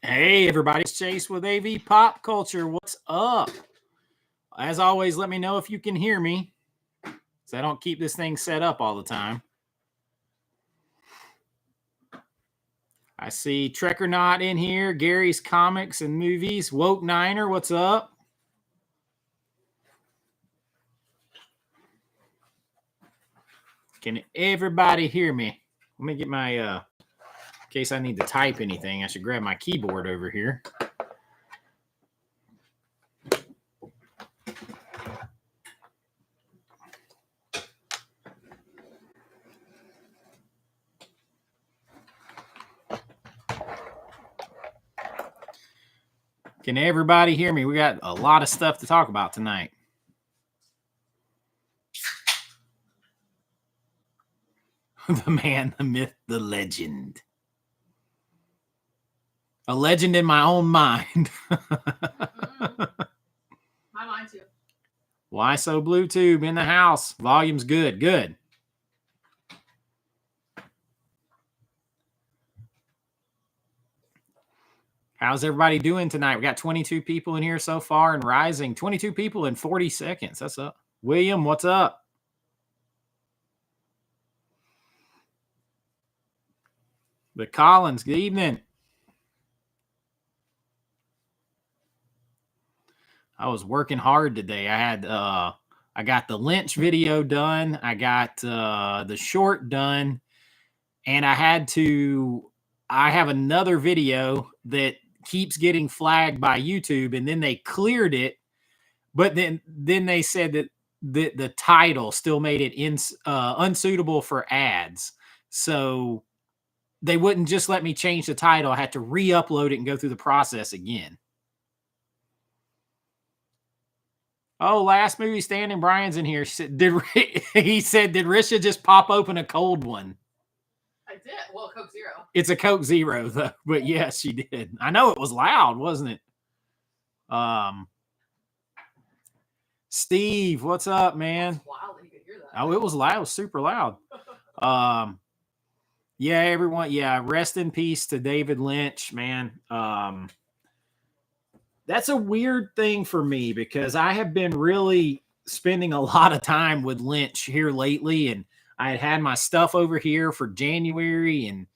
Hey, everybody. It's Chase with AV Pop Culture. What's up? As always, let me know if you can hear me, so I don't keep this thing set up all the time. I see Trekkernaut in here, Gary's Comics and Movies, Woke Niner, what's up? Can everybody hear me? Let me get my, in case I need to type anything, I should grab my keyboard over here. Can everybody hear me? We got a lot of stuff to talk about tonight. The man, the myth, the legend. A legend in my own mind. My mind too. Why So Blue Tube in the house? Volume's good. Good. How's everybody doing tonight? We got 22 people in here so far and rising. 22 people in 40 seconds. That's up. William, what's up? The Collins, good evening. I was working hard today. I had I got the Lynch video done. I got the short done, and I have another video that keeps getting flagged by YouTube, and then they cleared it, but then they said that the title still made it unsuitable for ads. So they wouldn't just let me change the title. I had to re-upload it and go through the process again. Oh, last movie standing. Brian's in here. He said, did Risha just pop open a cold one? I did. Well, Coke Zero. It's a Coke Zero, though. But yes, she did. I know it was loud, wasn't it? Steve, what's up, man? Wow, you could hear that. Oh, it was loud. It was super loud. Yeah, everyone. Yeah, rest in peace to David Lynch, man. That's a weird thing for me because I have been really spending a lot of time with Lynch here lately, and I had my stuff over here for January and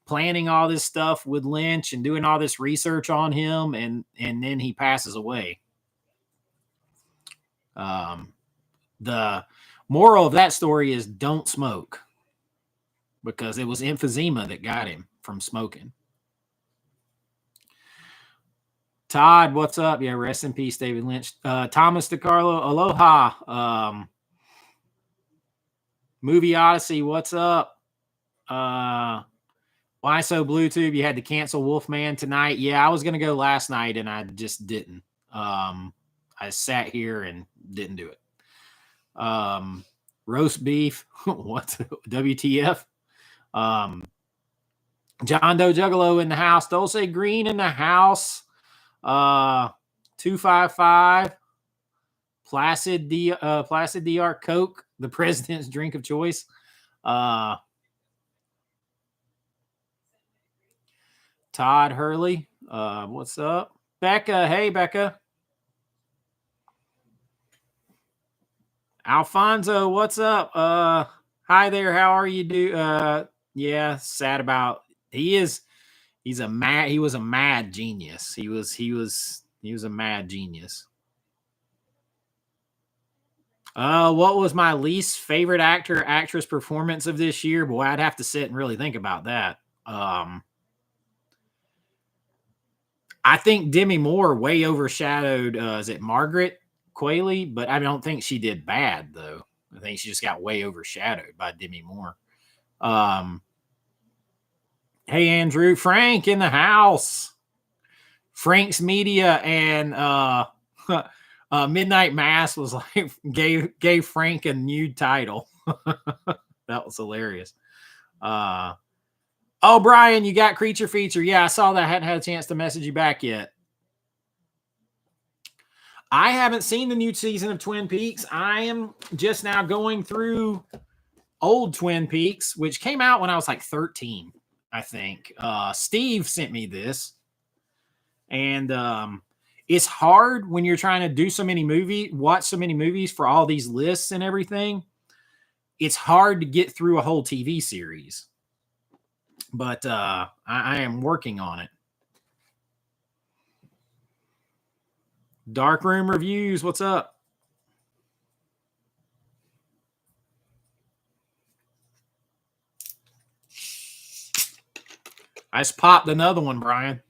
planning all this stuff with Lynch and doing all this research on him, and then he passes away. The moral of that story is don't smoke, because it was emphysema that got him from smoking. Todd, what's up? Yeah, rest in peace, David Lynch. Thomas DiCarlo, aloha. Movie Odyssey, what's up? Why So Blue Tube? You had to cancel Wolfman tonight. Yeah, I was going to go last night, and I just didn't. I sat here and didn't do it. Roast beef. What's WTF? John Doe Juggalo in the house. Dulce Green in the house. 255 Placid DR Coke, the president's drink of choice. Todd Hurley, what's up? Becca, hey Becca. Alfonso, what's up? Hi there, how are you? Yeah, sad about he was a mad genius. He was a mad genius. What was my least favorite actress performance of this year? Boy, I'd have to sit and really think about that. I think Demi Moore way overshadowed, is it Margaret Qualley? But I don't think she did bad, though. I think she just got way overshadowed by Demi Moore. Hey, Andrew. Frank in the house. Frank's Media and Midnight Mass was like gave Frank a new title. That was hilarious. Oh, Brian, you got Creature Feature. Yeah, I saw that. I hadn't had a chance to message you back yet. I haven't seen the new season of Twin Peaks. I am just now going through old Twin Peaks, which came out when I was like 13, I think. Steve sent me this. And it's hard when you're trying to do so many watch so many movies for all these lists and everything. It's hard to get through a whole TV series. But I am working on it. Darkroom Reviews, what's up? I just popped another one, Brian.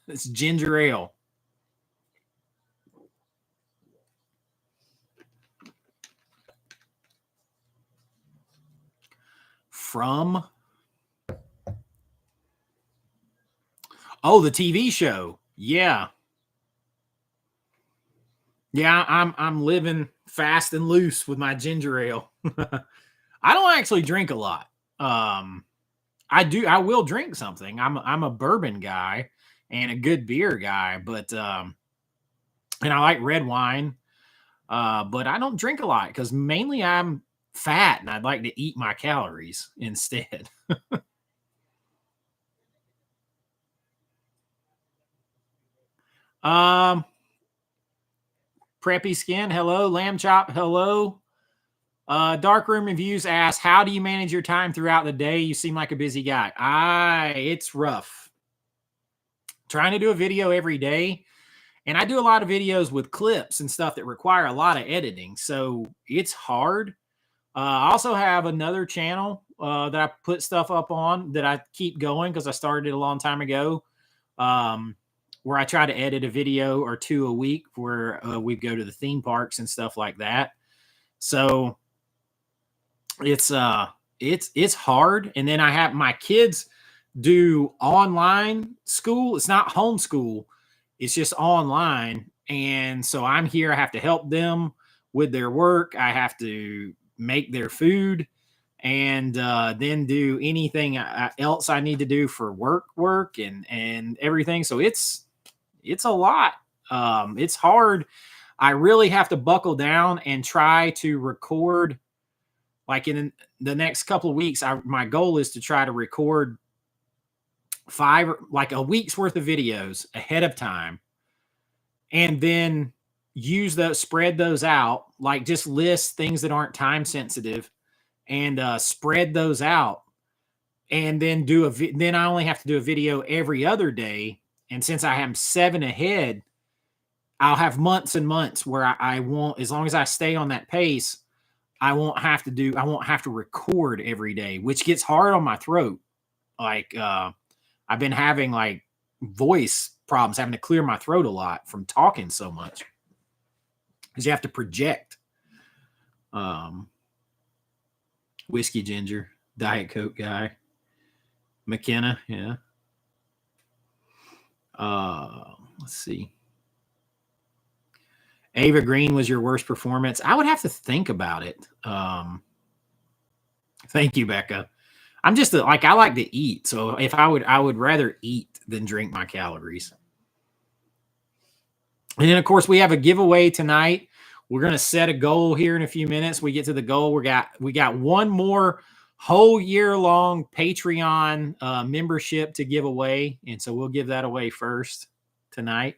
It's ginger ale. From the TV show. Yeah. Yeah, I'm living fast and loose with my ginger ale. I don't actually drink a lot. I will drink something. I'm a bourbon guy and a good beer guy, but and I like red wine. But I don't drink a lot because mainly I'm fat and I'd like to eat my calories instead. Preppy Skin, hello. Lamb Chop, hello. Darkroom Reviews asks, how do you manage your time throughout the day? You seem like a busy guy. It's rough. Trying to do a video every day. And I do a lot of videos with clips and stuff that require a lot of editing. So it's hard. I also have another channel that I put stuff up on that I keep going because I started a long time ago, where I try to edit a video or two a week where we go to the theme parks and stuff like that. So it's hard. And then I have my kids do online school. It's not homeschool. It's just online. And so I'm here. I have to help them with their work. I have to make their food and then do anything else I need to do for work and everything. So it's a lot. It's hard. I really have to buckle down and try to record. Like in the next couple of weeks, my goal is to try to record a week's worth of videos ahead of time, and then spread those out, like just list things that aren't time sensitive and spread those out. And then then I only have to do a video every other day. And since I am 7 ahead, I'll have months and months where I won't, as long as I stay on that pace, I won't have to record every day, which gets hard on my throat. Like, I've been having like voice problems, having to clear my throat a lot from talking so much because you have to project. Whiskey Ginger, Diet Coke guy, McKenna. Yeah. Let's see. Ava Green was your worst performance. I would have to think about it. Thank you, Becca. I'm just I like to eat. So if I would rather eat than drink my calories. And then of course we have a giveaway tonight. We're going to set a goal here in a few minutes. We get to the goal. We got one more whole year long Patreon membership to give away. And so we'll give that away first tonight.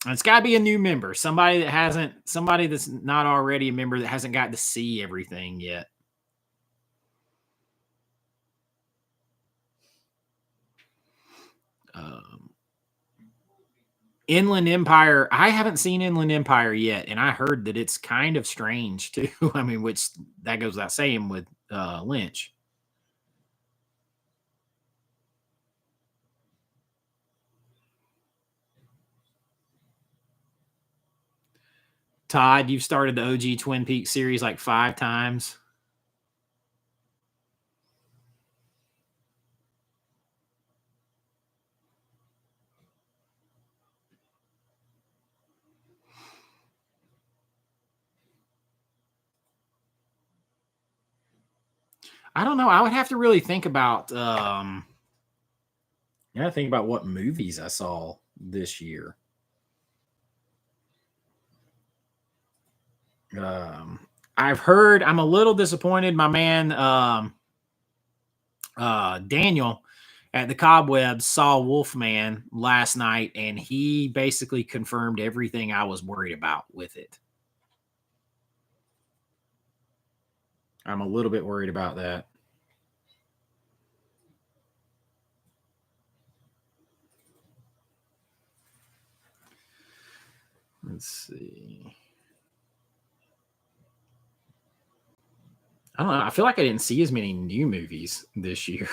And it's got to be a new member, somebody that's not already a member that hasn't got to see everything yet. Inland Empire. I haven't seen Inland Empire yet, and I heard that it's kind of strange too. I mean, which that goes without saying with Lynch. Todd, you've started the OG Twin Peaks series like 5 times. I don't know. I would have to really think about think about what movies I saw this year. I've heard, I'm a little disappointed. My man Daniel at the Cobwebs saw Wolfman last night, and he basically confirmed everything I was worried about with it. I'm a little bit worried about that. Let's see. I don't know. I feel like I didn't see as many new movies this year.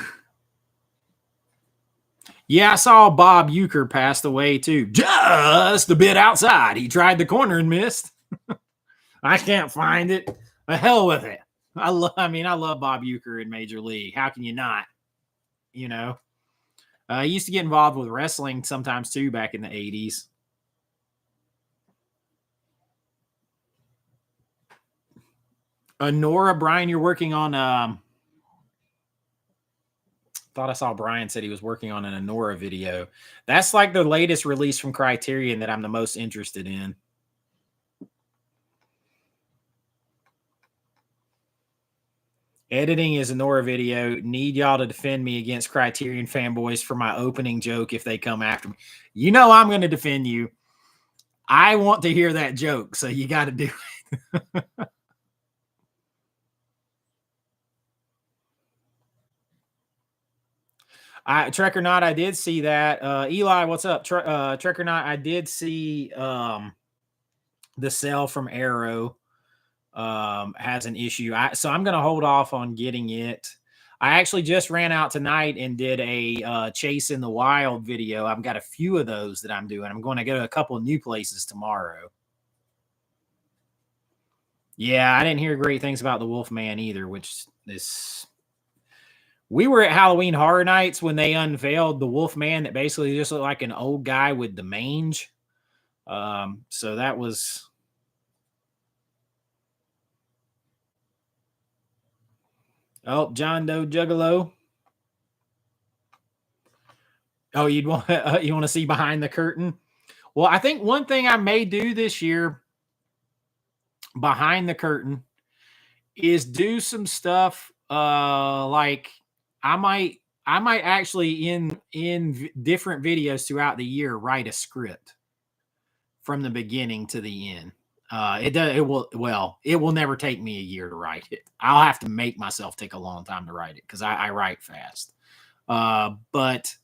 Yeah, I saw Bob Euchre passed away too. Just a bit outside. He tried the corner and missed. I can't find it. The hell with it. I love Bob Euchre in Major League. How can you not? You know, I used to get involved with wrestling sometimes too back in the 80s. Nora, Brian, you're working on. Thought I saw Brian said he was working on an Anora video. That's like the latest release from Criterion that I'm the most interested in. Editing is Anora video. Need y'all to defend me against Criterion fanboys for my opening joke if they come after me. You know I'm going to defend you. I want to hear that joke, so you got to do it. Trek or Not, I did see that. Eli, what's up? Trek or Not, I did see the cell from Arrow has an issue. So I'm going to hold off on getting it. I actually just ran out tonight and did a Chase in the Wild video. I've got a few of those that I'm doing. I'm going to go to a couple of new places tomorrow. Yeah, I didn't hear great things about the Wolfman either, which is... We were at Halloween Horror Nights when they unveiled the Wolfman that basically just looked like an old guy with the mange. So that was... Oh, John Doe Juggalo. Oh, you want to see behind the curtain? Well, I think one thing I may do this year behind the curtain is do some stuff like I might actually in different videos throughout the year write a script from the beginning to the end. It will never take me a year to write it. I'll have to make myself take a long time to write it because I write fast. But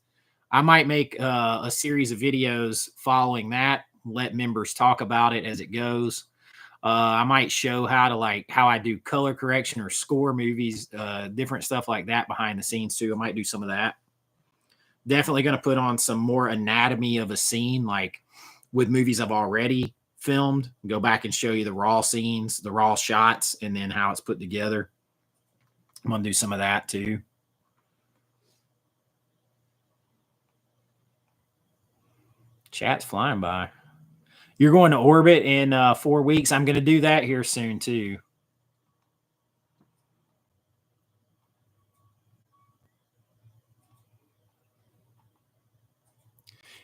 I might make a series of videos following that, let members talk about it as it goes. I might show how I do color correction or score movies, different stuff like that behind the scenes too. I might do some of that. Definitely going to put on some more anatomy of a scene, like with movies I've already filmed, go back and show you the raw scenes, the raw shots, and then how it's put together. I'm going to do some of that too. Chat's flying by. You're going to orbit in 4 weeks. I'm going to do that here soon too.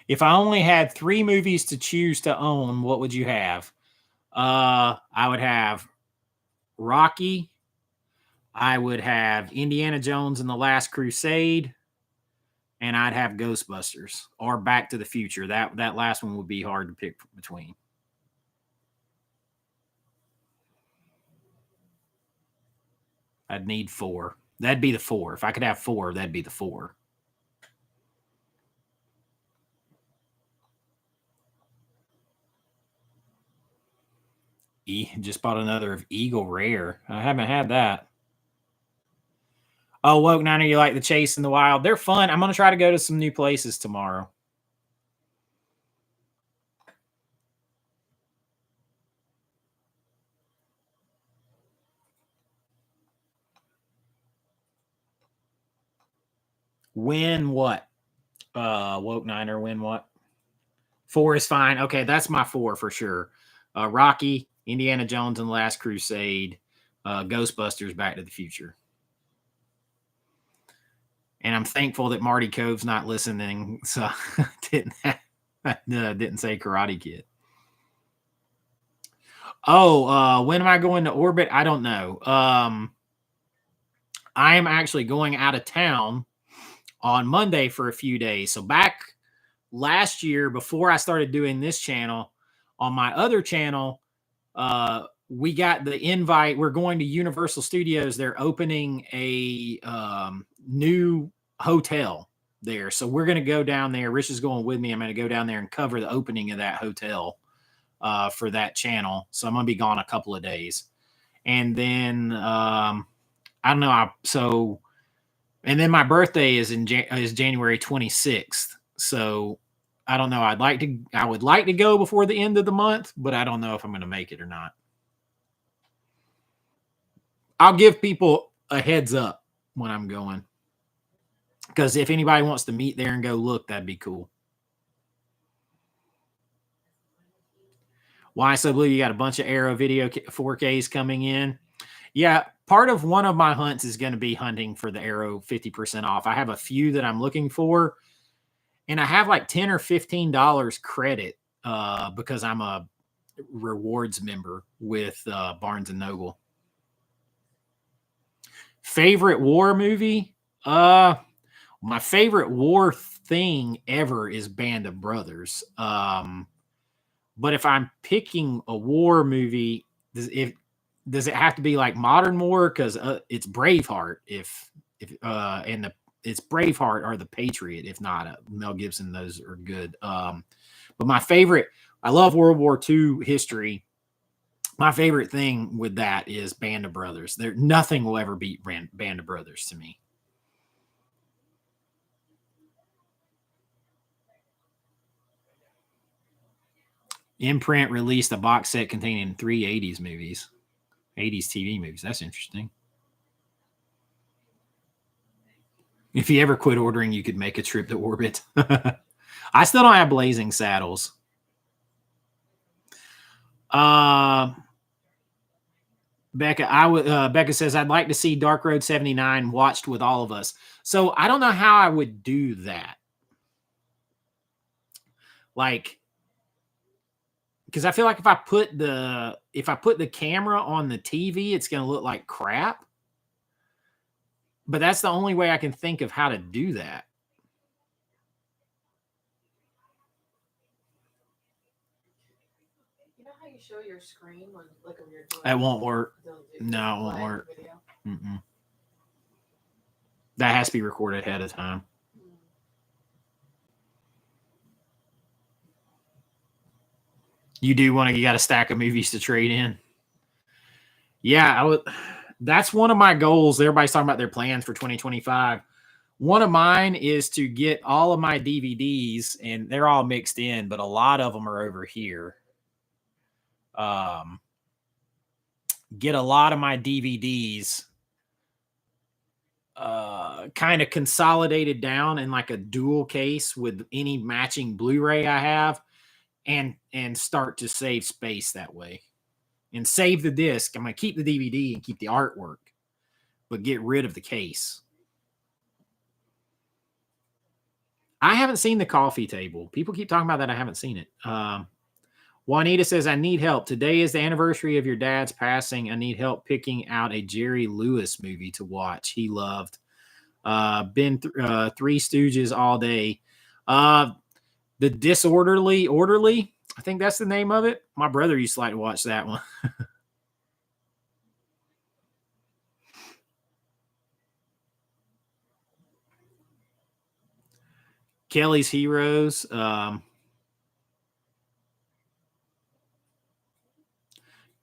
If I only had 3 movies to choose to own, what would you have? I would have Rocky. I would have Indiana Jones and the Last Crusade. And I'd have Ghostbusters or Back to the Future. That last one would be hard to pick between. I'd need 4. That'd be the 4. If I could have 4, that'd be the 4. Just bought another of Eagle Rare. I haven't had that. Oh, Woke Niner, you like the Chase in the Wild? They're fun. I'm going to try to go to some new places tomorrow. Win what? Woke Niner, win what? 4 is fine. Okay, that's my 4 for sure. Rocky, Indiana Jones and the Last Crusade, Ghostbusters, Back to the Future. And I'm thankful that Marty Cove's not listening, so didn't say Karate Kid. Oh, when am I going to orbit? I don't know. I am actually going out of town on Monday for a few days. So back last year, before I started doing this channel, on my other channel, we got the invite. We're going to Universal Studios. They're opening a new hotel there. So we're going to go down there. Rich is going with me. I'm going to go down there and cover the opening of that hotel for that channel. So I'm going to be gone a couple of days. And then, I don't know. And then my birthday is is January 26th. So I don't know. I would like to go before the end of the month, but I don't know if I'm going to make it or not. I'll give people a heads up when I'm going, because if anybody wants to meet there and go look, that'd be cool. Why So Blue? You got a bunch of Arrow video 4Ks coming in. Yeah, part of one of my hunts is going to be hunting for the Arrow 50% off. I have a few that I'm looking for, and I have like $10 or $15 credit because I'm a rewards member with Barnes and Noble. Favorite war movie? My favorite war thing ever is Band of Brothers. But if I'm picking a war movie, does it have to be like modern war? Because it's Braveheart. It's Braveheart or The Patriot. If not, Mel Gibson, those are good. But my favorite, I love World War II history. My favorite thing with that is Band of Brothers. Nothing will ever beat Band of Brothers to me. Imprint released a box set containing 3 80s movies, 80s TV movies. That's interesting. If you ever quit ordering, you could make a trip to orbit. I still don't have Blazing Saddles. Becca says, I'd like to see Dark Road 79 watched with all of us. So I don't know how I would do that. Like, because I feel like if I put the camera on the TV, it's going to look like crap. But that's the only way I can think of how to do that. You know how you show your screen when you're doing that won't work. No, it won't work. That has to be recorded ahead of time. You got a stack of movies to trade in. Yeah, that's one of my goals. Everybody's talking about their plans for 2025. One of mine is to get all of my DVDs, and they're all mixed in, but a lot of them are over here. Get a lot of my DVDs kind of consolidated down in like a dual case with any matching Blu-ray I have, and start to save space that way. And save the disc. I'm going to keep the DVD and keep the artwork, but get rid of the case. I haven't seen The Coffee Table. People keep talking about that. I haven't seen it. Juanita says, I need help. Today is the anniversary of your dad's passing. I need help picking out a Jerry Lewis movie to watch. He loved. Been Three Stooges all day. The Disorderly Orderly. I think that's the name of it. My brother used to like to watch that one. Kelly's Heroes.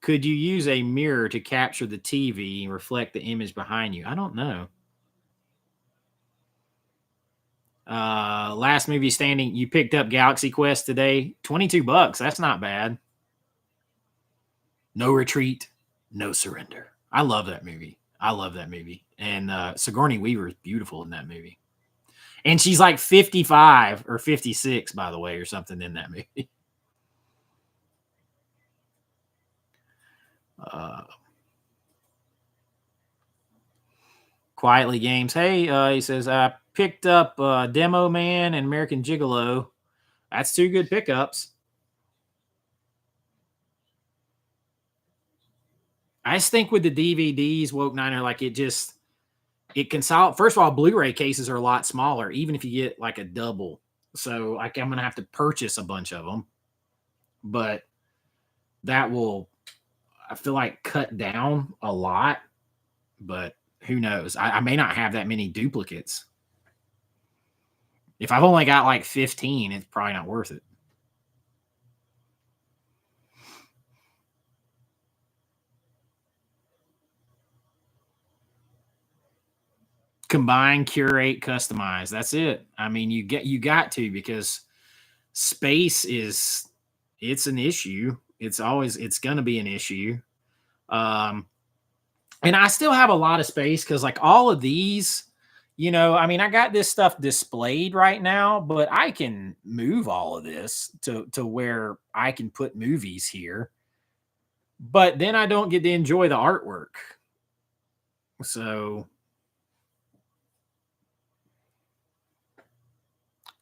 Could you use a mirror to capture the TV and reflect the image behind you? I don't know. Last movie standing. You picked up Galaxy Quest today. $22. That's not bad. No Retreat, No Surrender. I love that movie. And Sigourney Weaver is beautiful in that movie. And she's like 55 or 56, by the way, or something in that movie. Quietly Games. Hey, he says, I picked up Demo Man and American Gigolo. That's 2 good pickups. I just think with the DVDs, Woke Niner, like it just, it consolidate. First of all, Blu-ray cases are a lot smaller, even if you get like a double. So like I'm gonna have to purchase a bunch of them, but that will, I feel like, cut down a lot. But who knows? I may not have that many duplicates. If I've only got like 15, it's probably not worth it. Combine, curate, customize. That's it. I mean, you got to, because space it's an issue. It's going to be an issue. And I still have a lot of space because like all of these, I mean, I got this stuff displayed right now, but I can move all of this to where I can put movies here. But then I don't get to enjoy the artwork. So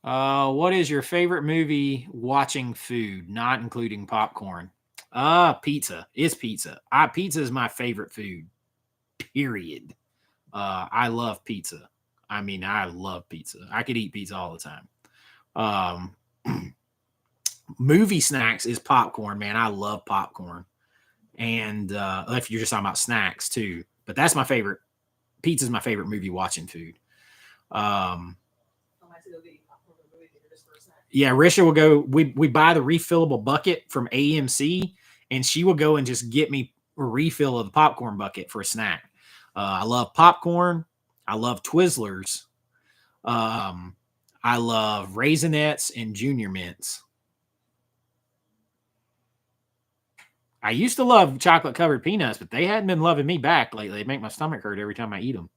what is your favorite movie watching food, not including popcorn? Pizza. It's pizza. Pizza is my favorite food, period. I love pizza. I mean, I love pizza. I could eat pizza all the time. Movie snacks is popcorn, man. I love popcorn. And if you're just talking about snacks too, but that's my favorite. Pizza is my favorite movie watching food. Yeah, Risha will go. We buy the refillable bucket from AMC, and she will go and just get me a refill of the popcorn bucket for a snack. I love popcorn. I love Twizzlers. I love Raisinets and Junior Mints. I used to love chocolate covered peanuts, but they hadn't been loving me back lately. They make my stomach hurt every time I eat them.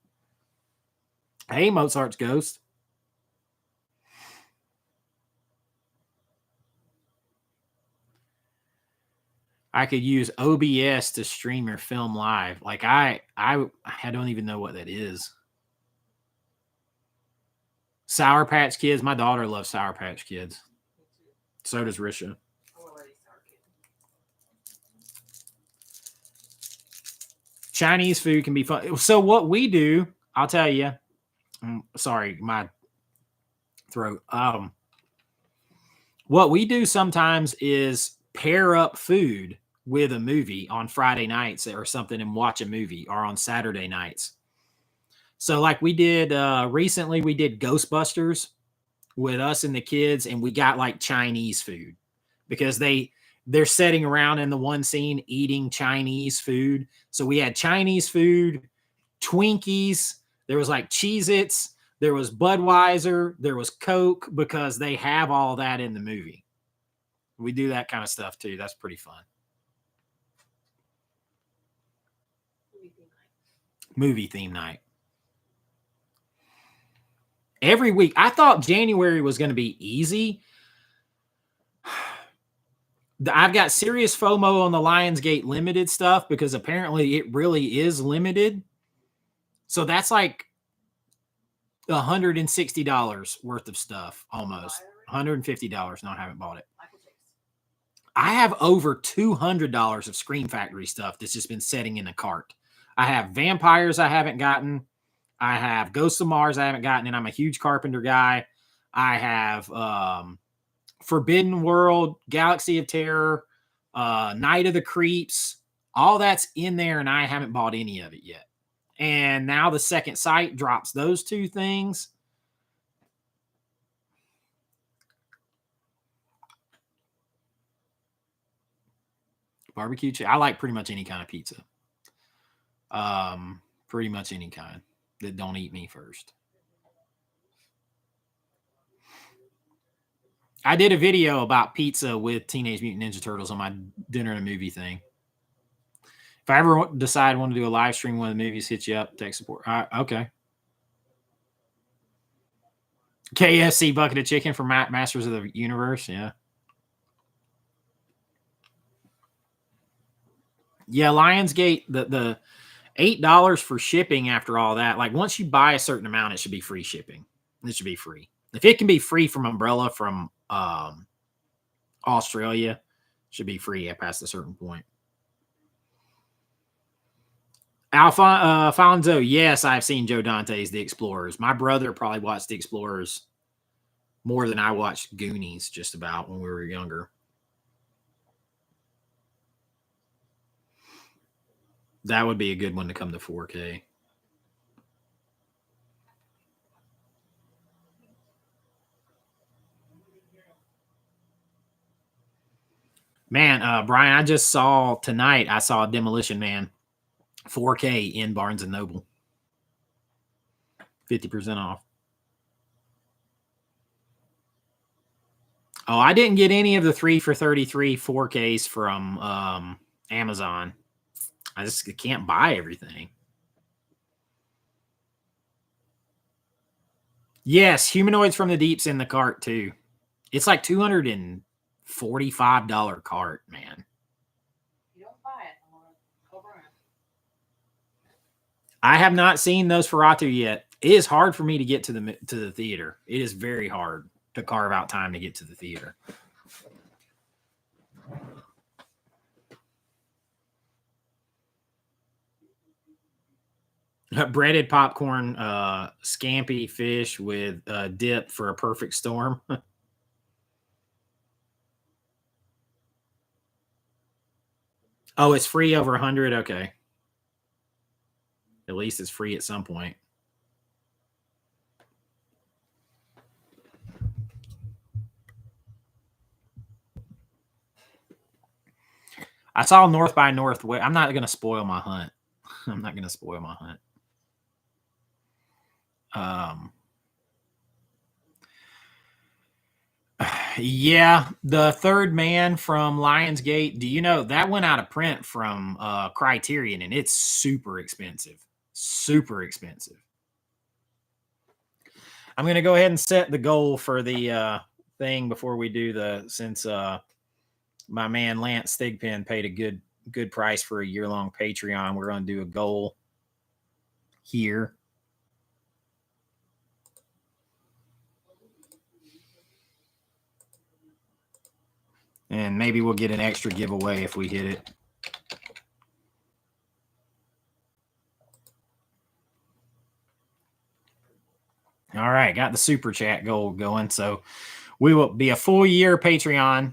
Hey, Mozart's Ghost. I could use OBS to stream or film live. Like I don't even know what that is. Sour Patch Kids. My daughter loves Sour Patch Kids. So does Risha. Chinese food can be fun. So what we do, I'll tell you. Sorry, my throat. What we do sometimes is pair up food with a movie on Friday nights or something and watch a movie, or on Saturday nights. So like we did recently, we did Ghostbusters with us and the kids, and we got like Chinese food because they're sitting around in the one scene eating Chinese food. So we had Chinese food, Twinkies, there was like Cheez-Its, there was Budweiser, there was Coke, because they have all that in the movie. We do that kind of stuff too. That's pretty fun. Movie theme night. Every week. I thought January was going to be easy. I've got serious FOMO on the Lionsgate limited stuff because apparently it really is limited. So that's like $160 worth of stuff, almost $150. No, I haven't bought it. I have over $200 of Scream Factory stuff that's just been sitting in a cart. I have Vampires I haven't gotten. I have Ghosts of Mars I haven't gotten, and I'm a huge Carpenter guy. I have Forbidden World, Galaxy of Terror, Night of the Creeps. All that's in there, and I haven't bought any of it yet. And now the Second Sight drops those two things. Barbecue. I like pretty much any kind of pizza. Pretty much any kind that don't eat me first. I did a video about pizza with Teenage Mutant Ninja Turtles on my dinner and a movie thing. If I ever decide I want to do a live stream when the movies, hit you up, tech support. Okay. KFC bucket of chicken for Masters of the Universe. Yeah. Yeah, Lionsgate, the $8 for shipping after all that. Like once you buy a certain amount, it should be free shipping. It should be free. If it can be free from Umbrella from Australia, it should be free past a certain point. Alfonso, yes, I've seen Joe Dante's The Explorers. My brother probably watched The Explorers more than I watched Goonies just about when we were younger. That would be a good one to come to 4K. Man, Brian, I just saw tonight, I saw Demolition Man 4K in Barnes & Noble. 50% off. Oh, I didn't get any of the 3 for $33 4Ks from Amazon. I just can't buy everything. Yes, Humanoids from the Deep's in the cart too. It's like $245 cart, man. You don't buy it. Go run. I have not seen Nosferatu yet. It is hard for me to get to the theater. It is very hard to carve out time to get to the theater. Breaded popcorn, scampi fish with dip for a perfect storm. Oh, it's free over 100? Okay. At least it's free at some point. I saw North by Northwest. I'm not going to spoil my hunt. I'm not going to spoil my hunt. Yeah, The Third Man from Lionsgate. Do you know that went out of print from Criterion, and it's super expensive. Super expensive. I'm going to go ahead and set the goal for the thing before we do since my man Lance Stigpen paid a good price for a year-long Patreon. We're going to do a goal here. And maybe we'll get an extra giveaway if we hit it. All right, got the super chat goal going. So we will be a full year Patreon,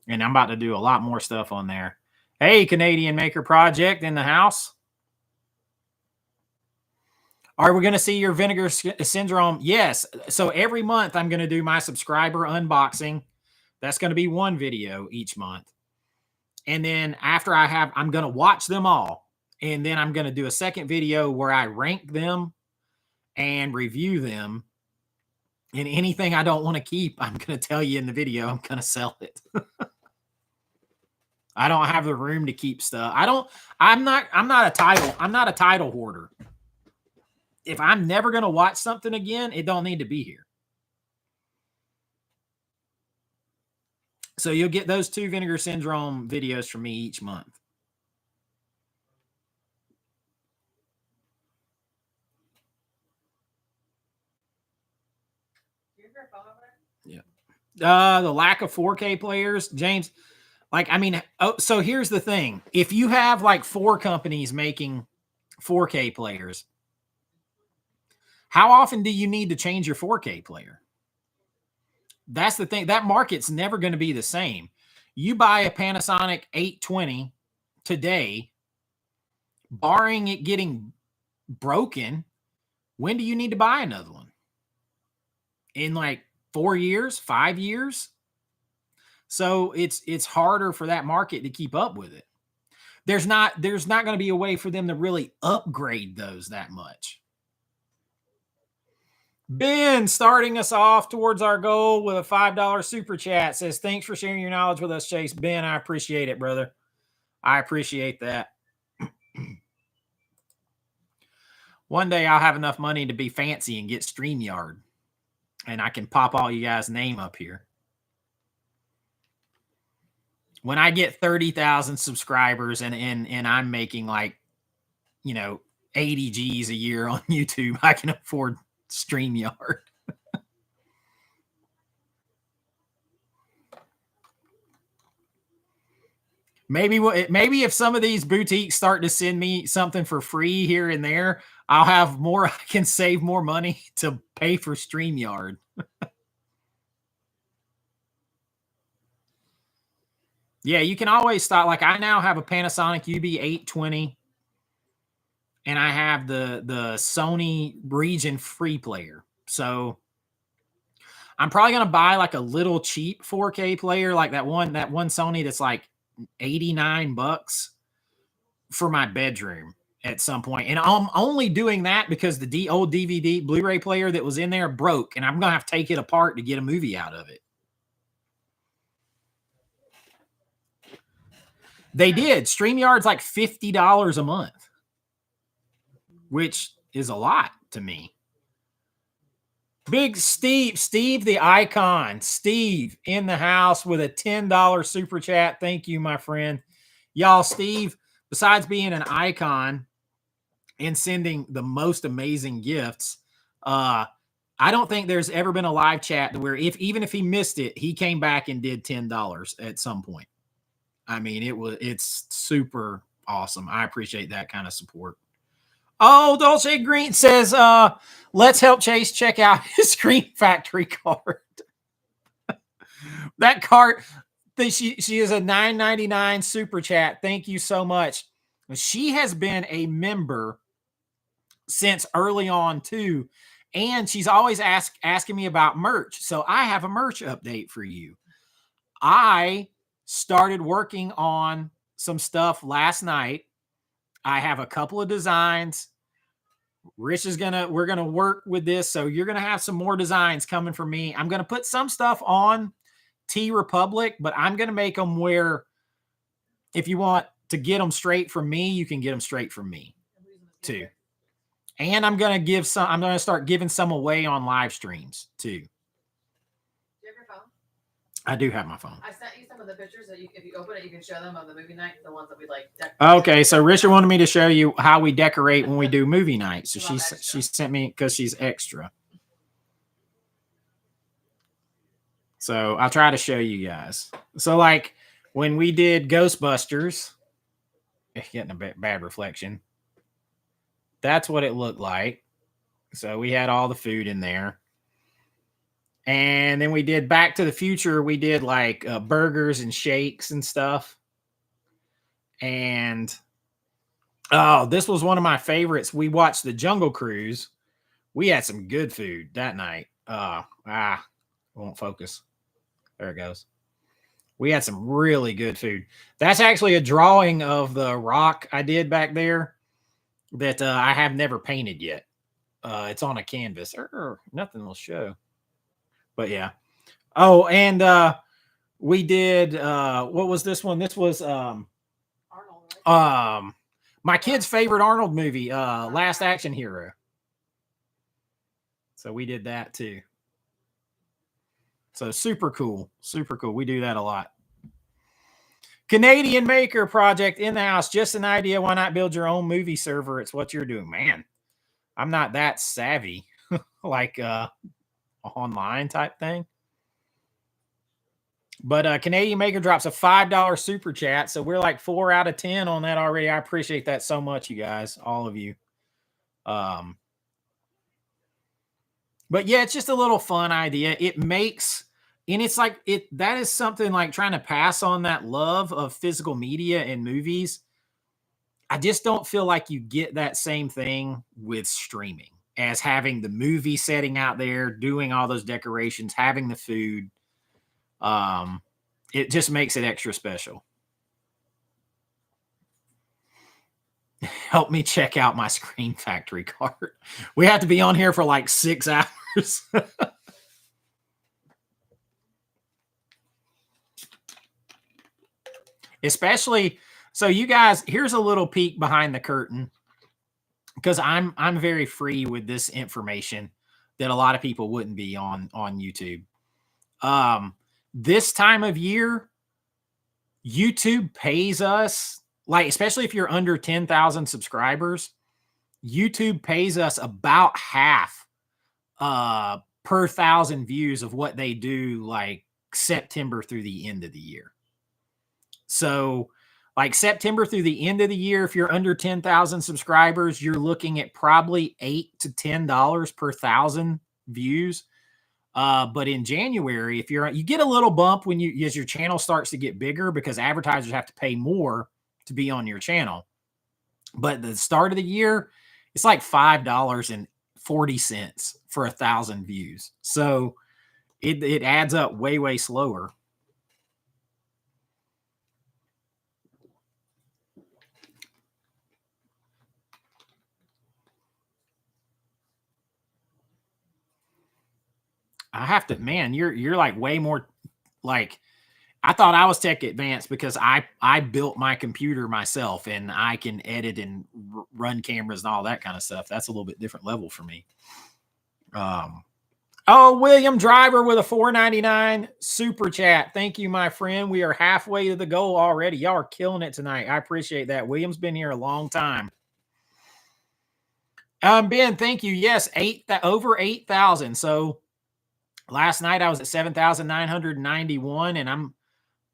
and I'm about to do a lot more stuff on there. Hey, Canadian Maker Project in the house. Are we going to see your Vinegar Syndrome? Yes. So every month I'm going to do my subscriber unboxing. That's going to be one video each month. And then after I'm going to watch them all. And then I'm going to do a second video where I rank them and review them. And anything I don't want to keep, I'm going to tell you in the video, I'm going to sell it. I don't have the room to keep stuff. I'm not a title hoarder. If I'm never going to watch something again, it don't need to be here. So you'll get those 2 Vinegar Syndrome videos from me each month. Yeah. The lack of 4K players, James. So here's the thing. If you have like 4 companies making 4K players, how often do you need to change your 4K player? That's the thing. That market's never going to be the same. You buy a Panasonic 820 today, barring it getting broken, when do you need to buy another one? In like 4 years, 5 years? So it's harder for that market to keep up with it. There's not going to be a way for them to really upgrade those that much. Ben starting us off towards our goal with a $5 super chat says, thanks for sharing your knowledge with us, Chase. Ben, I appreciate it, brother. I appreciate that. One day I'll have enough money to be fancy and get StreamYard, and I can pop all you guys' name up here. When I get 30,000 subscribers and I'm making like, 80 G's a year on YouTube, I can afford StreamYard. Maybe if some of these boutiques start to send me something for free here and there, I'll have more. I can save more money to pay for StreamYard. Yeah, you can always stop. Like I now have a Panasonic UB820, and I have the Sony Region Free Player. So I'm probably gonna buy like a little cheap 4K player, like that one Sony that's like $89 for my bedroom at some point. And I'm only doing that because the old DVD Blu-ray player that was in there broke, and I'm gonna have to take it apart to get a movie out of it. They did. StreamYard's like $50 a month, which is a lot to me. Big Steve the icon. Steve in the house with a $10 super chat. Thank you, my friend. Y'all, Steve, besides being an icon and sending the most amazing gifts, I don't think there's ever been a live chat where even if he missed it, he came back and did $10 at some point. I mean, it's super awesome. I appreciate that kind of support. Oh, Dolce Green says, let's help Chase check out his Screen Factory card. That card, she is a $9.99 super chat. Thank you so much. She has been a member since early on too, and she's always asking me about merch. So I have a merch update for you. I started working on some stuff last night. I have a couple of designs. Rich is we're gonna work with this, so you're gonna have some more designs coming from me. I'm gonna put some stuff on T Republic, but I'm gonna make them where if you want to get them straight from me, you can get them straight from me too. And I'm gonna start giving some away on live streams too. I do have my phone. I sent you some of the pictures that if you open it, you can show them of the movie night, the ones that we like. Okay, so Richard wanted me to show you how we decorate when we do movie night. So she sent me because she's extra. So I'll try to show you guys. So like when we did Ghostbusters, getting a bad reflection. That's what it looked like. So we had all the food in there. And then we did Back to the Future. We did like burgers and shakes and stuff. And this was one of my favorites. We watched the Jungle Cruise. We had some good food that night. Won't focus. There it goes. We had some really good food. That's actually a drawing of the rock I did back there that I have never painted yet. It's on a canvas. Nothing will show. But yeah. Oh, and we did what was this one? This was Arnold, right? My kid's favorite Arnold movie, Last Action Hero. So we did that too. So super cool. Super cool. We do that a lot. Canadian Maker Project in the house. Just an idea. Why not build your own movie server? It's what you're doing. Man, I'm not that savvy. Like online type thing. But Canadian Maker drops a $5 super chat. So we're like 4 out of 10 on that already. I appreciate that so much, you guys, all of you. But yeah, it's just a little fun idea. It makes, and it's like that is something like trying to pass on that love of physical media and movies. I just don't feel like you get that same thing with streaming as having the movie setting out there, doing all those decorations, having the food. It just makes it extra special. Help me check out my Screen Factory card. We have to be on here for like 6 hours. Especially, so you guys, here's a little peek behind the curtain. Because I'm very free with this information that a lot of people wouldn't be on YouTube. This time of year, YouTube pays us, like especially if you're under 10,000 subscribers, YouTube pays us about half per 1,000 views of what they do like September through the end of the year. So like September through the end of the year, if you're under 10,000 subscribers, you're looking at probably $8 to $10 per 1,000 views. But in January, if you get a little bump when as your channel starts to get bigger, because advertisers have to pay more to be on your channel. But the start of the year, it's like $5.40 for 1,000 views. So it adds up way, way slower. I have to, man, you're like way more like, I thought I was tech advanced because I built my computer myself and I can edit and run cameras and all that kind of stuff. That's a little bit different level for me. Oh, William Driver with a $4.99 super chat. Thank you, my friend. We are halfway to the goal already. Y'all are killing it tonight. I appreciate that. William's been here a long time. Ben, thank you. Yes, over 8,000. So last night I was at 7,991 and I'm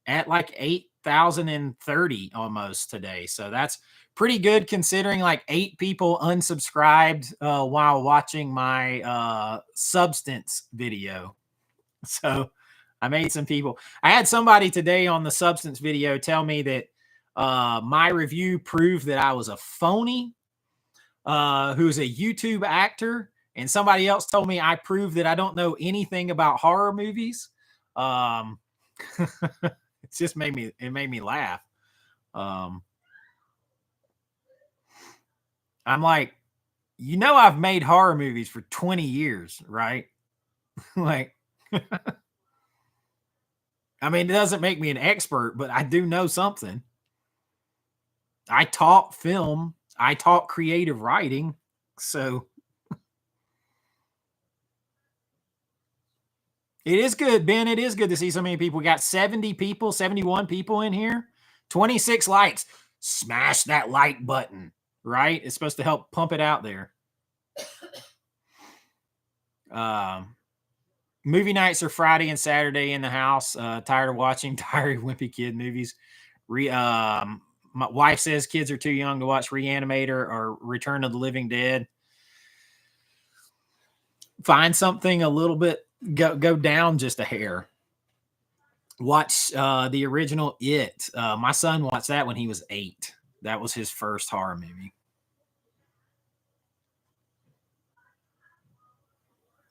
at like 8,030 almost today. So that's pretty good considering like 8 people unsubscribed while watching my substance video. So I made some people. I had somebody today on the substance video tell me that my review proved that I was a phony who's a YouTube actor. And somebody else told me I proved that I don't know anything about horror movies. It just made me laugh. I'm like, I've made horror movies for 20 years, right? Like, I mean, it doesn't make me an expert, but I do know something. I taught film. I taught creative writing. So it is good, Ben. It is good to see so many people. We got 70 people, 71 people in here, 26 likes. Smash that like button, right? It's supposed to help pump it out there. Movie nights are Friday and Saturday in the house. Tired of watching Diary of a Wimpy Kid movies. My wife says kids are too young to watch Reanimator or Return of the Living Dead. Find something a little bit, go down just a hair. Watch the original It. My son watched that when he was 8. That was his first horror movie.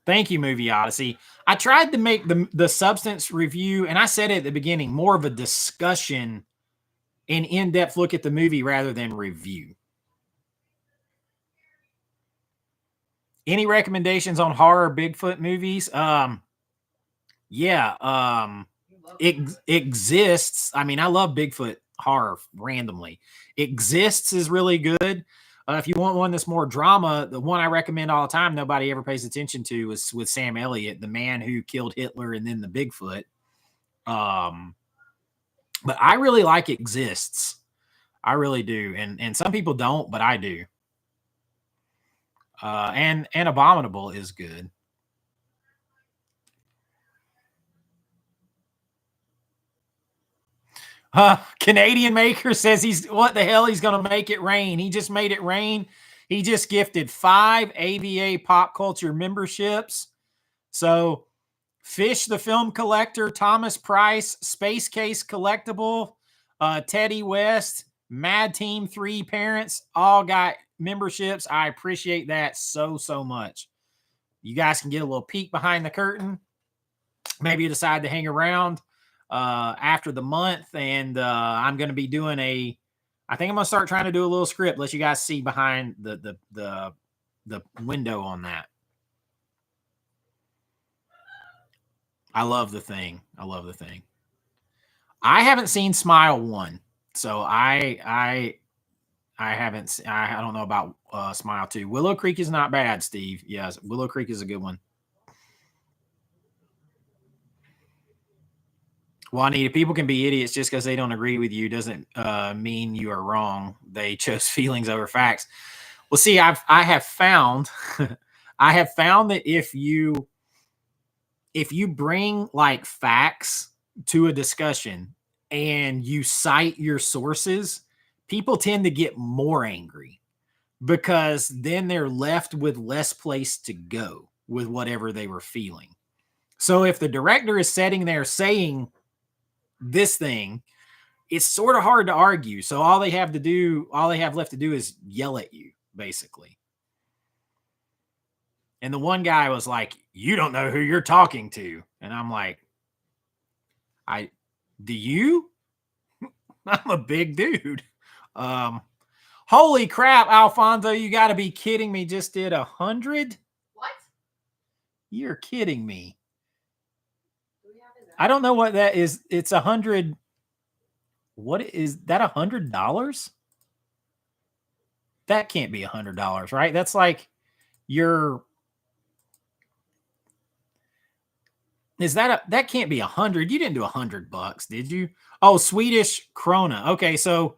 Thank you, Movie Odyssey. I tried to make the substance review, and I said it at the beginning, more of a discussion, an in-depth look at the movie rather than review. Any recommendations on horror Bigfoot movies? It exists. I mean, I love Bigfoot horror randomly. Exists is really good. If you want one that's more drama, the one I recommend all the time, nobody ever pays attention to, is with Sam Elliott, the man who killed Hitler and then the Bigfoot. But I really like Exists. I really do. And some people don't, but I do. And Abominable is good. Canadian Maker says what the hell he's going to make it rain. He just made it rain. He just gifted 5 AVA Pop Culture memberships. So Fish the Film Collector, Thomas Price, Space Case Collectible, Teddy West, Mad Team 3 parents, all got memberships. I appreciate that so much. You guys can get a little peek behind the curtain. Maybe you decide to hang around after the month, and I'm going to be doing I think I'm going to start trying to do a little script, let you guys see behind the window on that. I love The Thing. I haven't seen Smile 1, so I haven't. I don't know about Smile 2. Willow Creek is not bad, Steve. Yes, Willow Creek is a good one. Juanita, people can be idiots just because they don't agree with you doesn't mean you are wrong. They chose feelings over facts. Well, see, I have found I have found that if you bring like facts to a discussion, and you cite your sources, people tend to get more angry because then they're left with less place to go with whatever they were feeling. So if the director is sitting there saying this thing, it's sort of hard to argue. So all they have left to do is yell at you, basically. And the one guy was like, "You don't know who you're talking to." And I'm like, do you? I'm a big dude. Holy crap, Alfonso, you got to be kidding me. Just did 100? What? You're kidding me. I don't know what that is. It's 100. What is that? $100? That can't be $100, right? That's like that can't be 100. You didn't do $100, did you? Oh, Swedish krona. Okay, so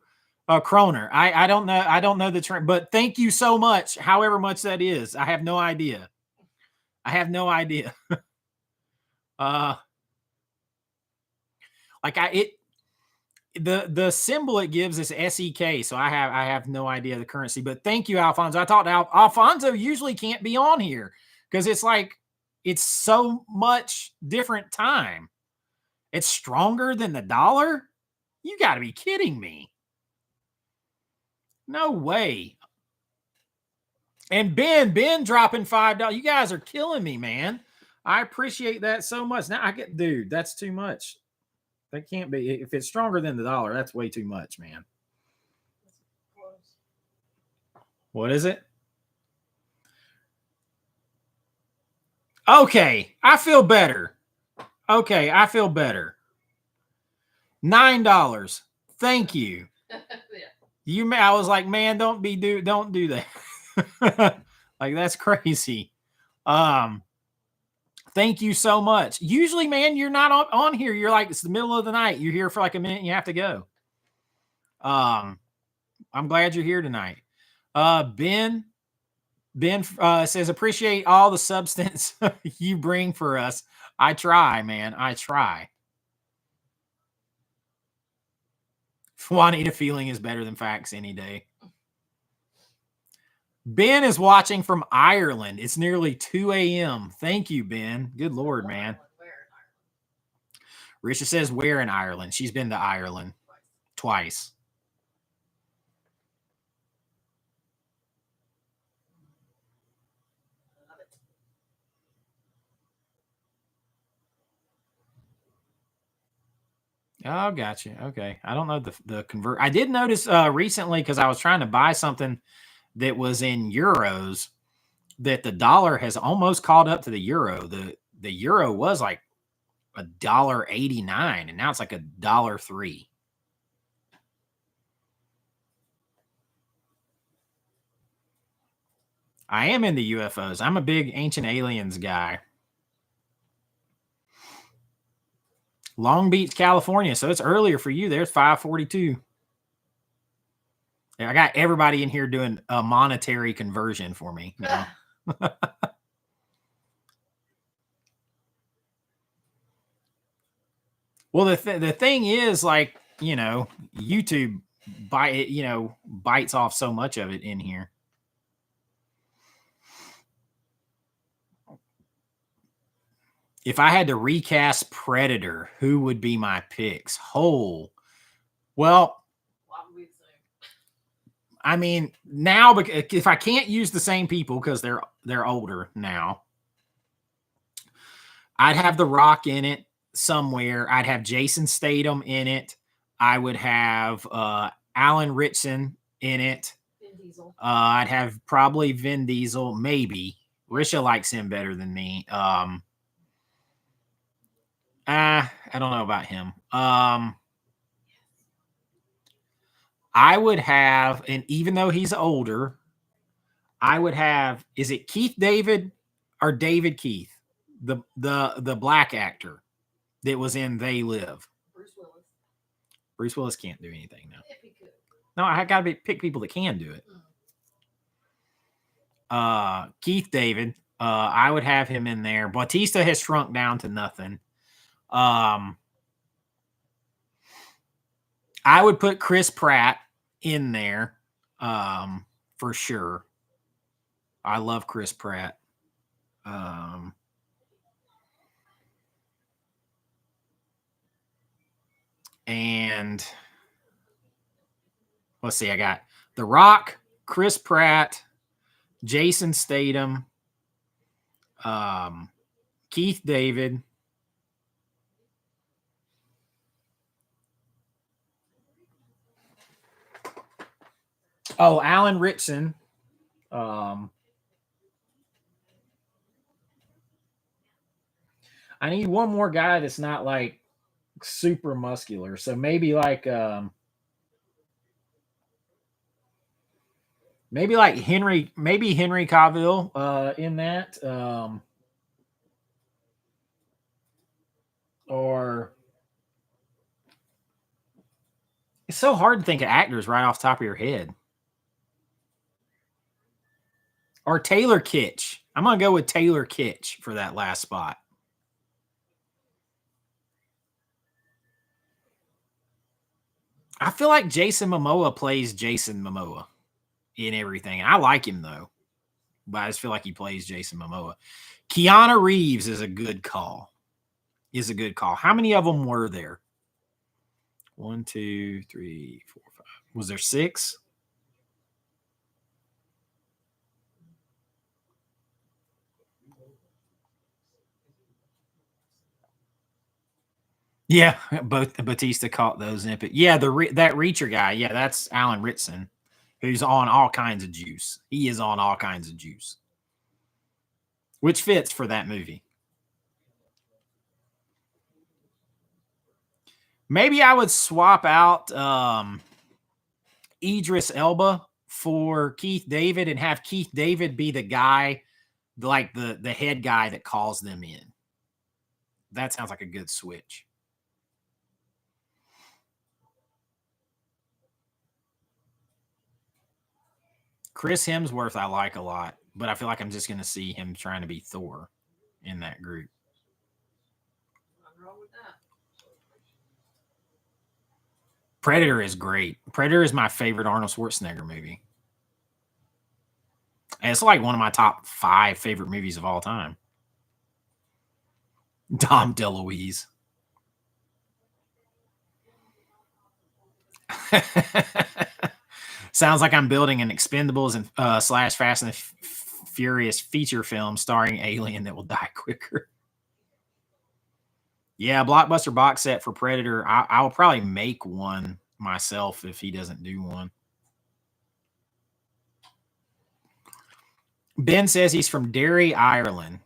kroner. I don't know. I don't know the term, but thank you so much. However much that is, I have no idea. The symbol it gives is SEK, so I have no idea the currency. But thank you, Alfonso. I thought Alfonso usually can't be on here because it's so much different time. It's stronger than the dollar. You got to be kidding me. No way. And Ben dropping $5. You guys are killing me, man. I appreciate that so much. Now dude, that's too much. That can't be. If it's stronger than the dollar, that's way too much, man. What is it? Okay, I feel better. $9. Thank you. Yeah. I was like, man, don't do that. Like, that's crazy. Thank you so much. Usually, man, you're not on here. You're like, it's the middle of the night. You're here for like a minute and you have to go. I'm glad you're here tonight. Ben says, appreciate all the substance you bring for us. I try, man. I try. Juanita feeling is better than facts any day. Ben is watching from Ireland. It's nearly 2 a.m. Thank you, Ben. Good Lord, man. Risha says, where in Ireland? She's been to Ireland twice. Oh, gotcha. Okay. I don't know the convert. I did notice recently, because I was trying to buy something that was in euros, that the dollar has almost caught up to the euro. The euro was like $1.89, and now it's like $1.03. I am into UFOs. I'm a big Ancient Aliens guy. Long Beach, California. So it's earlier for you. There's 5:42. I got everybody in here doing a monetary conversion for me. You know? Well, the thing is, like, you know, YouTube bites off so much of it in here. If I had to recast Predator, who would be my picks? Well, I mean, now, if I can't use the same people because they're older now, I'd have The Rock in it somewhere. I'd have Jason Statham in it. I would have Alan Ritchson in it. Vin Diesel. I'd have probably Vin Diesel, maybe. Risha likes him better than me. I don't know about him. I would have, and even though he's older, I would have, is it Keith David or David Keith? The black actor that was in They Live. Bruce Willis. Bruce Willis can't do anything now. If he could. No, I got to pick people that can do it. Keith David, I would have him in there. Bautista has shrunk down to nothing. I would put Chris Pratt in there for sure. I love Chris Pratt. And let's see, I got The Rock, Chris Pratt, Jason Statham, Keith David. Oh, Alan Ritchson. I need one more guy that's not like super muscular. So maybe like Henry Cavill in that. Or it's so hard to think of actors right off the top of your head. Or Taylor Kitsch. I'm gonna go with Taylor Kitsch for that last spot. I feel like Jason Momoa plays Jason Momoa in everything. I like him though, but I just feel like he plays Jason Momoa. Keanu Reeves is a good call. How many of them were there? 1, 2, 3, 4, 5. Was there 6? Yeah, both Batista caught those in it. Yeah, that Reacher guy. Yeah, that's Alan Ritchson, who's on all kinds of juice. He is on all kinds of juice, which fits for that movie. Maybe I would swap out Idris Elba for Keith David and have Keith David be the guy, like the head guy that calls them in. That sounds like a good switch. Chris Hemsworth I like a lot, but I feel like I'm just going to see him trying to be Thor in that group. Nothing wrong with that. Predator is great. Predator is my favorite Arnold Schwarzenegger movie. And it's like one of my top 5 favorite movies of all time. Dom DeLuise. Sounds like I'm building an Expendables and / Fast and Furious feature film starring alien that will die quicker. Yeah, blockbuster box set for Predator. I will probably make one myself if he doesn't do one. Ben says he's from Derry, Ireland.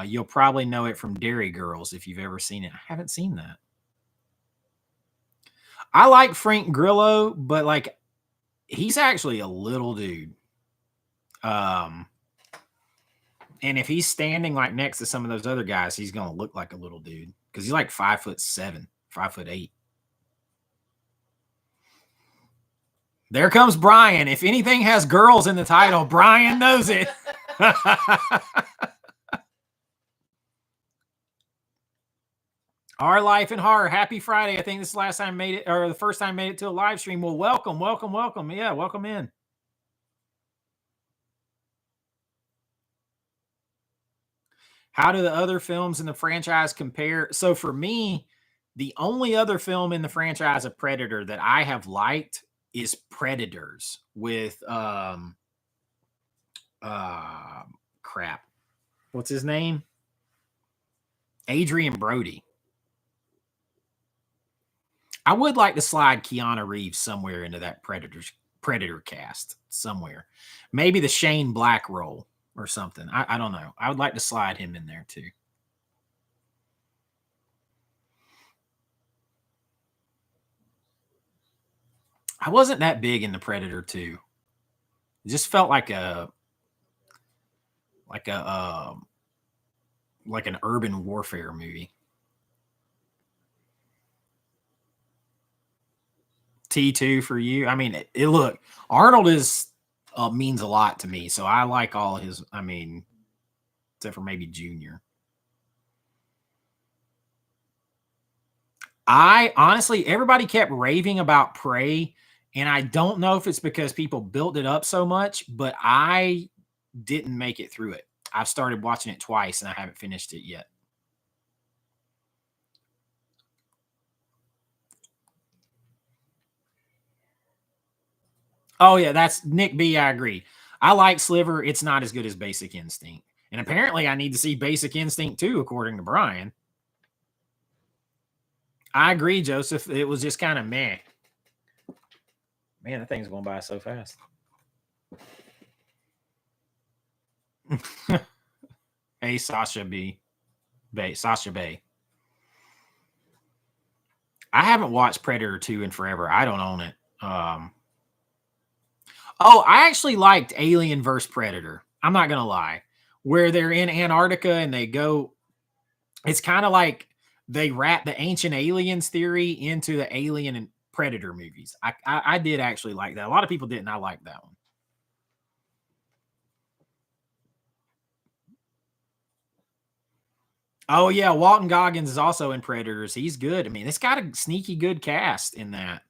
You'll probably know it from Derry Girls if you've ever seen it. I haven't seen that. I like Frank Grillo, but like he's actually a little dude. And if he's standing like next to some of those other guys, he's gonna look like a little dude because he's like 5'7", 5'8". There comes Brian. If anything has girls in the title, Brian knows it. Our Life in Horror. Happy Friday. I think this is the last time made it, or the first time made it to a live stream. Well, welcome. Yeah, welcome in. How do the other films in the franchise compare? So for me, the only other film in the franchise of Predator that I have liked is Predators with crap. What's his name? Adrian Brody. I would like to slide Keanu Reeves somewhere into that Predator cast somewhere. Maybe the Shane Black role or something. I don't know. I would like to slide him in there too. I wasn't that big into Predator 2. It just felt like an urban warfare movie. T2 for you. I mean, look, Arnold is means a lot to me, so I like all his. I mean, except for maybe Junior. I honestly, everybody kept raving about Prey, and I don't know if it's because people built it up so much, but I didn't make it through it. I've started watching it twice and I haven't finished it yet. Oh yeah, that's Nick B. I agree. I like Sliver. It's not as good as Basic Instinct. And apparently I need to see Basic Instinct too, according to Brian. I agree, Joseph. It was just kind of meh. Man, that thing's going by so fast. Hey, Sasha B. Bay. Sasha Bay. I haven't watched Predator 2 in forever. I don't own it. Oh, I actually liked Alien vs. Predator. I'm not going to lie. Where they're in Antarctica and they go, it's kind of like they wrap the ancient aliens theory into the Alien and Predator movies. I did actually like that. A lot of people didn't. I like that one. Oh yeah, Walton Goggins is also in Predators. He's good. I mean, it's got a sneaky good cast in that.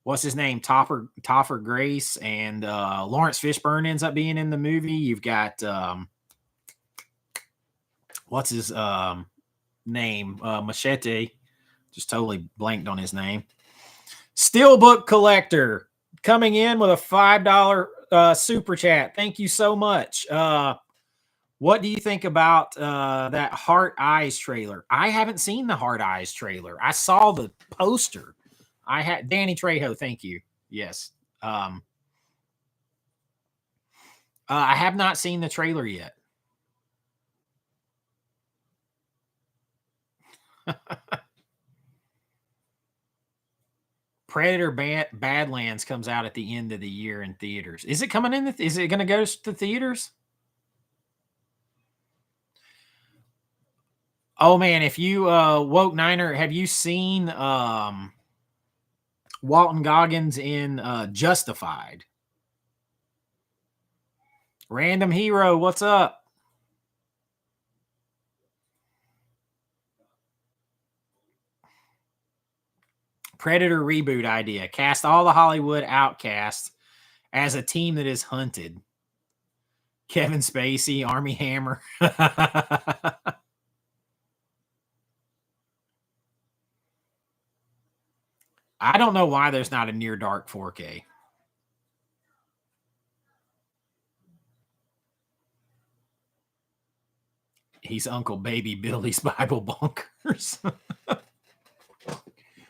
What's his name? Topher Grace and Lawrence Fishburne ends up being in the movie. You've got what's his name? Machete. Just totally blanked on his name. Steelbook Collector coming in with a $5 super chat. Thank you so much. What do you think about that Heart Eyes trailer? I haven't seen the Heart Eyes trailer. I saw the poster. I had Danny Trejo. Thank you. Yes. I have not seen the trailer yet. Predator Badlands comes out at the end of the year in theaters. Is it coming in? Is it going to go to theaters? Oh man, if you Woke Niner, have you seen Walton Goggins in Justified? Random Hero, what's up? Predator reboot idea. Cast all the Hollywood outcasts as a team that is hunted. Kevin Spacey, Army Hammer. I don't know why there's not a Near Dark 4K. He's Uncle Baby Billy's Bible Bunkers.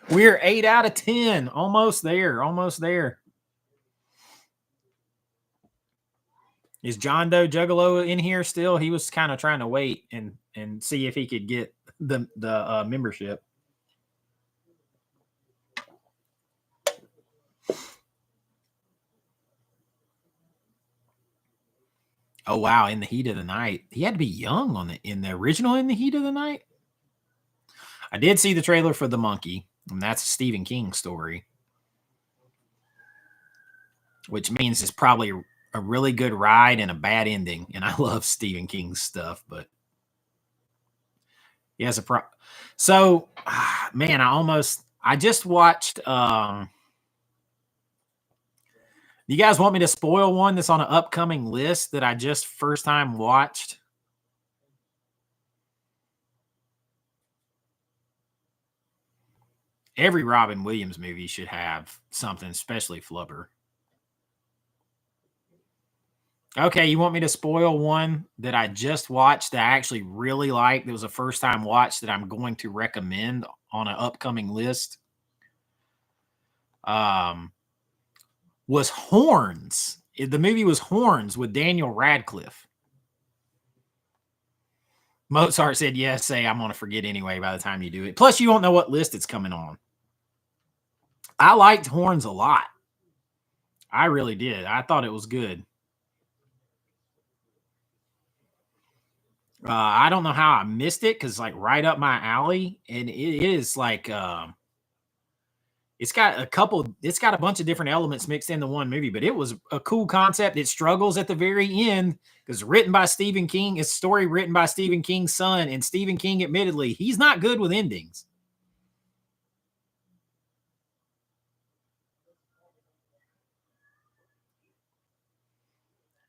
We're 8 out of 10. Almost there. Almost there. Is John Doe Juggalo in here still? He was kind of trying to wait and see if he could get the membership. Oh wow! In the Heat of the Night, he had to be young in the original In the Heat of the Night. I did see the trailer for The Monkey, and that's a Stephen King story, which means it's probably a really good ride and a bad ending. And I love Stephen King's stuff, but he has a So, man, I just watched. You guys want me to spoil one that's on an upcoming list that I just first time watched? Every Robin Williams movie should have something, especially Flubber. Okay, you want me to spoil one that I just watched that I actually really liked? That was a first time watch that I'm going to recommend on an upcoming list. Was Horns. The movie was Horns with Daniel Radcliffe. Mozart said, yes, say I'm going to forget anyway by the time you do it. Plus, you won't know what list it's coming on. I liked Horns a lot. I really did. I thought it was good. I don't know how I missed it because like right up my alley, and it is like it's got a bunch of different elements mixed into one movie, but it was a cool concept. It struggles at the very end because written by Stephen King. It's a story written by Stephen King's son, and Stephen King, admittedly, he's not good with endings.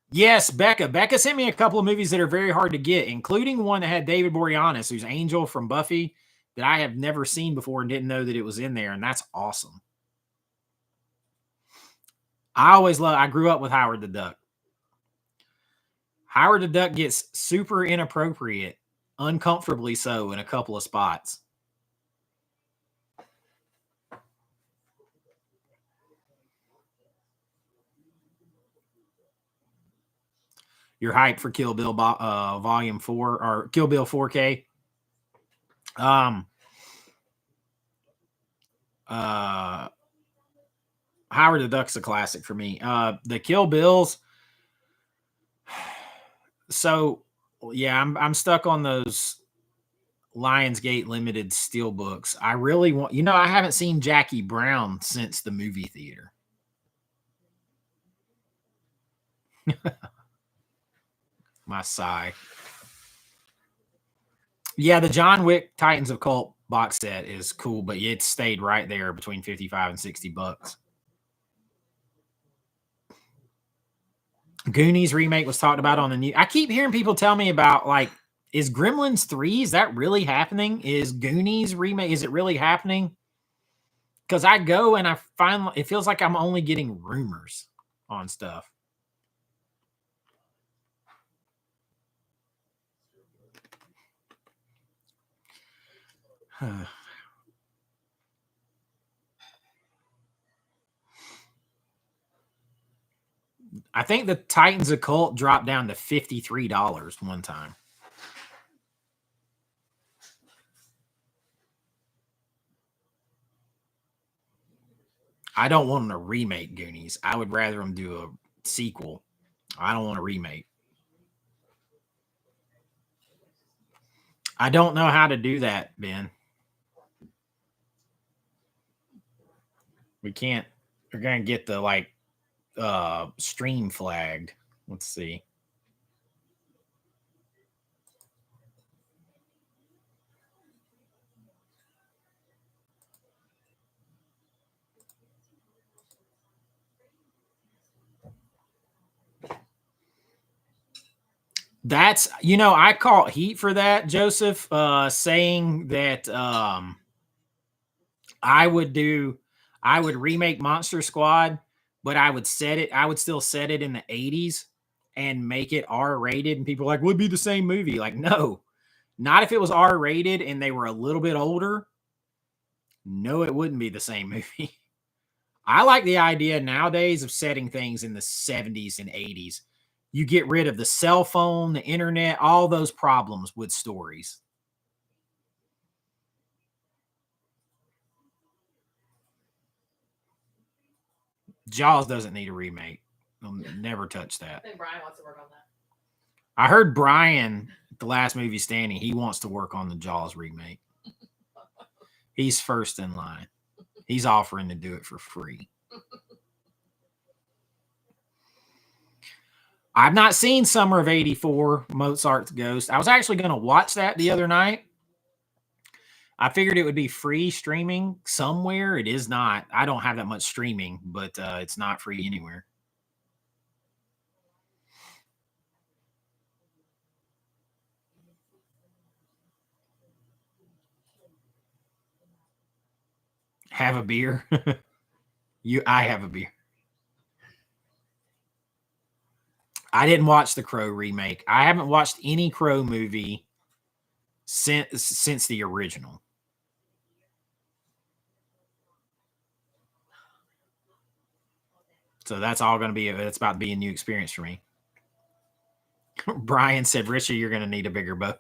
Yes, Becca. Becca sent me a couple of movies that are very hard to get, including one that had David Boreanaz, who's Angel from Buffy, that I have never seen before and didn't know that it was in there, and that's awesome. I grew up with Howard the Duck. Howard the Duck gets super inappropriate, uncomfortably so, in a couple of spots. You're hyped for Kill Bill Volume 4 or Kill Bill 4K. Howard the Duck's a classic for me. The Kill Bills. So yeah, I'm stuck on those Lionsgate Limited steelbooks. I really want, I haven't seen Jackie Brown since the movie theater. My sigh. Yeah, the John Wick Titans of Cult box set is cool, but it stayed right there between 55 and 60 bucks. Goonies remake was talked about on the news. I keep hearing people tell me about, like, is Gremlins 3, is that really happening? Is Goonies remake, is it really happening? Because I go and I find it feels like I'm only getting rumors on stuff. I think the Titans of Cult dropped down to $53 one time. I don't want them to remake Goonies. I would rather them do a sequel. I don't want a remake. I don't know how to do that, Ben. We can't. We're going to get the, like, stream flagged. Let's see. That's, I caught heat for that, Joseph, saying that I would remake Monster Squad, but I would still set it in the 80s and make it R-rated. And people are like, would be the same movie. Like, no, not if it was R-rated and they were a little bit older. No, it wouldn't be the same movie. I like the idea nowadays of setting things in the 70s and 80s. You get rid of the cell phone, the internet, all those problems with stories. Jaws doesn't need a remake. I'll never touch that. I think Brian wants to work on that. I heard Brian, the last movie standing, he wants to work on the Jaws remake. He's first in line. He's offering to do it for free. I've not seen Summer of '84, Mozart's Ghost. I was actually going to watch that the other night. I figured it would be free streaming somewhere. It is not. I don't have that much streaming, but it's not free anywhere. Have a beer. I have a beer. I didn't watch the Crow remake. I haven't watched any Crow movie since the original. So that's all going to be, it's about to be a new experience for me. Brian said, Richard, you're going to need a bigger boat.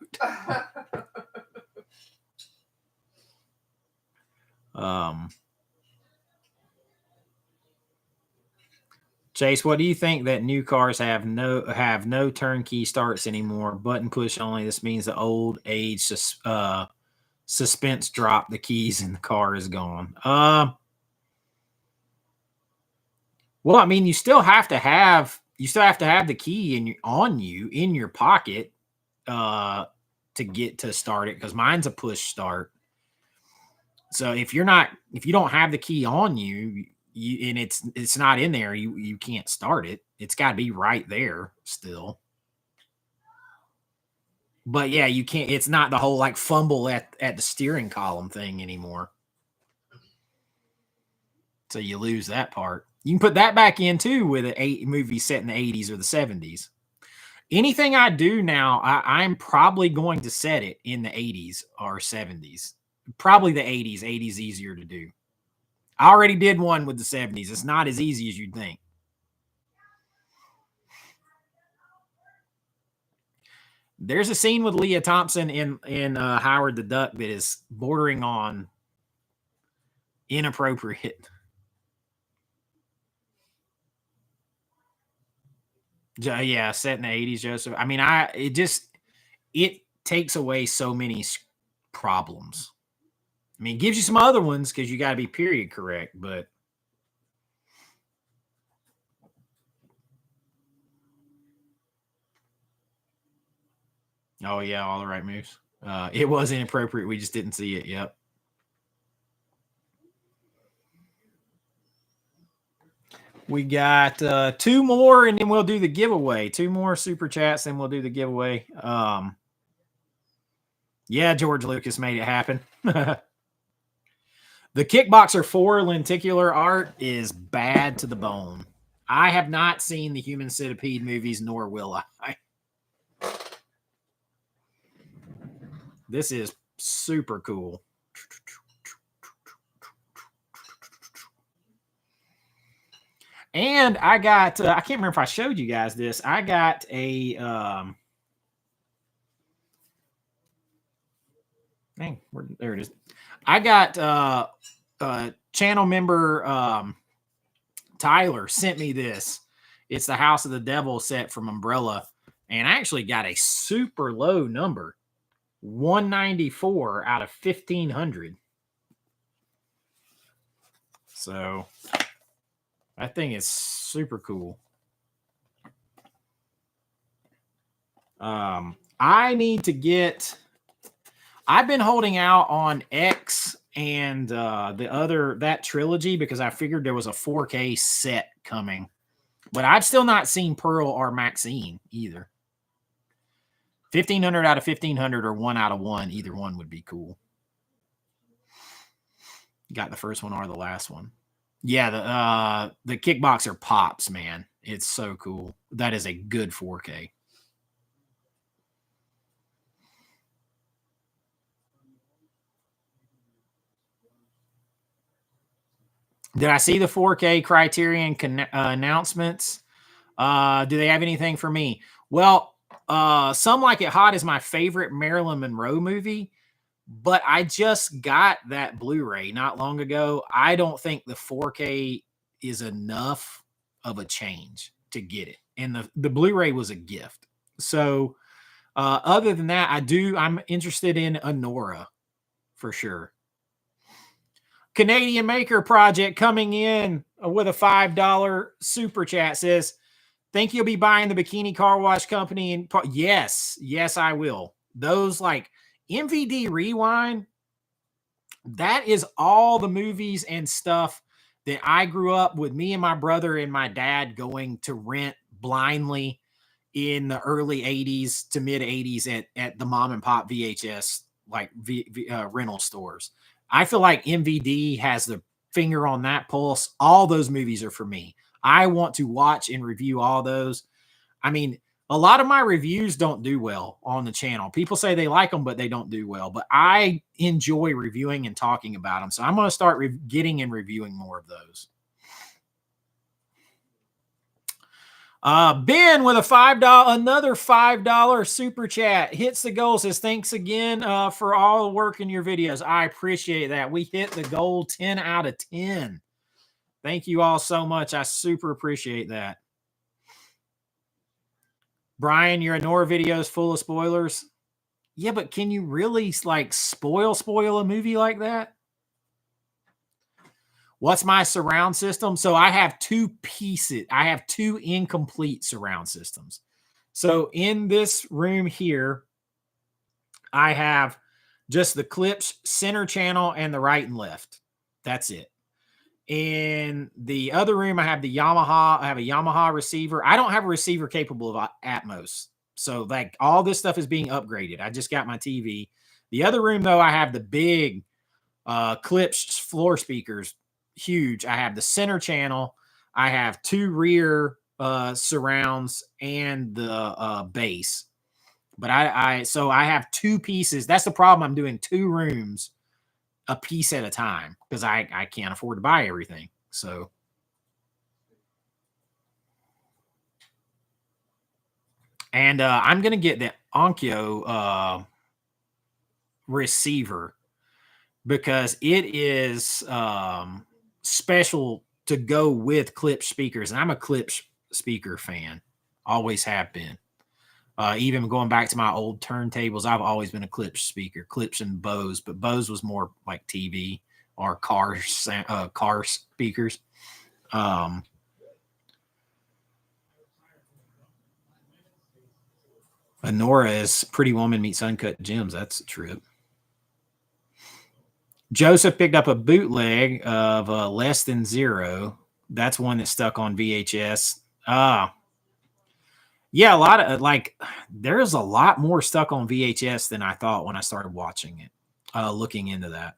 Chase, what do you think that new cars have no turnkey starts anymore? Button push only. This means the old age suspense drop. The keys in the car is gone. Well, I mean, you still have to have the key in your pocket to get to start it, because mine's a push start. So if you don't have the key on you, and it's not in there. You can't start it. It's got to be right there still. But yeah, you can't. It's not the whole like fumble at the steering column thing anymore. So you lose that part. You can put that back in too with a movie set in the 80s or the 70s. Anything I do now, I'm probably going to set it in the 80s or 70s. Probably the 80s. 80s easier to do. I already did one with the 70s. It's not as easy as you'd think. There's a scene with Leah Thompson in Howard the Duck that is bordering on inappropriate. Yeah, set in the 80s, Joseph. I mean, it takes away so many problems. I mean, it gives you some other ones because you got to be period correct, but oh yeah, all the right moves. It was inappropriate. We just didn't see it. Yep. We got 2 more, and then we'll do the giveaway. 2 more super chats, then we'll do the giveaway. Yeah, George Lucas made it happen. The Kickboxer 4 lenticular art is bad to the bone. I have not seen the Human Centipede movies, nor will I. This is super cool. And I got, I can't remember if I showed you guys this. I got a, there it is. I got channel member Tyler sent me this. It's the House of the Devil set from Umbrella. And I actually got a super low number. 194 out of 1,500. So that thing is super cool. I need to get, I've been holding out on X and that trilogy because I figured there was a 4K set coming. But I've still not seen Pearl or Maxine either. 1,500 out of 1,500 or 1 out of 1. Either one would be cool. Got the first one or the last one. Yeah, the Kickboxer pops, man. It's so cool. That is a good 4K. Did I see the 4K Criterion announcements? Do they have anything for me? Well, Some Like It Hot is my favorite Marilyn Monroe movie, but I just got that Blu-ray not long ago. I don't think the 4K is enough of a change to get it. And the Blu-ray was a gift. So other than that, I'm interested in Honora for sure. Canadian Maker Project coming in with a $5 super chat says, think you'll be buying the Bikini Car Wash Company? And yes, I will. Those like MVD Rewind, that is all the movies and stuff that I grew up with me and my brother and my dad going to rent blindly in the early 80s to mid 80s at the mom and pop VHS like rental stores. I feel like MVD has the finger on that pulse. All those movies are for me. I want to watch and review all those. I mean, a lot of my reviews don't do well on the channel. People say they like them, but they don't do well. But I enjoy reviewing and talking about them. So I'm going to start getting and reviewing more of those. Ben with another $5 super chat hits the goal, says thanks again for all the work in your videos. I appreciate that. We hit the goal 10 out of 10. Thank you all so much. I super appreciate that. Brian, your Honora video is full of spoilers. Yeah, but can you really like spoil a movie like that? What's my surround system? So I have 2 pieces. I have 2 incomplete surround systems. So in this room here, I have just the clips, center channel, and the right and left. That's it. In the other room, I have the Yamaha. I have a Yamaha receiver. I don't have a receiver capable of Atmos. So like all this stuff is being upgraded. I just got my TV. The other room though, I have the big Klipsch floor speakers, huge. I have the center channel. I have 2 rear surrounds and the bass. But so I have 2 pieces. That's the problem. I'm doing 2 rooms a piece at a time because I can't afford to buy everything. So and I'm gonna get the Onkyo receiver because it is special to go with Klipsch speakers, and I'm a Klipsch speaker fan, always have been. Even going back to my old turntables, I've always been a Klipsch speaker, Klipsch and Bose, but Bose was more like TV or car speakers. Honora is Pretty Woman meets Uncut Gems. That's a trip. Joseph picked up a bootleg of Less Than Zero. That's one that's stuck on VHS. Yeah, a lot of there's a lot more stuck on VHS than I thought when I started watching it, looking into that.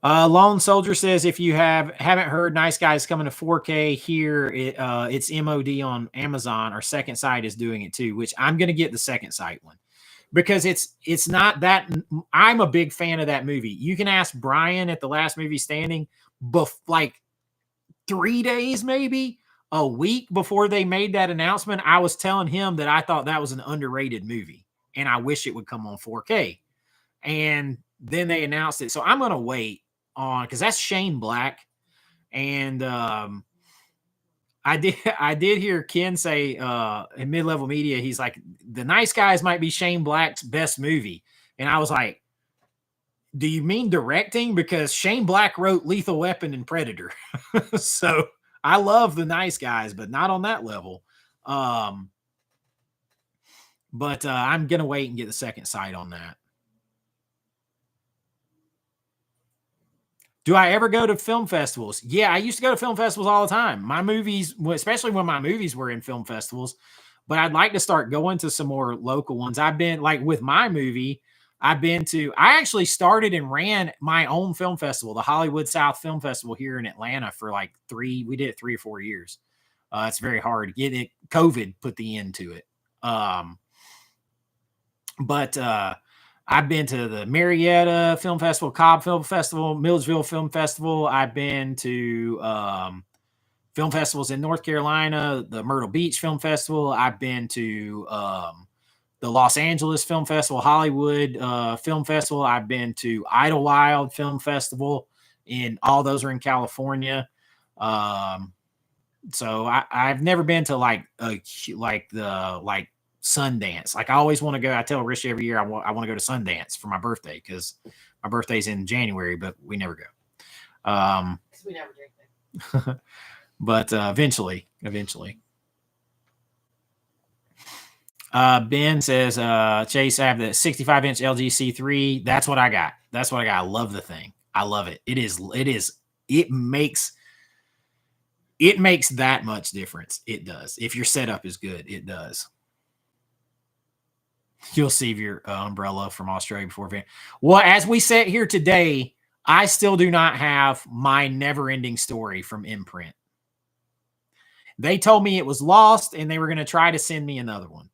Lone Soldier says, if you haven't heard Nice Guys coming to 4K here, it's MOD on Amazon. Our Second Sight is doing it too, which I'm going to get the Second Sight one because it's not that. I'm a big fan of that movie. You can ask Brian at the Last Movie Standing, like 3 days, maybe a week before they made that announcement, I was telling him that I thought that was an underrated movie and I wish it would come on 4K. And then they announced it. So I'm going to wait on, because that's Shane Black. And I did hear Ken say in Mid-Level Media, he's like, The Nice Guys might be Shane Black's best movie. And I was like, do you mean directing? Because Shane Black wrote Lethal Weapon and Predator. So I love The Nice Guys, but not on that level. But I'm going to wait and get the Second Sight on that. Do I ever go to film festivals? Yeah, I used to go to film festivals all the time. My movies, especially when my movies were in film festivals, but I'd like to start going to some more local ones. I've been like with my movie, I actually started and ran my own film festival, the Hollywood South Film Festival here in Atlanta for we did it 3 or 4 years. It's very hard to get it. COVID put the end to it. But I've been to the Marietta Film Festival, Cobb Film Festival, Milledgeville Film Festival. I've been to film festivals in North Carolina, the Myrtle Beach Film Festival. I've been to the Los Angeles Film Festival, Hollywood Film Festival. I've been to Idlewild Film Festival, and all those are in California. So I've never been to Sundance. Like I always want to go. I tell Rich every year I want to go to Sundance for my birthday because my birthday's in January, but we never go. Because we never drink it. But eventually. Ben says, Chase, I have the 65-inch LG C3. That's what I got. I love the thing. I love it. It makes that much difference. It does. If your setup is good, it does. You'll see your umbrella from Australia before. Well, as we sit here today, I still do not have my never-ending story from Imprint. They told me it was lost, and they were going to try to send me another one.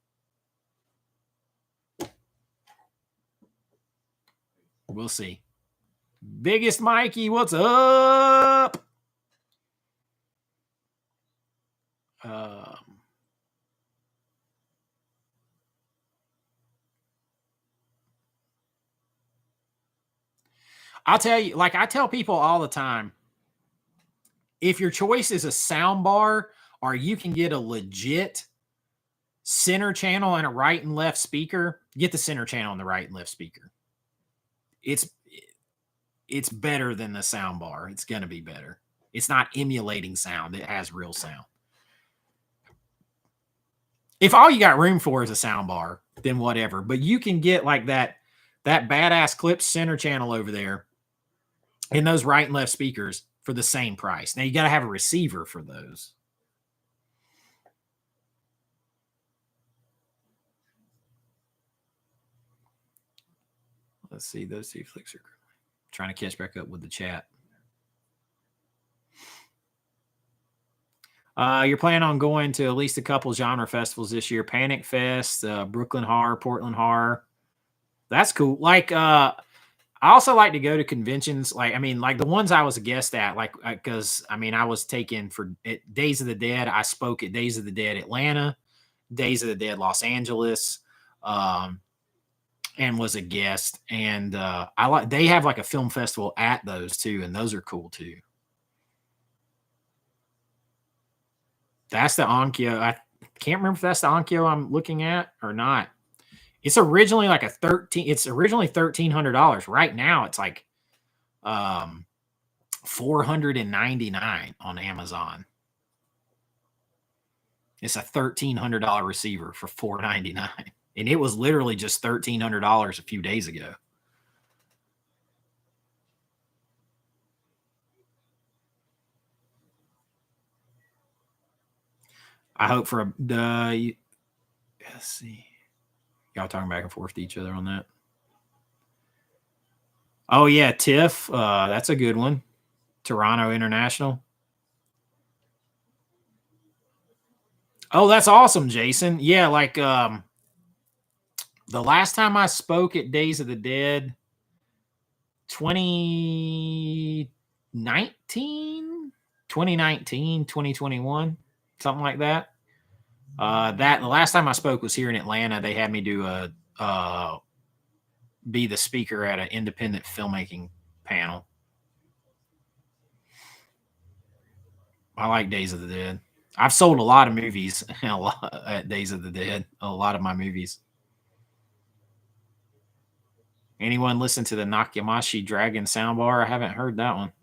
We'll see. Biggest Mikey, what's up? I'll tell you, like I tell people all the time, if your choice is a sound bar or you can get a legit center channel and a right and left speaker, get the center channel and the right and left speaker. It's better than the sound bar. It's going to be better. It's not emulating sound. It has real sound. If all you got room for is a sound bar, then whatever. But you can get like that badass Klipsch center channel over there And those right and left speakers for the same price. Now you got to have a receiver for those. Let's see. Those two flicks are trying to catch back up with the chat. You're planning on going to at least a couple genre festivals this year. Panic Fest, Brooklyn Horror, Portland Horror. That's cool. Like, I also like to go to conventions. Like, I mean, like the ones I was a guest at, like, because I mean, I was taken for Days of the Dead. I spoke at Days of the Dead Atlanta, Days of the Dead Los Angeles, and was a guest. And they have like a film festival at those too, and those are cool too. That's the Onkyo. I can't remember if that's the Onkyo I'm looking at or not. It's originally like it's originally $1,300. Right now it's like $499 on Amazon. It's a $1,300 receiver for $499. And it was literally just $1,300 a few days ago. I hope for let's see. Y'all talking back and forth to each other on that. Oh yeah, TIFF. That's a good one. Toronto International. Oh, that's awesome, Jason. Yeah, like the last time I spoke at Days of the Dead, 2019, 2021, something like that. The last time I spoke was here in Atlanta. They had me do be the speaker at an independent filmmaking panel. I like Days of the Dead. I've sold a lot of movies at Days of the Dead. A lot of my movies. Anyone listen to the Nakayamashi Dragon soundbar? I haven't heard that one.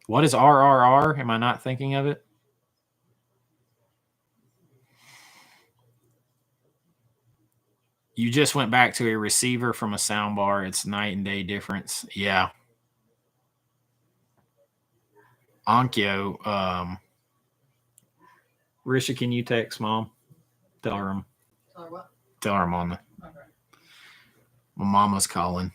What is RRR? Am I not thinking of it? You just went back to a receiver from a soundbar. It's night and day difference. Yeah. Onkyo. Risha, can you text Mom? Tell her I'm. Tell her what? Tell her I'm on the. Okay. My mama's calling.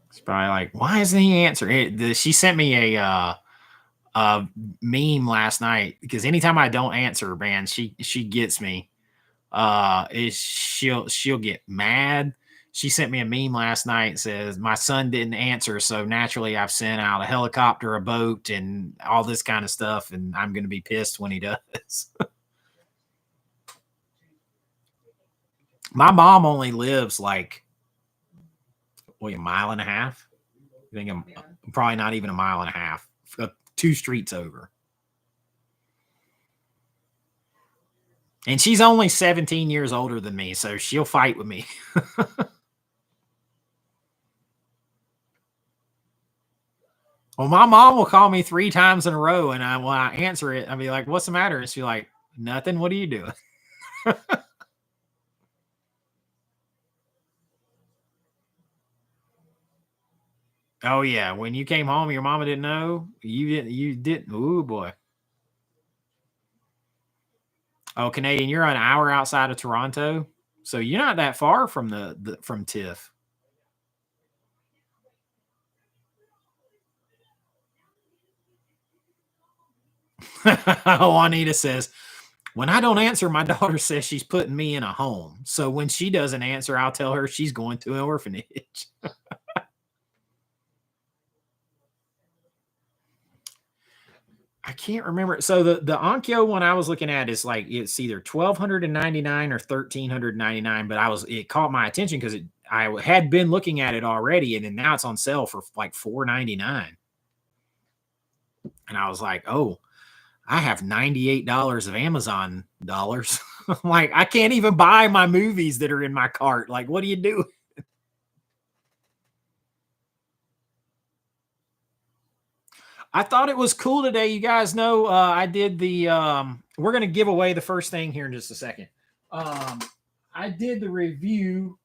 It's probably like, why isn't he answering? She sent me a meme last night because anytime I don't answer, man, she gets me. She'll get mad. She sent me a meme last night. Says my son didn't answer, so naturally I've sent out a helicopter, a boat, and all this kind of stuff, and I'm going to be pissed when he does. My mom only lives like a mile and a half. I think I'm probably not even a mile and a half. 2 streets over. And she's only 17 years older than me, so she'll fight with me. Well, my mom will call me 3 times in a row, and when I answer it, I'll be like, what's the matter? And she's like, nothing. What are you doing? Oh, yeah. When you came home, your mama didn't know? You didn't. Ooh, boy. Oh, Canadian, you're an hour outside of Toronto, so you're not that far from from TIFF. Juanita says, when I don't answer, my daughter says she's putting me in a home. So when she doesn't answer, I'll tell her she's going to an orphanage. I can't remember. So the Onkyo one I was looking at is like it's either $1,299 or $1,399, but it caught my attention because I had been looking at it already, and then now it's on sale for like $499. And I was like, oh, I have $98 of Amazon dollars. I'm like, I can't even buy my movies that are in my cart. Like, what do you do? I thought it was cool today. You guys know I did the we're going to give away the first thing here in just a second. I did the review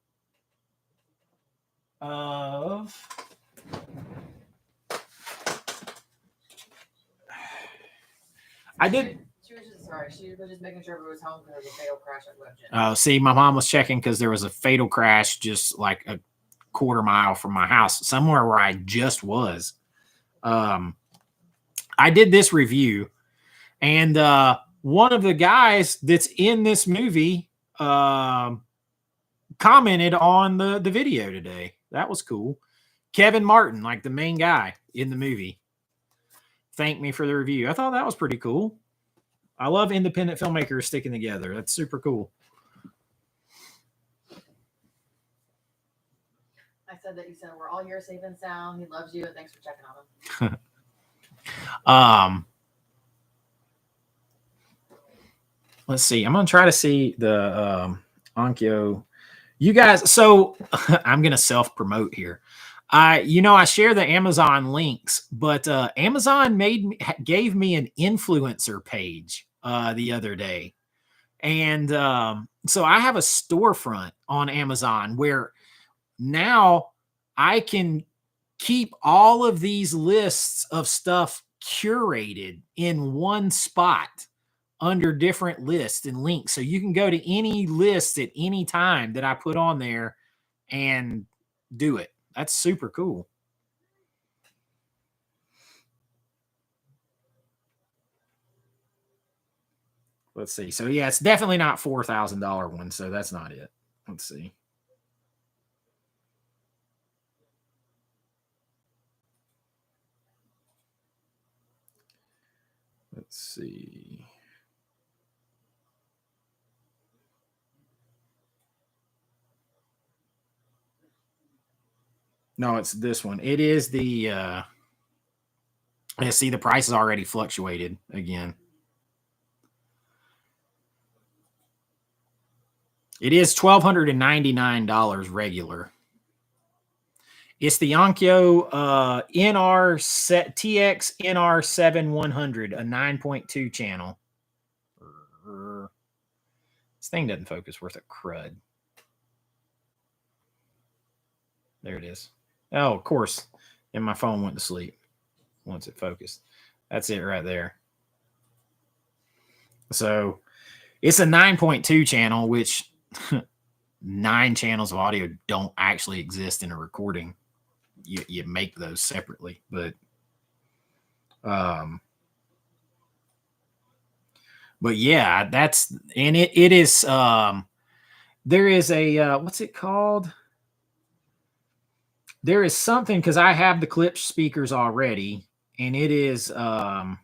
of I did. She was just sorry. She was just making sure it was home because there was a fatal crash at WebGen. Oh, see, my mom was checking because there was a fatal crash just like a quarter mile from my house, somewhere where I just was. I did this review, and one of the guys that's in this movie commented on the video today. That was cool. Kevin Martin, like the main guy in the movie, thanked me for the review. I thought that was pretty cool. I love independent filmmakers sticking together. That's super cool. I said that you said we're all here safe and sound. He loves you, and thanks for checking on him. Let's see. I'm gonna try to see the Onkyo. You guys, so I'm gonna self-promote here. I share the Amazon links, but Amazon gave me an influencer page the other day. And so I have a storefront on Amazon where now I can keep all of these lists of stuff curated in one spot under different lists and links. So you can go to any list at any time that I put on there and do it. That's super cool. Let's see. So yeah, it's definitely not $4,000 one. So that's not it. Let's see. Let's see. No, it's this one. It is the see, the price has already fluctuated again. It is $1,299 regular. It's the Onkyo TX NR7100, a 9.2 channel. This thing doesn't focus worth a crud. There it is. Oh, of course. And my phone went to sleep once it focused. That's it right there. So it's a 9.2 channel, which 9 channels of audio don't actually exist in a recording. You make those separately, but yeah, that's, and it is, there is a, what's it called? There is something, because I have the Klipsch speakers already, and it is got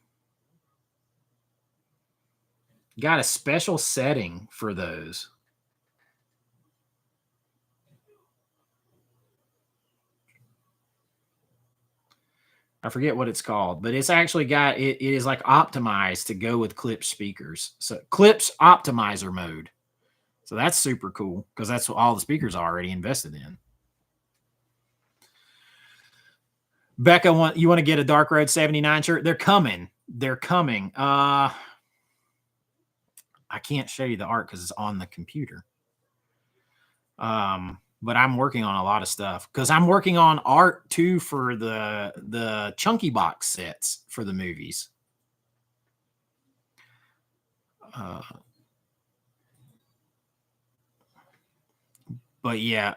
a special setting for those. I forget what it's called, but it's actually got, it is like optimized to go with Klipsch speakers. So Klipsch optimizer mode. So that's super cool because that's what all the speakers are already invested in. Becca, you want to get a Dark Road 79 shirt? They're coming. They're coming. I can't show you the art because it's on the computer. But I'm working on a lot of stuff because I'm working on art too for the chunky box sets for the movies. But yeah,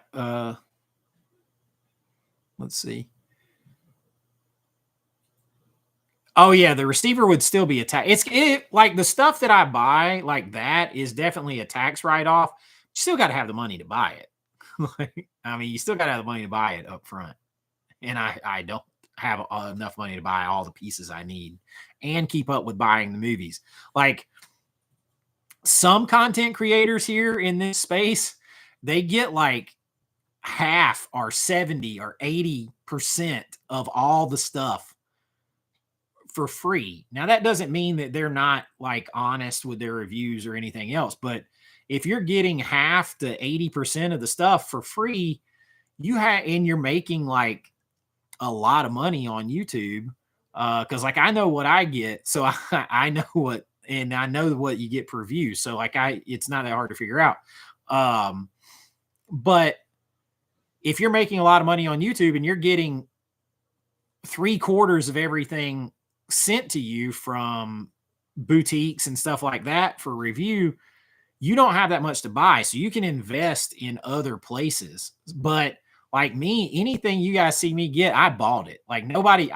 let's see. Oh yeah, the receiver would still be a tax. Like the stuff that I buy like that is definitely a tax write-off. You still got to have the money to buy it. I mean, you still got to have the money to buy it up front. And I don't have enough money to buy all the pieces I need and keep up with buying the movies. Like some content creators here in this space, they get like half or 70 or 80% of all the stuff for free. Now that doesn't mean that they're not like honest with their reviews or anything else, but if you're getting half to 80% of the stuff for free, and you're making like a lot of money on YouTube, Because like I know what I get, so I know what, and I know what you get per view. So like it's not that hard to figure out. But if you're making a lot of money on YouTube and you're getting 3/4 of everything sent to you from boutiques and stuff like that for review, you don't have that much to buy. So you can invest in other places. But like me, anything you guys see me get, I bought it. Like nobody,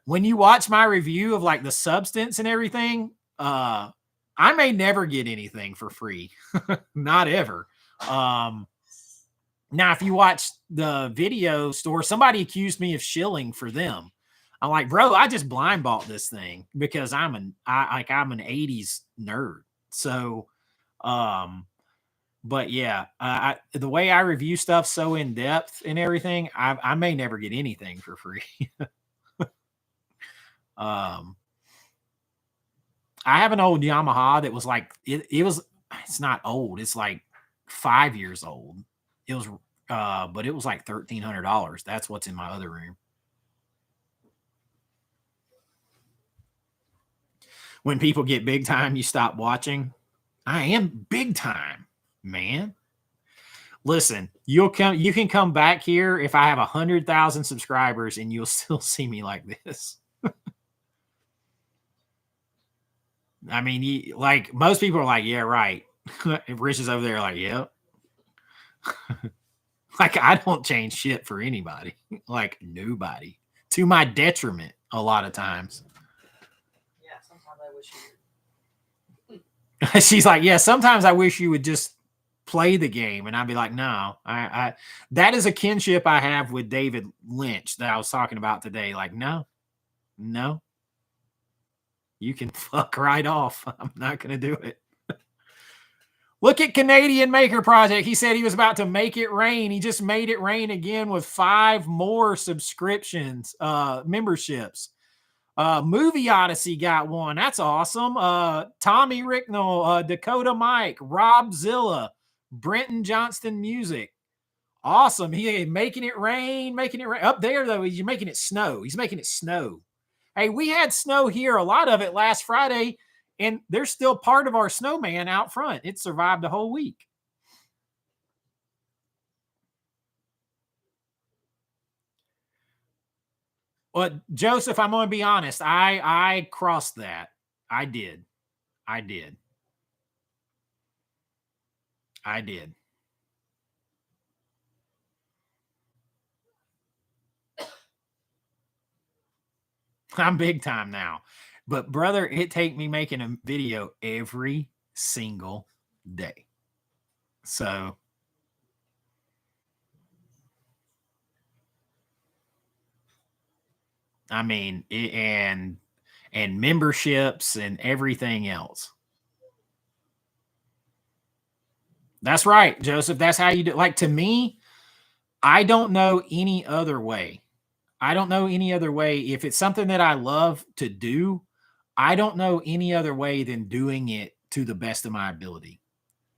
when you watch my review of like the substance and everything, I may never get anything for free. Not ever. Now, if you watch the video store, somebody accused me of shilling for them. I'm like, bro, I just blind bought this thing because I'm an 80s nerd. So, but yeah, the way I review stuff so in depth and everything, I may never get anything for free. I have an old Yamaha that was like, it's not old. It's like 5 years old. It was, but it was like $1,300. That's what's in my other room. When people get big time, you stop watching. I am big time, man. Listen, you can come back here if I have 100,000 subscribers and you'll still see me like this. I mean, like most people are like, yeah, right. Rich is over there like, yep. Like I don't change shit for anybody. Like nobody. To my detriment a lot of times. Yeah, sometimes I wish you She's like, yeah, sometimes I wish you would just play the game. And I'd be like, no, I that is a kinship I have with David Lynch that I was talking about today. Like, no, you can fuck right off. I'm not going to do it. Look at Canadian Maker Project. He said he was about to make it rain. He just made it rain again with 5 more subscriptions, memberships. Movie Odyssey got one. That's awesome. Tommy Ricknell, Dakota Mike, Rob Zilla, Brenton Johnston Music. Awesome. He making it rain. Up there, though, he's making it snow. He's making it snow. Hey, we had snow here, a lot of it last Friday, and there's still part of our snowman out front. It survived a whole week. But Joseph, I'm going to be honest. I crossed that. I did. I'm big time now. But brother, it take me making a video every single day. So I mean, and memberships and everything else. That's right, Joseph. That's how you do. Like to me, I don't know any other way. If it's something that I love to do, I don't know any other way than doing it to the best of my ability.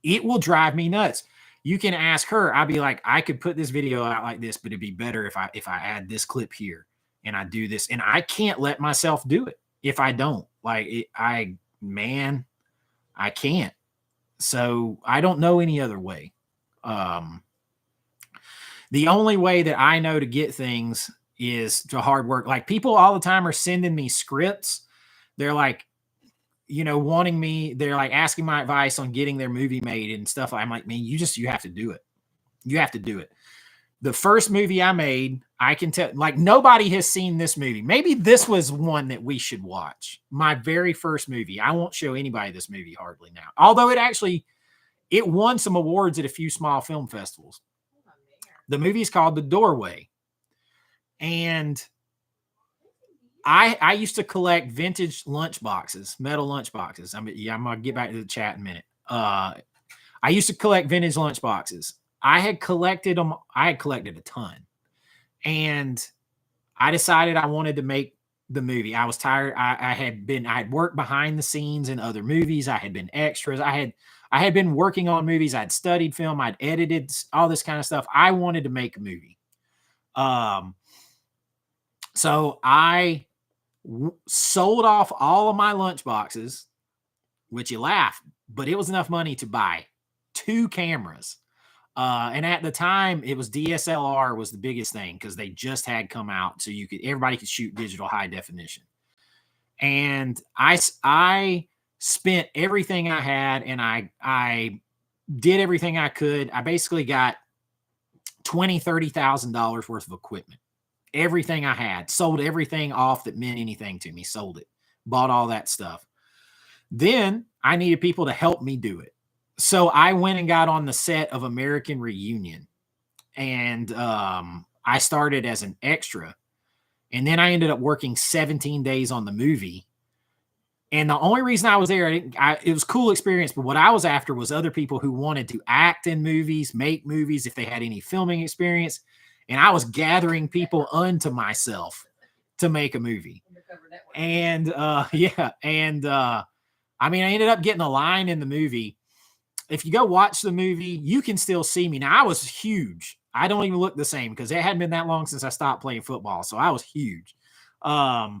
It will drive me nuts. You can ask her. I'll be like, I could put this video out like this, but it'd be better if I add this clip here and I do this. And I can't let myself do it if I don't. Like I can't. So I don't know any other way. The only way that I know to get things is to hard work. Like people all the time are sending me scripts. They're like, wanting me, they're like asking my advice on getting their movie made and stuff. I'm like, man, you have to do it. You have to do it. The first movie I made, I can tell, like nobody has seen this movie. Maybe this was one that we should watch. My very first movie. I won't show anybody this movie hardly now. Although it won some awards at a few small film festivals. The movie is called The Doorway. And I used to collect vintage lunchboxes, metal lunchboxes. I'm going to get back to the chat in a minute. I used to collect vintage lunchboxes. I had collected them. I had collected a ton. And I decided I wanted to make the movie. I was tired. I had worked behind the scenes in other movies. I had been extras. I had been working on movies. I'd studied film. I'd edited all this kind of stuff. I wanted to make a movie. So I sold off all of my lunch boxes, which you laugh, but it was enough money to buy 2 cameras. And at the time, it was DSLR was the biggest thing because they just had come out, so everybody could shoot digital high definition. And I spent everything I had, and I did everything I could. I basically got $20,000-$30,000 worth of equipment. Everything I had, sold everything off that meant anything to me, sold it, bought all that stuff. Then I needed people to help me do it. So I went and got on the set of American Reunion, and I started as an extra, and then I ended up working 17 days on the movie. And the only reason I was there, it was a cool experience, but what I was after was other people who wanted to act in movies, make movies, if they had any filming experience. And I was gathering people unto myself to make a movie. And yeah. And I mean, I ended up getting a line in the movie. If you go watch the movie, you can still see me. Now, I was huge. I don't even look the same because it hadn't been that long since I stopped playing football. So I was huge. But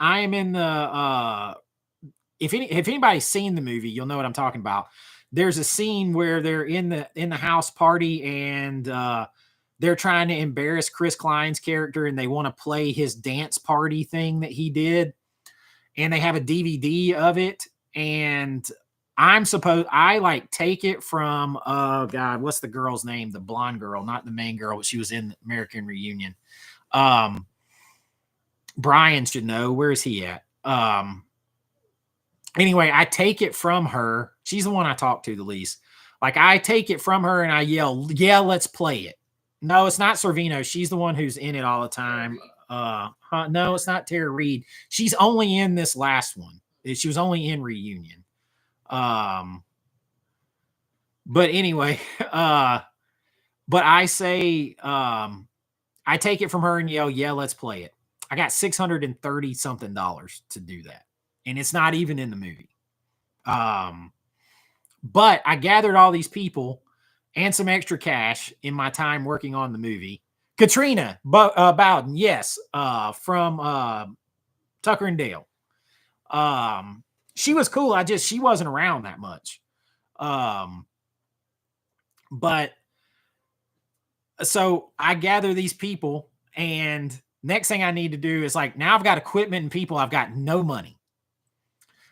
I am in the if anybody's seen the movie, you'll know what I'm talking about. There's a scene where they're in the house party, and they're trying to embarrass Chris Klein's character, and they want to play his dance party thing that he did, and they have a DVD of it. And I like take it from oh god, what's the girl's name? The blonde girl, not the main girl, but she was in American Reunion. Brian should know. Where is he at? Anyway, I take it from her. She's the one I talk to the least. Like, I take it from her and I yell, yeah, let's play it. No, it's not Sorvino. She's the one who's in it all the time. No, it's not Tara Reid. She's only in this last one. She was only in Reunion. But anyway, but I say, I take it from her and yell, yeah, let's play it. I got $630 something to do that. And it's not even in the movie. But I gathered all these people and some extra cash in my time working on the movie. Katrina Bowden, yes, from Tucker and Dale. She was cool. She wasn't around that much. But so I gather these people, and next thing I need to do is like, now I've got equipment and people, I've got no money.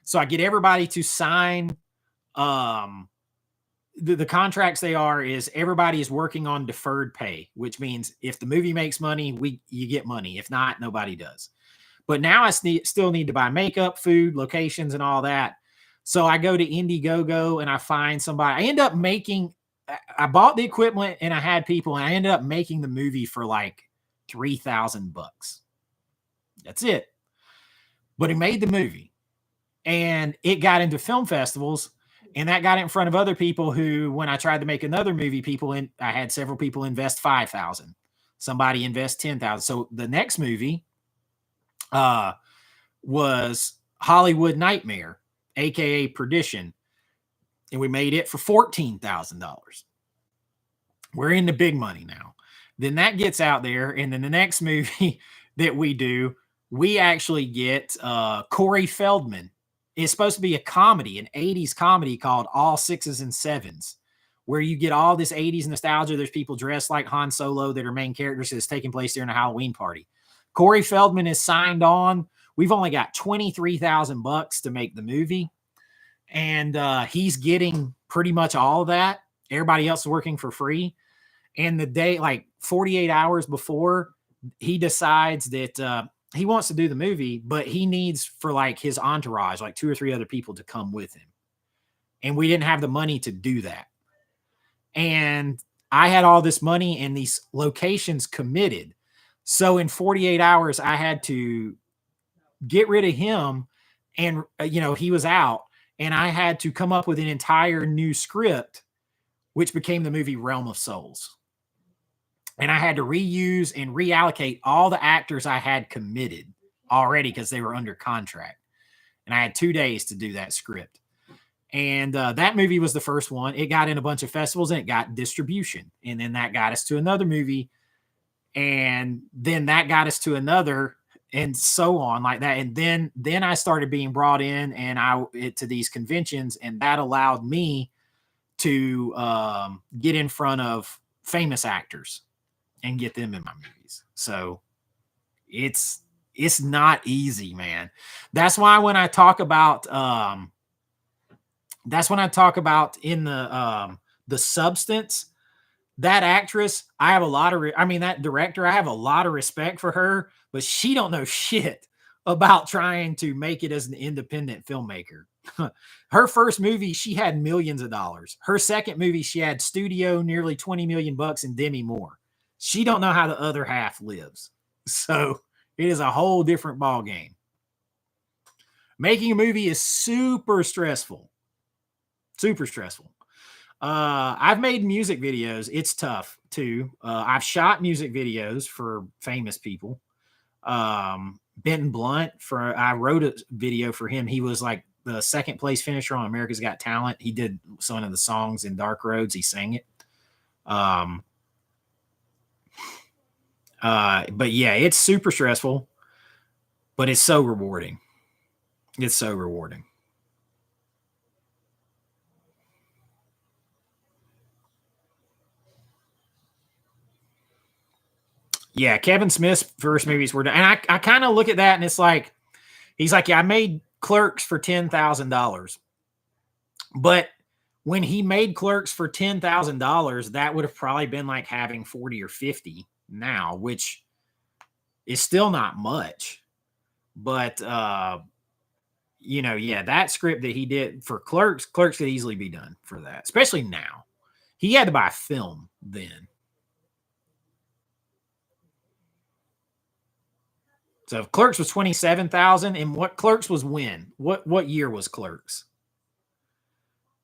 So I get everybody to sign the contracts. Is everybody is working on deferred pay, which means if the movie makes money, you get money. If not, nobody does. But now I still need to buy makeup, food, locations, and all that. So I go to Indiegogo and I find somebody. I end up I bought the equipment and I had people, and I ended up making the movie for like $3,000. That's it. But he made the movie, and it got into film festivals, and that got it in front of other people who, when I tried to make another movie, I had several people invest $5,000. Somebody invest $10,000. So the next movie was Hollywood Nightmare, aka Perdition, and we made it for $14,000. We're in the big money now. Then that gets out there, and then the next movie that we do, we actually get Corey Feldman. It's supposed to be a comedy, an 80s comedy called All Sixes and Sevens, where you get all this 80s nostalgia. There's people dressed like Han Solo that are main characters that's taking place during a Halloween party. Corey Feldman is signed on. We've only got $23,000 to make the movie, and he's getting pretty much all of that. Everybody else is working for free. And the day, like 48 hours before, he decides that he wants to do the movie, but he needs for like his entourage, like 2 or 3 other people to come with him. And we didn't have the money to do that. And I had all this money and these locations committed. So in 48 hours, I had to get rid of him, and, he was out, and I had to come up with an entire new script, which became the movie Realm of Souls. And I had to reuse and reallocate all the actors I had committed already because they were under contract. And I had 2 days to do that script. And that movie was the first one. It got in a bunch of festivals and it got distribution. And then that got us to another movie. And then that got us to another, and so on like that. And then I started being brought in to these conventions, and that allowed me to get in front of famous actors and get them in my movies. So it's not easy, man. That's why when I talk about in the substance, that actress, I have a lot of that director, I have a lot of respect for her, but she don't know shit about trying to make it as an independent filmmaker. Her first movie, she had millions of dollars. Her second movie, she had studio, nearly 20 million bucks, and Demi Moore. She don't know how the other half lives. So it is a whole different ball game. Making a movie is super stressful. Super stressful. I've made music videos. It's tough too. I've shot music videos for famous people. Benton Blunt, I wrote a video for him. He was like the second place finisher on America's Got Talent. He did some of the songs in Dark Roads. He sang it. But yeah, it's super stressful, but it's so rewarding. It's so rewarding. Yeah, Kevin Smith's first movies were done. And I kind of look at that and it's like, he's like, yeah, I made Clerks for $10,000. But when he made Clerks for $10,000, that would have probably been like having 40 or 50 now, which is still not much. But, yeah, that script that he did for Clerks could easily be done for that, especially now. He had to buy film then. So if Clerks was $27,000, and what Clerks was when? What year was Clerks?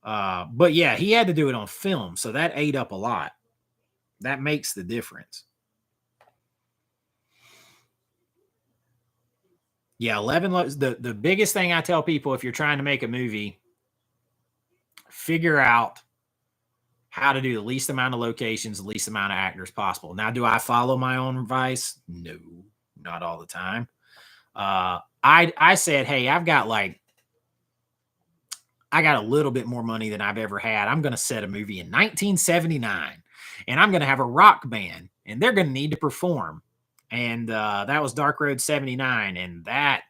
But yeah, he had to do it on film, so that ate up a lot. That makes the difference. Yeah, 11. The biggest thing I tell people, if you're trying to make a movie, figure out how to do the least amount of locations, the least amount of actors possible. Now, do I follow my own advice? No. Not all the time. I said, hey, I got a little bit more money than I've ever had. I'm going to set a movie in 1979, and I'm going to have a rock band, and they're going to need to perform. And that was Dark Road 79, and that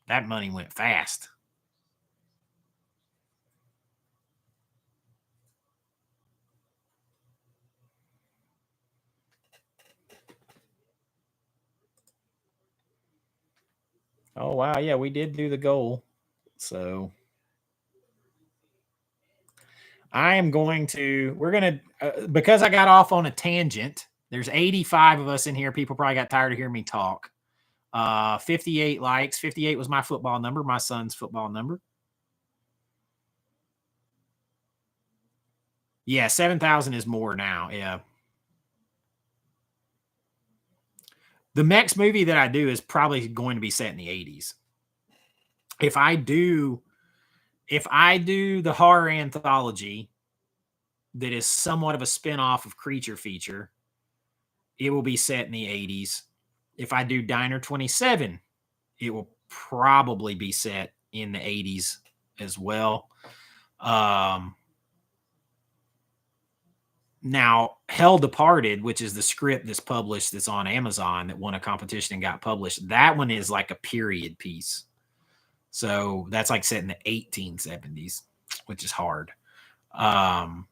money went fast. Oh, wow. Yeah, we did do the goal. So we're going to, because I got off on a tangent, there's 85 of us in here. People probably got tired of hearing me talk. 58 likes. 58 was my football number, my son's football number. Yeah, 7,000 is more now. Yeah. The next movie that I do is probably going to be set in the 80s. If I do the horror anthology that is somewhat of a spin-off of Creature Feature, it will be set in the 80s. If I do Diner 27, it will probably be set in the 80s as well. Now, Hell Departed, which is the script that's published, that's on Amazon, that won a competition and got published, that one is like a period piece. So that's like set in the 1870s, which is hard. And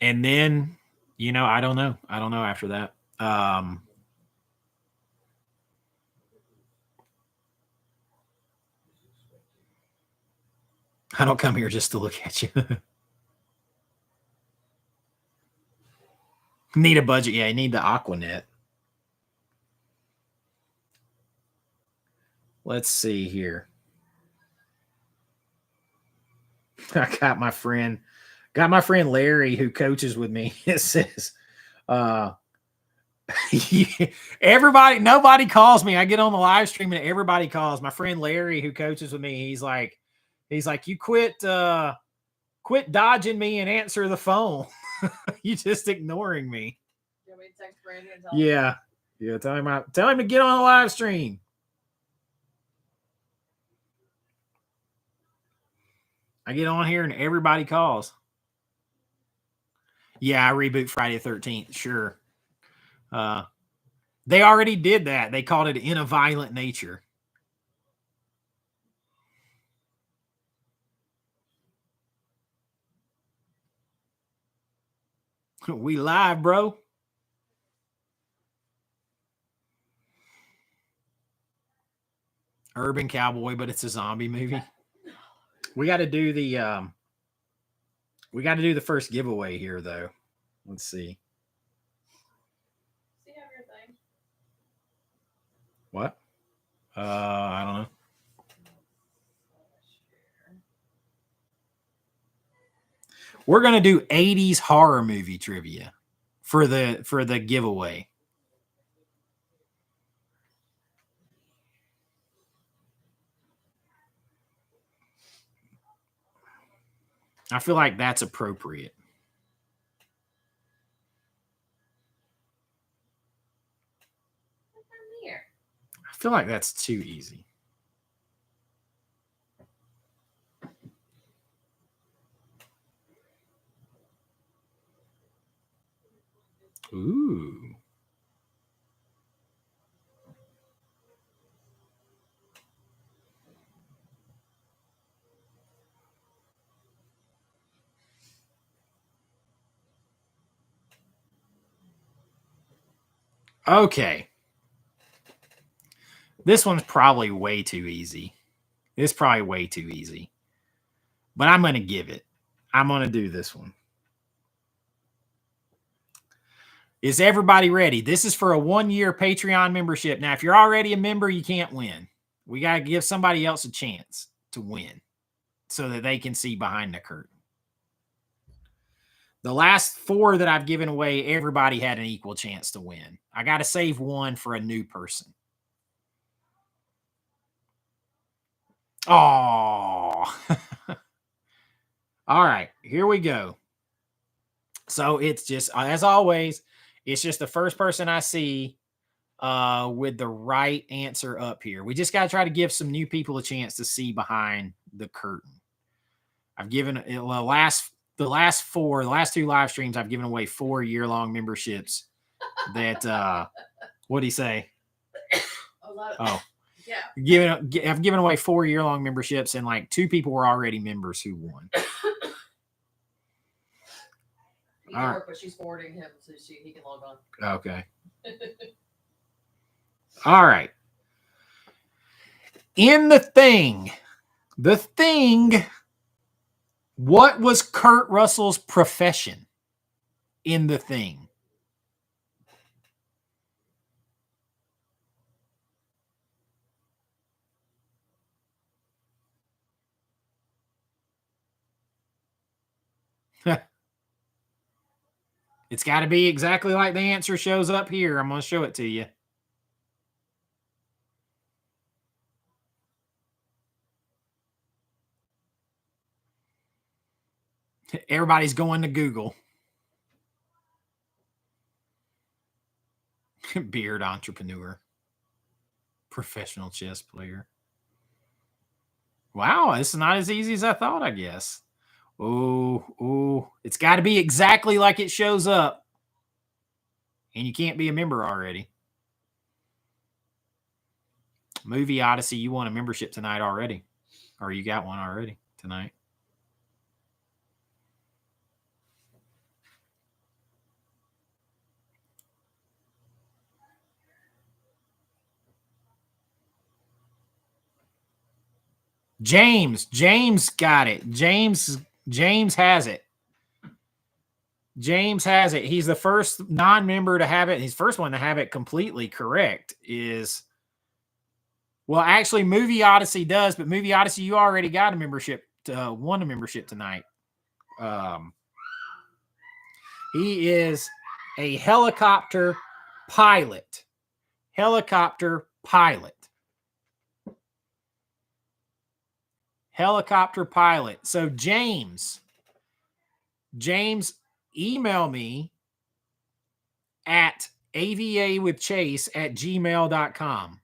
then, I don't know. I don't know after that. I don't come here just to look at you. Need a budget. Yeah, you need the Aquanet. Let's see here. I got my friend Larry who coaches with me. It says, nobody calls me. I get on the live stream and everybody calls. My friend Larry who coaches with me, he's like, you quit Quit dodging me and answer the phone. You just ignoring me. You want me to text Brandon and tell Yeah. Yeah, tell him to get on the live stream. I get on here and everybody calls. Yeah, I reboot Friday the 13th. Sure. They already did that. They called it In a Violent Nature. We live, bro. Urban Cowboy, but it's a zombie movie. We got to do the first giveaway here, though. Let's see. See everything. What? I don't know. We're gonna do 80s horror movie trivia for the giveaway. I feel like that's appropriate. Here. I feel like that's too easy. Ooh. Okay. This one's probably way too easy. It's probably way too easy. But I'm going to give it. I'm going to do this one. Is everybody ready? This is for a 1-year Patreon membership. Now, if you're already a member, you can't win. We got to give somebody else a chance to win so that they can see behind the curtain. The last 4 that I've given away, everybody had an equal chance to win. I got to save one for a new person. Oh. All right, here we go. So it's just, as always, it's just the first person I see with the right answer up here. We just got to try to give some new people a chance to see behind the curtain. I've given the last 2 live streams, I've given away 4 year-long memberships that, what'd he say? Oh, yeah. I've given away 4 year-long memberships, and like 2 people were already members who won. But she's forwarding him so he can log on. Okay. All right. In The Thing, what was Kurt Russell's profession in The Thing? It's got to be exactly like the answer shows up here. I'm going to show it to you. Everybody's going to Google. Beard entrepreneur. Professional chess player. Wow, it's not as easy as I thought, I guess. Oh, it's got to be exactly like it shows up. And you can't be a member already. Movie Odyssey, you won a membership tonight already. Or you got one already tonight. James got it. James has it. James has it. He's the first non-member to have it. His first one to have it completely correct is, well, actually Movie Odyssey does, but Movie Odyssey, you already got a membership, won a membership tonight. He is a helicopter pilot. Helicopter pilot. So James, James, email me at avawithchase@gmail.com.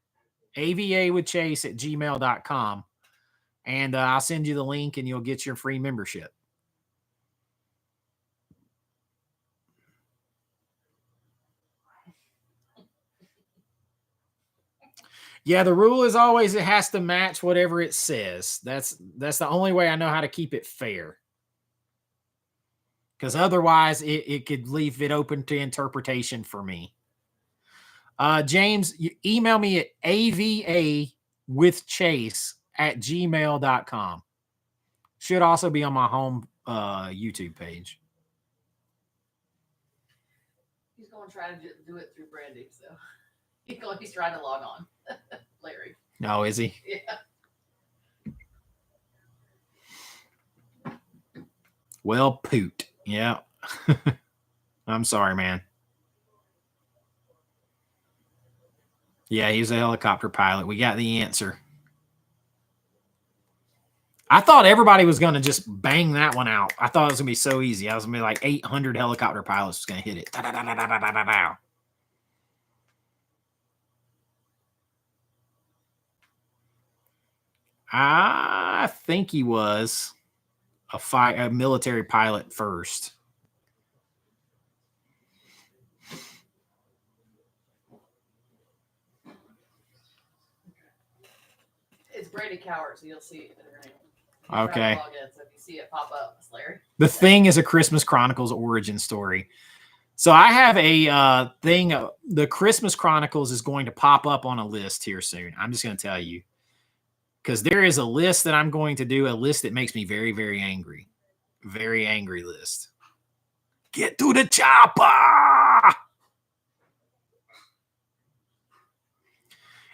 avawithchase@gmail.com. And I'll send you the link and you'll get your free membership. Yeah, the rule is always it has to match whatever it says. That's the only way I know how to keep it fair. Because otherwise it could leave it open to interpretation for me. James, you email me at avawithchase@gmail.com. Should also be on my home YouTube page. He's going to try to do it through Brandy, so he's trying to log on. Larry. Oh, is he? Yeah. Well, poot. Yeah. I'm sorry, man. Yeah, he's a helicopter pilot. We got the answer. I thought everybody was going to just bang that one out. I thought it was going to be so easy. I was going to be like 800 helicopter pilots was going to hit it. I think he was a military pilot first. It's Brady Coward, so you'll see it. Okay. So if you see it pop up, it's Larry. The Thing is a Christmas Chronicles origin story. So I have a thing. The Christmas Chronicles is going to pop up on a list here soon. I'm just going to tell you. Because there is a list that I'm going to do, a list that makes me very, very angry. Very angry list. Get to the chopper!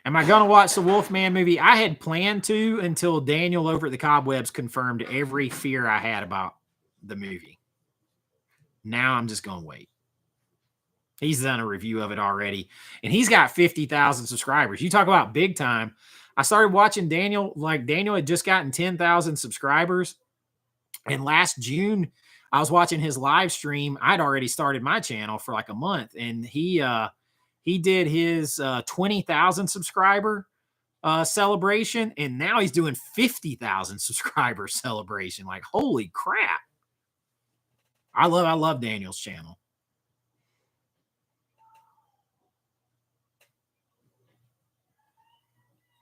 Am I going to watch the Wolfman movie? I had planned to until Daniel over at the Cobwebs confirmed every fear I had about the movie. Now I'm just going to wait. He's done a review of it already. And he's got 50,000 subscribers. You talk about big time. I started watching Daniel. Like Daniel had just gotten 10,000 subscribers. And last June, I was watching his live stream. I'd already started my channel for like a month. And he did his 20,000 subscriber celebration, and now he's doing 50,000 subscriber celebration. Like, holy crap! I love Daniel's channel.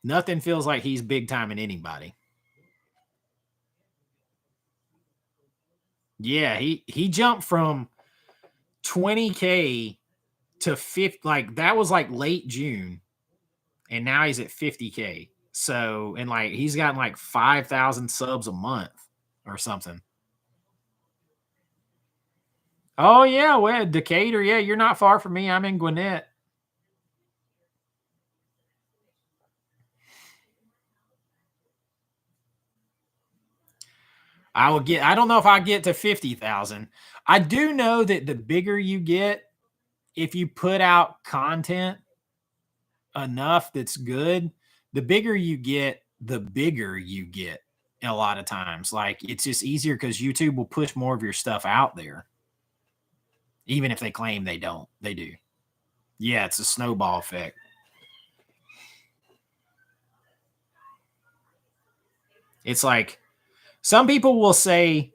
Nothing feels like he's big time in anybody. Yeah, he jumped from 20K to 50, like that was like late June, and now he's at 50K. So, and like he's gotten like 5,000 subs a month or something. Oh yeah, well, Decatur, yeah, you're not far from me. I'm in Gwinnett. I don't know if I get to 50,000. I do know that the bigger you get, if you put out content enough that's good, the bigger you get a lot of times. Like it's just easier because YouTube will push more of your stuff out there. Even if they claim they don't, they do. Yeah, it's a snowball effect. It's like some people will say,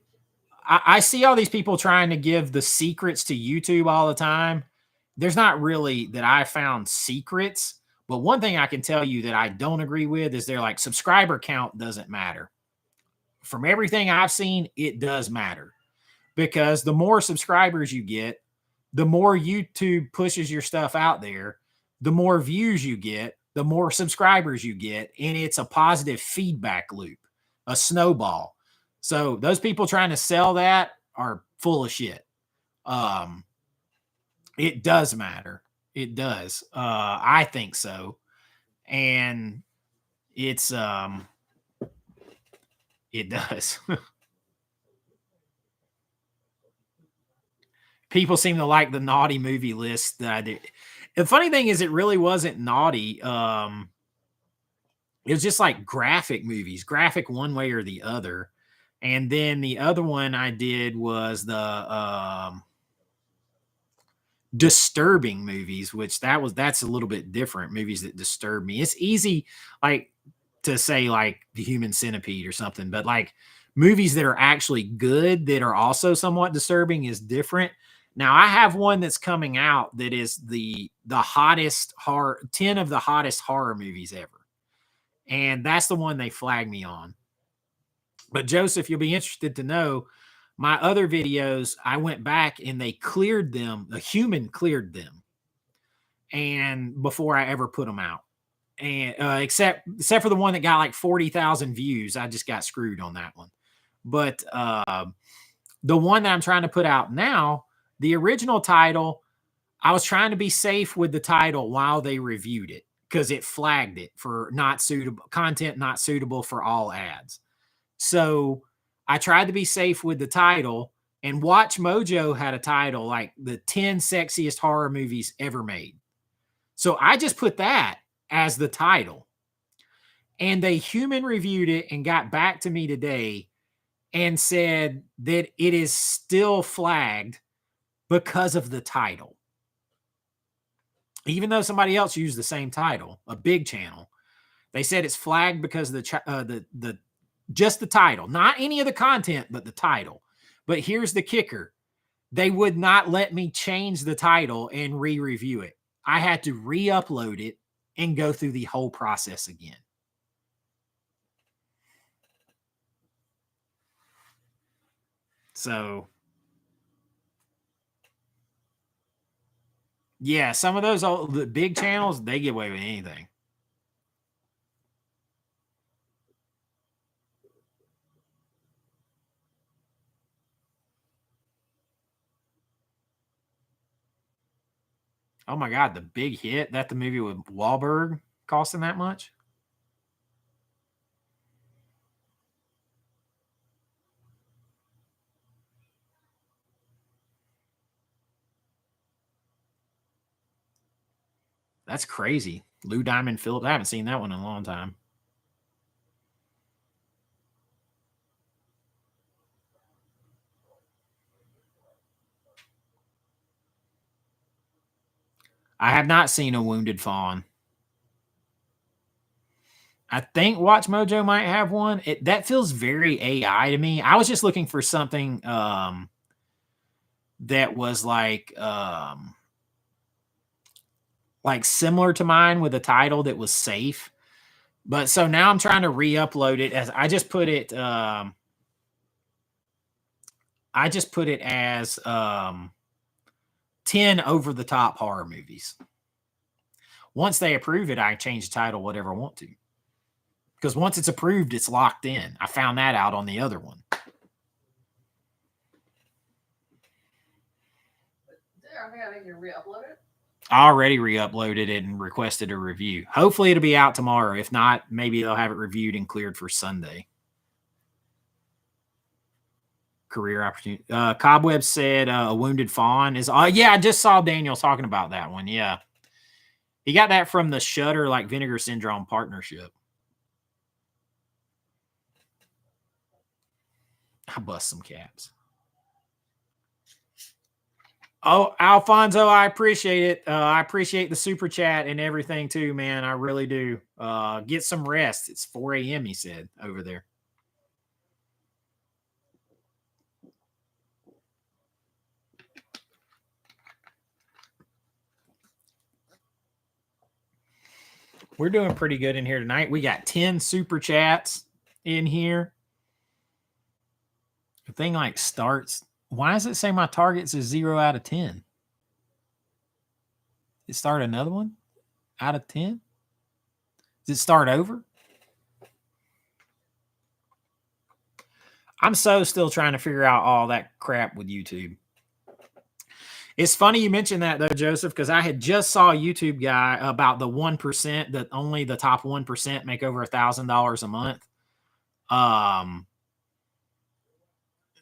I see all these people trying to give the secrets to YouTube all the time. There's not really that I found secrets, but one thing I can tell you that I don't agree with is they're like subscriber count doesn't matter. From everything I've seen, it does matter because the more subscribers you get, the more YouTube pushes your stuff out there, the more views you get, the more subscribers you get, and it's a positive feedback loop, a snowball. So those people trying to sell that are full of shit. It does matter. It does. I think so. And it's it does. People seem to like the naughty movie list that I did. The funny thing is it really wasn't naughty. It was just like graphic movies, graphic one way or the other. And then the other one I did was the disturbing movies, which that's a little bit different. Movies that disturb me. It's easy like to say like The Human Centipede or something, but like movies that are actually good that are also somewhat disturbing is different. Now I have one that's coming out that is the hottest horror 10 of the hottest horror movies ever. And that's the one they flagged me on. But Joseph, you'll be interested to know my other videos, I went back and they cleared them. The human cleared them. And before I ever put them out. And except for the one that got like 40,000 views, I just got screwed on that one. But the one that I'm trying to put out now, the original title, I was trying to be safe with the title while they reviewed it because it flagged it for not suitable content, not suitable for all ads. So I tried to be safe with the title, and Watch Mojo had a title like the 10 sexiest horror movies ever made. So I just put that as the title, and they human reviewed it and got back to me today and said that it is still flagged because of the title. Even though somebody else used the same title, a big channel, they said it's flagged because of the just the title, not any of the content, but the title. But here's the kicker. They would not let me change the title and re-review it. I had to re-upload it and go through the whole process again. So, yeah, some of those the big channels, they get away with anything. Oh my God, The Big Hit. That the movie with Wahlberg costing that much? That's crazy. Lou Diamond Phillips. I haven't seen that one in a long time. I have not seen A Wounded Fawn. I think Watch Mojo might have one. That feels very AI to me. I was just looking for something that was like similar to mine with a title that was safe. But so now I'm trying to re-upload it as I just put it as 10 over the top horror movies. Once they approve it, I change the title whatever I want to. Because once it's approved, it's locked in. I found that out on the other one. I think you re-upload it. I already re-uploaded it and requested a review. Hopefully it'll be out tomorrow. If not, maybe they'll have it reviewed and cleared for Sunday. Career opportunity. Cobweb said A Wounded Fawn is... yeah, I just saw Daniel talking about that one. Yeah. He got that from the Shudder like Vinegar Syndrome partnership. I bust some caps. Oh, Alfonso, I appreciate it. I appreciate the super chat and everything too, man. I really do. Get some rest. It's 4 a.m., he said over there. We're doing pretty good in here tonight. We got 10 super chats in here. The thing like starts. Why does it say my targets is 0 out of 10? It start another one out of 10? Does it start over? I'm still trying to figure out all that crap with YouTube. It's funny you mentioned that though, Joseph, because I had just saw a YouTube guy about the 1% that only the top 1% make over $1,000 a month.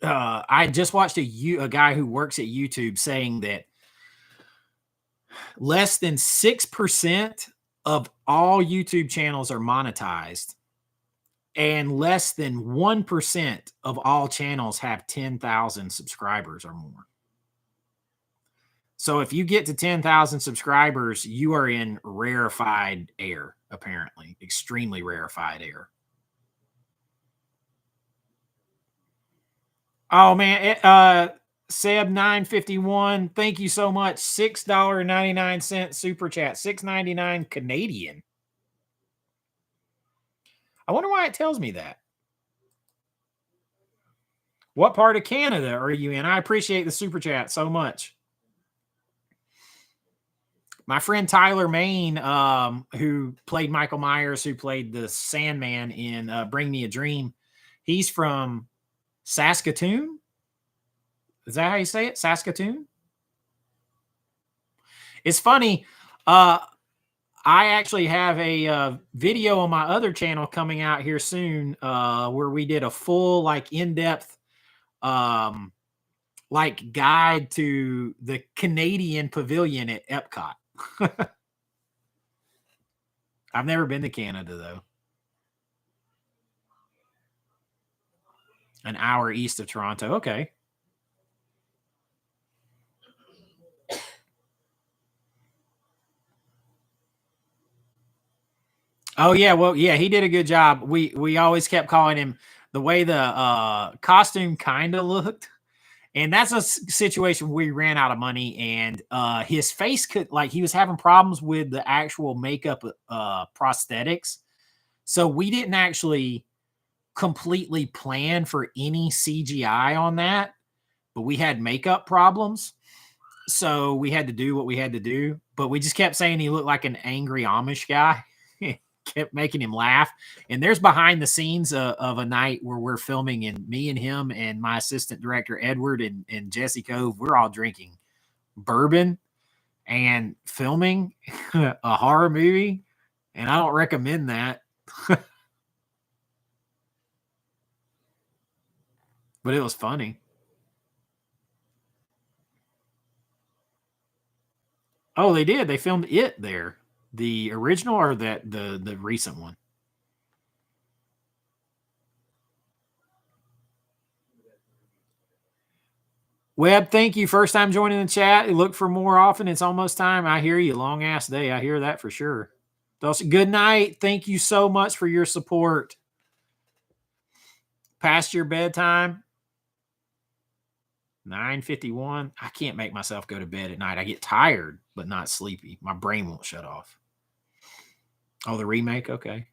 I just watched a guy who works at YouTube saying that less than 6% of all YouTube channels are monetized. and less than 1% of all channels have 10,000 subscribers or more. So if you get to 10,000 subscribers, you are in rarefied air, apparently. Extremely rarefied air. Oh, man. Seb951, thank you so much. $6.99 super chat. $6.99 Canadian. I wonder why it tells me that. What part of Canada are you in? I appreciate the super chat so much. My friend Tyler Main, who played Michael Myers, who played the Sandman in Bring Me a Dream, he's from Saskatoon. Is that how you say it? Saskatoon? It's funny. I actually have a video on my other channel coming out here soon where we did a full, like, in-depth like guide to the Canadian Pavilion at Epcot. I've never been to Canada, though. An hour east of Toronto. Okay. Oh, yeah. Well, yeah, he did a good job. We always kept calling him the way the costume kind of looked. And that's a situation where we ran out of money, and his face could, like, he was having problems with the actual makeup prosthetics. So we didn't actually completely plan for any CGI on that, but we had makeup problems. So we had to do what we had to do, but we just kept saying he looked like an angry Amish guy. Kept making him laugh. And there's behind the scenes of a night where we're filming, and me and him and my assistant director, Edward, and Jesse Cove, we're all drinking bourbon and filming a horror movie. And I don't recommend that. But it was funny. Oh, they did. They filmed it there. The original or the recent one? Webb, thank you. First time joining the chat. Look for more often. It's almost time. I hear you. Long ass day. I hear that for sure. Dulce, good night. Thank you so much for your support. Past your bedtime. 9:51. I can't make myself go to bed at night. I get tired, but not sleepy. My brain won't shut off. Oh, the remake? Okay.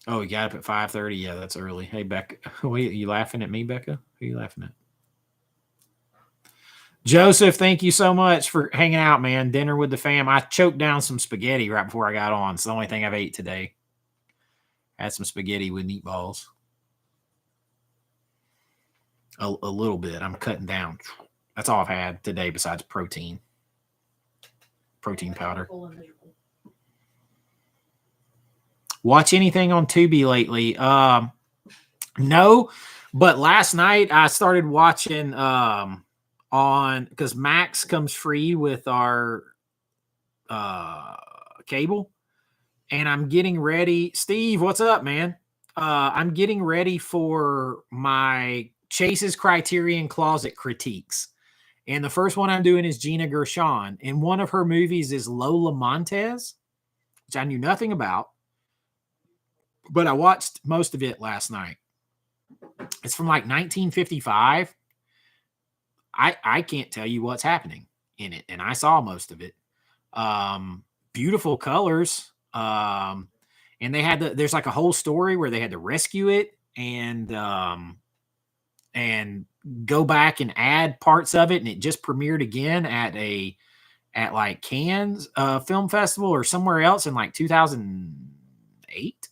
Oh, you got up at 5:30. Yeah, that's early. Hey, Becca. Wait, you laughing at me, Becca? Who are you laughing at? Joseph, thank you so much for hanging out, man. Dinner with the fam. I choked down some spaghetti right before I got on. It's the only thing I've ate today. Had some spaghetti with meatballs. A little bit. I'm cutting down. That's all I've had today besides protein. Protein powder. Watch anything on Tubi lately? No, but last night I started watching on, because Max comes free with our cable, and I'm getting ready. Steve, what's up, man? I'm getting ready for my Chase's Criterion Closet critiques. And the first one I'm doing is Gina Gershon. And one of her movies is Lola Montez, which I knew nothing about, but I watched most of it last night. It's from like 1955. I can't tell you what's happening in it, and I saw most of it. Beautiful colors. And they had there's like a whole story where they had to rescue it and go back and add parts of it, and it just premiered again at like Cannes Film Festival or somewhere else in like 2008,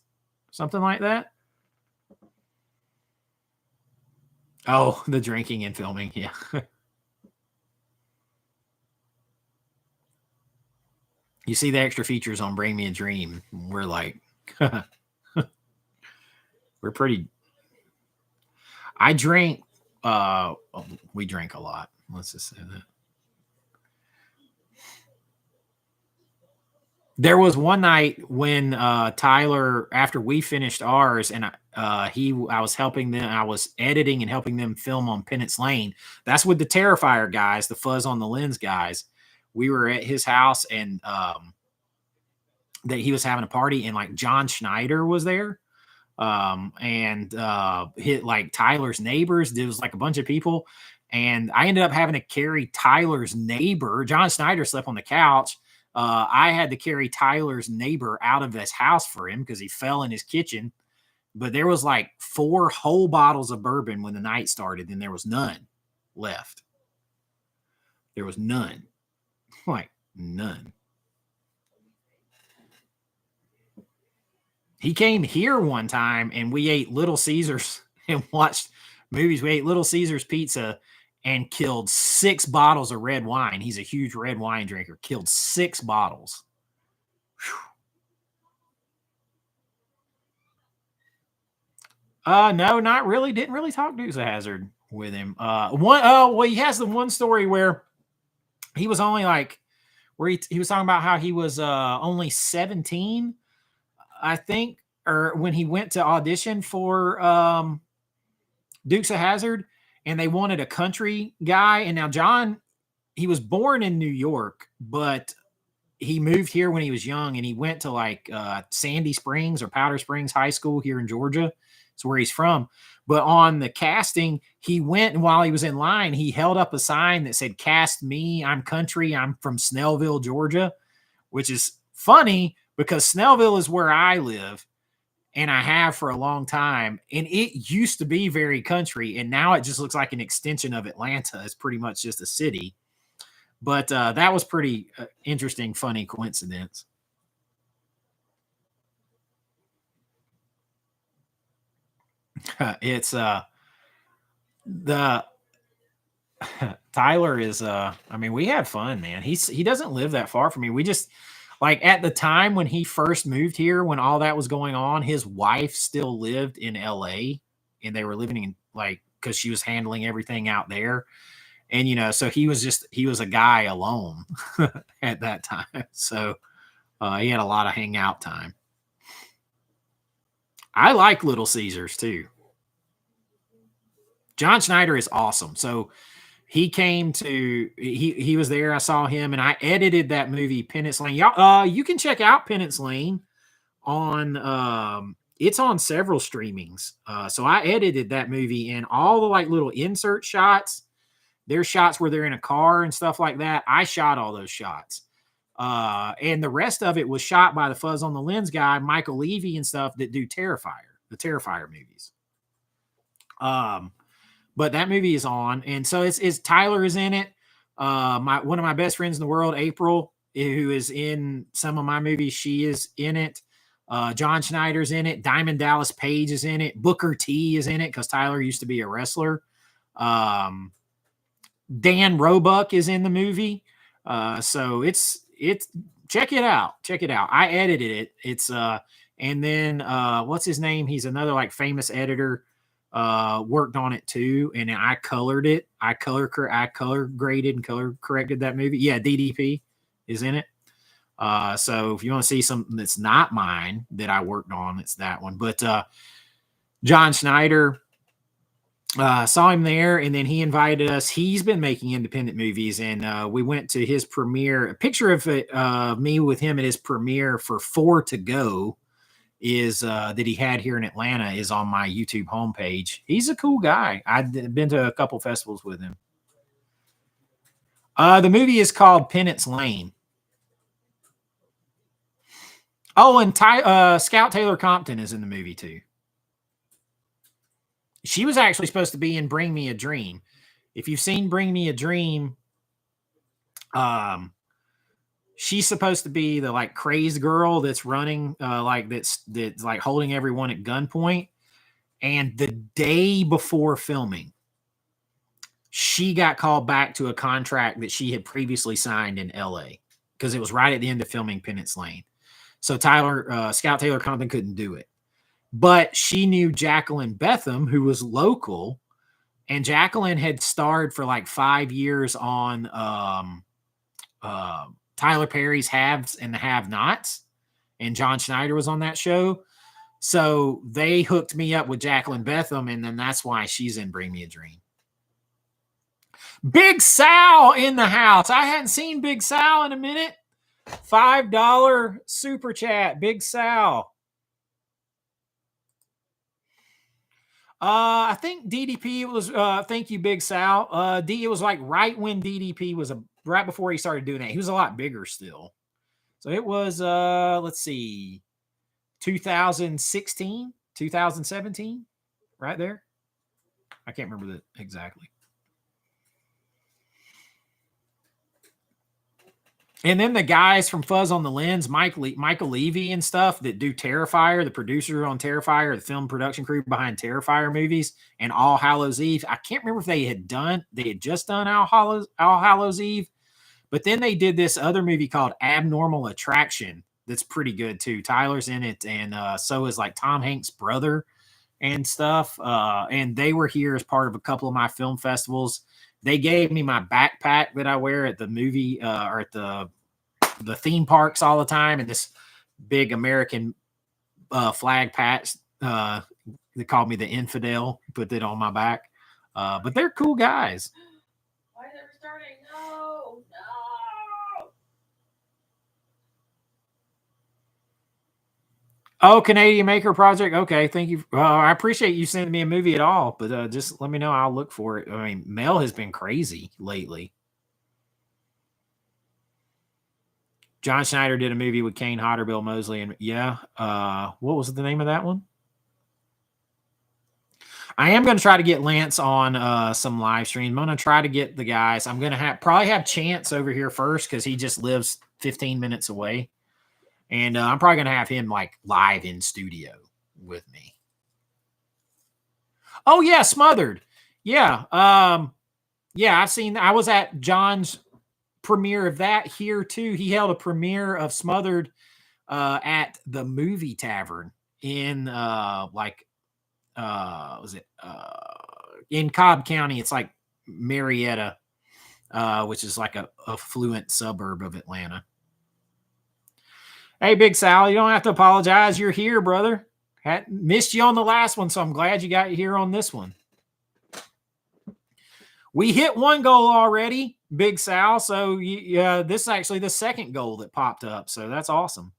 something like that. Oh, the drinking and filming, yeah. You see the extra features on Bring Me a Dream. We're like, we're pretty. I drink. We drink a lot. Let's just say that. There was one night when Tyler, after we finished ours, and I was helping them. I was editing and helping them film on Penance Lane. That's with the Terrifier guys, the Fuzz on the Lens guys. We were at his house, and that he was having a party, and like John Schneider was there, and hit like Tyler's neighbors. There was like a bunch of people, and I ended up having to carry Tyler's neighbor. John Schneider slept on the couch. I had to carry Tyler's neighbor out of his house for him because he fell in his kitchen. But there was like 4 whole bottles of bourbon when the night started, and there was none left. There was none. Like, none. He came here one time, and we ate Little Caesars and watched movies. We ate Little Caesars pizza and killed 6 bottles of red wine. He's a huge red wine drinker. Killed 6 bottles. No, not really. Didn't really talk Dukes of Hazzard with him. Well, he has the one story where he was only like, where he was talking about how he was only 17, I think, or when he went to audition for Dukes of Hazzard, and they wanted a country guy. And now John, he was born in New York, but he moved here when he was young, and he went to like Sandy Springs or Powder Springs High School here in Georgia. It's where he's from. But on the casting, he went, and while he was in line, he held up a sign that said, "Cast me, I'm country, I'm from Snellville, Georgia," which is funny because Snellville is where I live, and I have for a long time. And it used to be very country, and now it just looks like an extension of Atlanta. It's pretty much just a city. But that was pretty interesting, funny coincidence. It's the Tyler is I mean, we had fun, man. He doesn't live that far from me. We just, like, at the time when he first moved here, when all that was going on, his wife still lived in LA, and they were living in, like, because she was handling everything out there. And, you know, so he was a guy alone at that time. So he had a lot of hangout time. I like Little Caesars too. John Schneider is awesome. So he came to, he was there. I saw him, and I edited that movie, Penance Lane. Y'all, you can check out Penance Lane on, it's on several streamings. So I edited that movie, and all the like little insert shots, there's shots where they're in a car and stuff like that. I shot all those shots. And the rest of it was shot by the Fuzz on the Lens guy, Michael Levy, and stuff that do the Terrifier movies. But that movie is on, and so it's Tyler is in it. One of my best friends in the world, April, who is in some of my movies, she is in it. John Schneider's in it. Diamond Dallas Page is in it. Booker T is in it because Tyler used to be a wrestler. Dan Roebuck is in the movie. So it's check it out. Check it out. I edited it. It's and then what's his name? He's another like famous editor. Worked on it too, and I colored it. I color graded and color corrected that movie. Yeah, DDP is in it. So if you want to see something that's not mine that I worked on, it's that one. But John Schneider, saw him there, and then he invited us. He's been making independent movies, and we went to his premiere. A picture of it, me with him at his premiere for 4 to Go is that he had here in Atlanta is on my YouTube homepage. He's a cool guy. I've been to a couple festivals with him. The movie is called Penance Lane. Oh, and Scout Taylor Compton is in the movie too. She was actually supposed to be in Bring Me a Dream. If you've seen Bring Me a Dream, she's supposed to be the like crazed girl that's running, like that's like holding everyone at gunpoint. And the day before filming, she got called back to a contract that she had previously signed in LA because it was right at the end of filming Penance Lane. So Scout Taylor Compton couldn't do it. But she knew Jacqueline Betham, who was local, And Jacqueline had starred for like 5 years on Tyler Perry's Haves and the Have-Nots, and John Schneider was on that show. So they hooked me up with Jacqueline Betham, and then that's why she's in Bring Me a Dream. Big Sal in the house. I hadn't seen Big Sal in a minute. $5 super chat. Big Sal. I think DDP was, thank you, Big Sal. It was like right when DDP was right before he started doing that. He was a lot bigger still. So it was, let's see, 2016, 2017, right there. I can't remember that exactly. And then the guys from Fuzz on the Lens, Michael Levy and stuff that do Terrifier, the producer on Terrifier, the film production crew behind Terrifier movies, and All Hallows Eve. I can't remember if they had just done All Hallows Eve, but then they did this other movie called Abnormal Attraction that's pretty good too. Tyler's in it, and so is like Tom Hanks' brother and stuff. And they were here as part of a couple of my film festivals. They gave me my backpack that I wear at the movie or at the theme parks all the time, and this big American flag patch. They called me the infidel. Put it on my back. But they're cool guys. Why is it restarting? No, no. Oh, Canadian Maker Project. Okay, thank you. I appreciate you sending me a movie at all, but just let me know. I'll look for it. I mean, Mel has been crazy lately. John Schneider did a movie with Kane Hodder, Bill Moseley, and yeah. What was the name of that one? I am going to try to get Lance on some live stream. I'm going to try to get the guys. I'm going to probably have Chance over here first because he just lives 15 minutes away. And I'm probably going to have him like live in studio with me. Oh, yeah, Smothered. Yeah. Yeah, I was at John's premiere of that here too. He held a premiere of Smothered at the Movie Tavern in in Cobb County. It's like Marietta, which is like a affluent suburb of Atlanta. Hey, Big Sal, you don't have to apologize. You're here, brother. Missed you on the last one, so I'm glad you got here on this one. We hit one goal already, Big Sal. So this is actually the second goal that popped up. So that's awesome.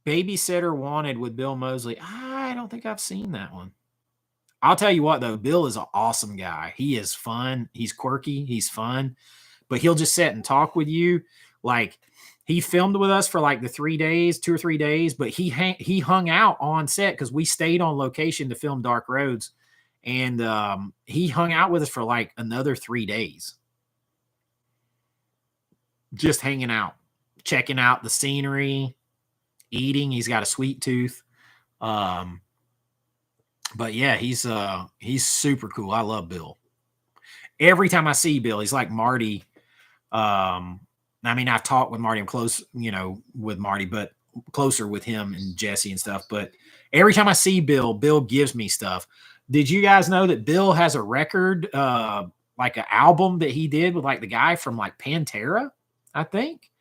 Babysitter Wanted with Bill Moseley. I don't think I've seen that one. I'll tell you what, though. Bill is an awesome guy. He is fun. He's quirky. He's fun. But he'll just sit and talk with you. Like, he filmed with us for like the 2 or 3 days, but he hung out on set because we stayed on location to film Dark Roads. And he hung out with us for like another 3 days. Just hanging out, checking out the scenery, eating. He's got a sweet tooth. But yeah, he's super cool. I love Bill. Every time I see Bill, he's like Marty. I mean, I've talked with Marty. I'm close, with Marty, but closer with him and Jesse and stuff. But every time I see Bill, Bill gives me stuff. Did you guys know that Bill has a record, like an album that he did with like the guy from like Pantera, I think.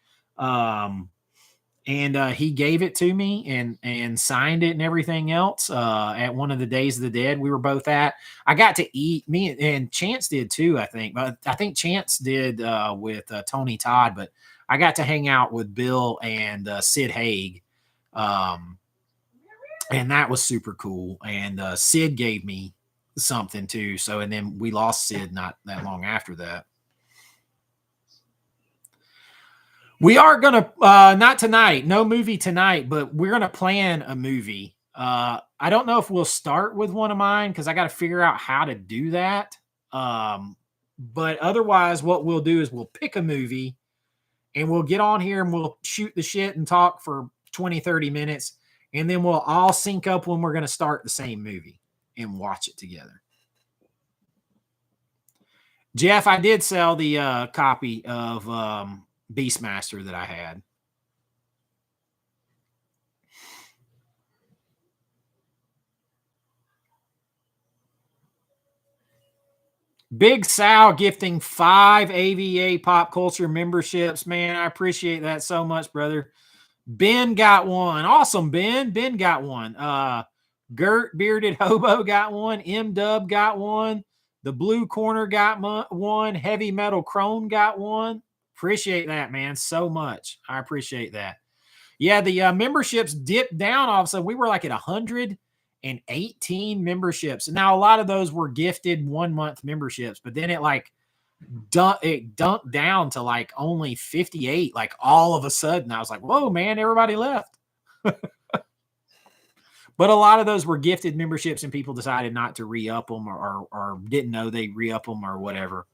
And he gave it to me and signed it and everything else at one of the Days of the Dead we were both at. I got to eat, me and Chance did too, I think. But I think Chance did with Tony Todd, but I got to hang out with Bill and Sid Haig. And that was super cool. And Sid gave me something too. So, and then we lost Sid not that long after that. We are going to, not tonight, no movie tonight, but we're going to plan a movie. I don't know if we'll start with one of mine because I got to figure out how to do that. But otherwise, what we'll do is we'll pick a movie and we'll get on here and we'll shoot the shit and talk for 20, 30 minutes. And then we'll all sync up when we're going to start the same movie and watch it together. Jeff, I did sell the copy of Beastmaster that I had. Big Sal gifting 5 AVA Pop Culture memberships. Man, I appreciate that so much, brother. Ben got one. Awesome, Ben. Ben got one. Gert Bearded Hobo got one. M-Dub got one. The Blue Corner got one. Heavy Metal Crone got one. Appreciate that, man, so much. I appreciate that. Yeah, the memberships dipped down all of a sudden. We were like at 118 memberships. Now, a lot of those were gifted 1 month memberships, but then it dunked down to like only 58, like all of a sudden. I was like, whoa, man, everybody left. But a lot of those were gifted memberships and people decided not to re-up them or didn't know they re-up them or whatever.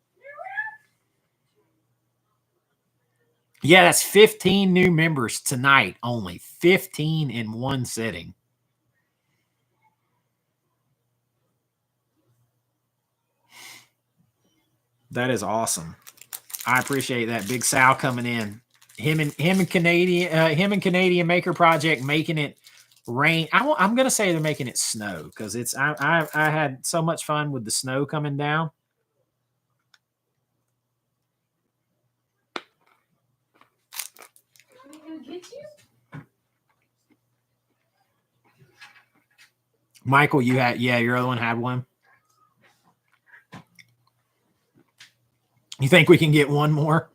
Yeah, that's 15 new members tonight only. 15 in one sitting. That is awesome. I appreciate that. Big Sal coming in. Him and Canadian Maker Project making it rain. I'm gonna say they're making it snow because it's I had so much fun with the snow coming down. Michael, you had your other one had one. You think we can get one more?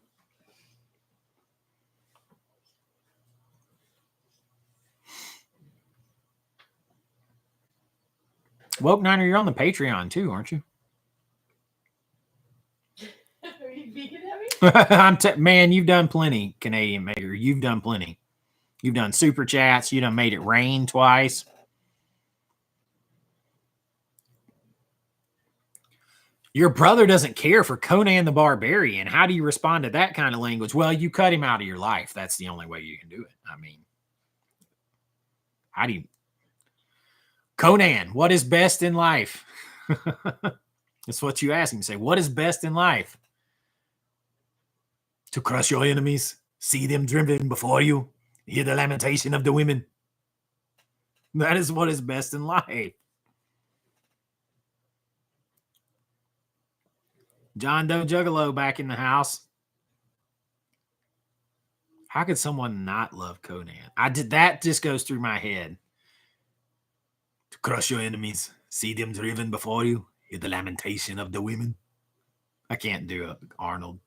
Woke Niner, you're on the Patreon too, aren't you? Are you beating at me? Man, you've done plenty, Canadian Maker. You've done plenty. You've done super chats. You done made it rain twice. Your brother doesn't care for Conan the Barbarian. How do you respond to that kind of language? Well, you cut him out of your life. That's the only way you can do it. I mean, how do you... Conan, what is best in life? That's what you ask him. Say, what is best in life? To crush your enemies, see them driven before you, hear the lamentation of the women. That is what is best in life. John Doe Juggalo back in the house. How could someone not love Conan? That just goes through my head. To crush your enemies, see them driven before you, hear the lamentation of the women. I can't do it, Arnold.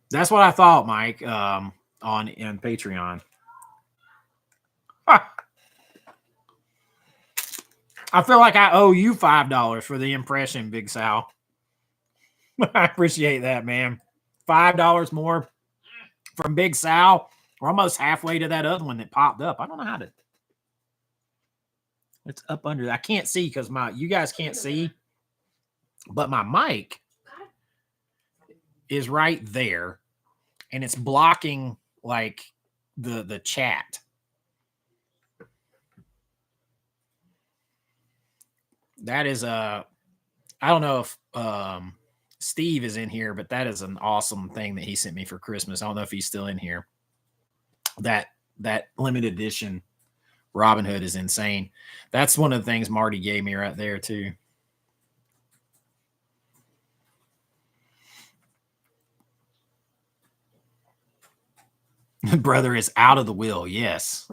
That's what I thought, Mike, on Patreon. I feel like I owe you $5 for the impression, Big Sal. I appreciate that, man. $5 more from Big Sal. We're almost halfway to that other one that popped up. I don't know how to. It's up under. I can't see because you guys can't see, but my mic is right there, and it's blocking like the chat. That is I don't know if Steve is in here, but that is an awesome thing that he sent me for Christmas. I don't know if he's still in here. That limited edition Robin Hood is insane. That's one of the things Marty gave me right there too. Brother is out of the wheel. Yes.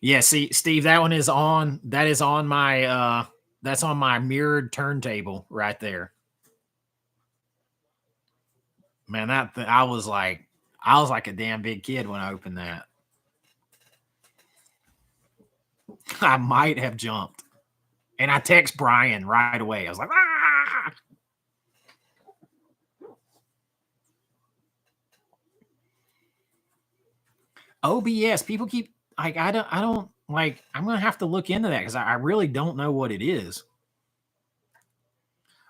Yeah, see, Steve, that one is on. That is on my that's on my mirrored turntable right there. Man, I was like a damn big kid when I opened that. I might have jumped. And I text Brian right away. I was like, ah! OBS, people keep like, I don't like, I'm gonna have to look into that because I really don't know what it is.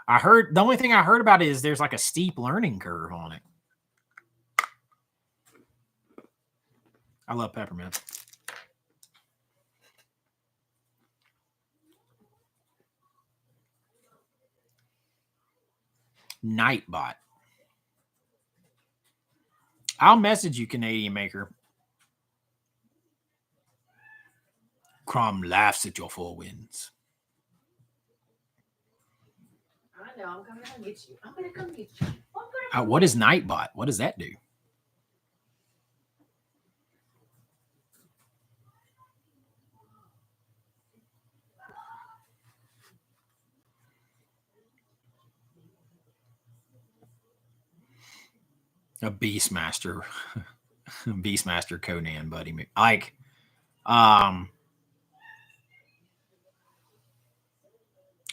The only thing I heard about it is there's like a steep learning curve on it. I love peppermint. Nightbot. I'll message you, Canadian Maker. Crom laughs at your four winds. I know. I'm coming to come get you. I'm gonna come get you. What is Nightbot? What does that do? A Beastmaster. Beastmaster Conan buddy. Like, oh,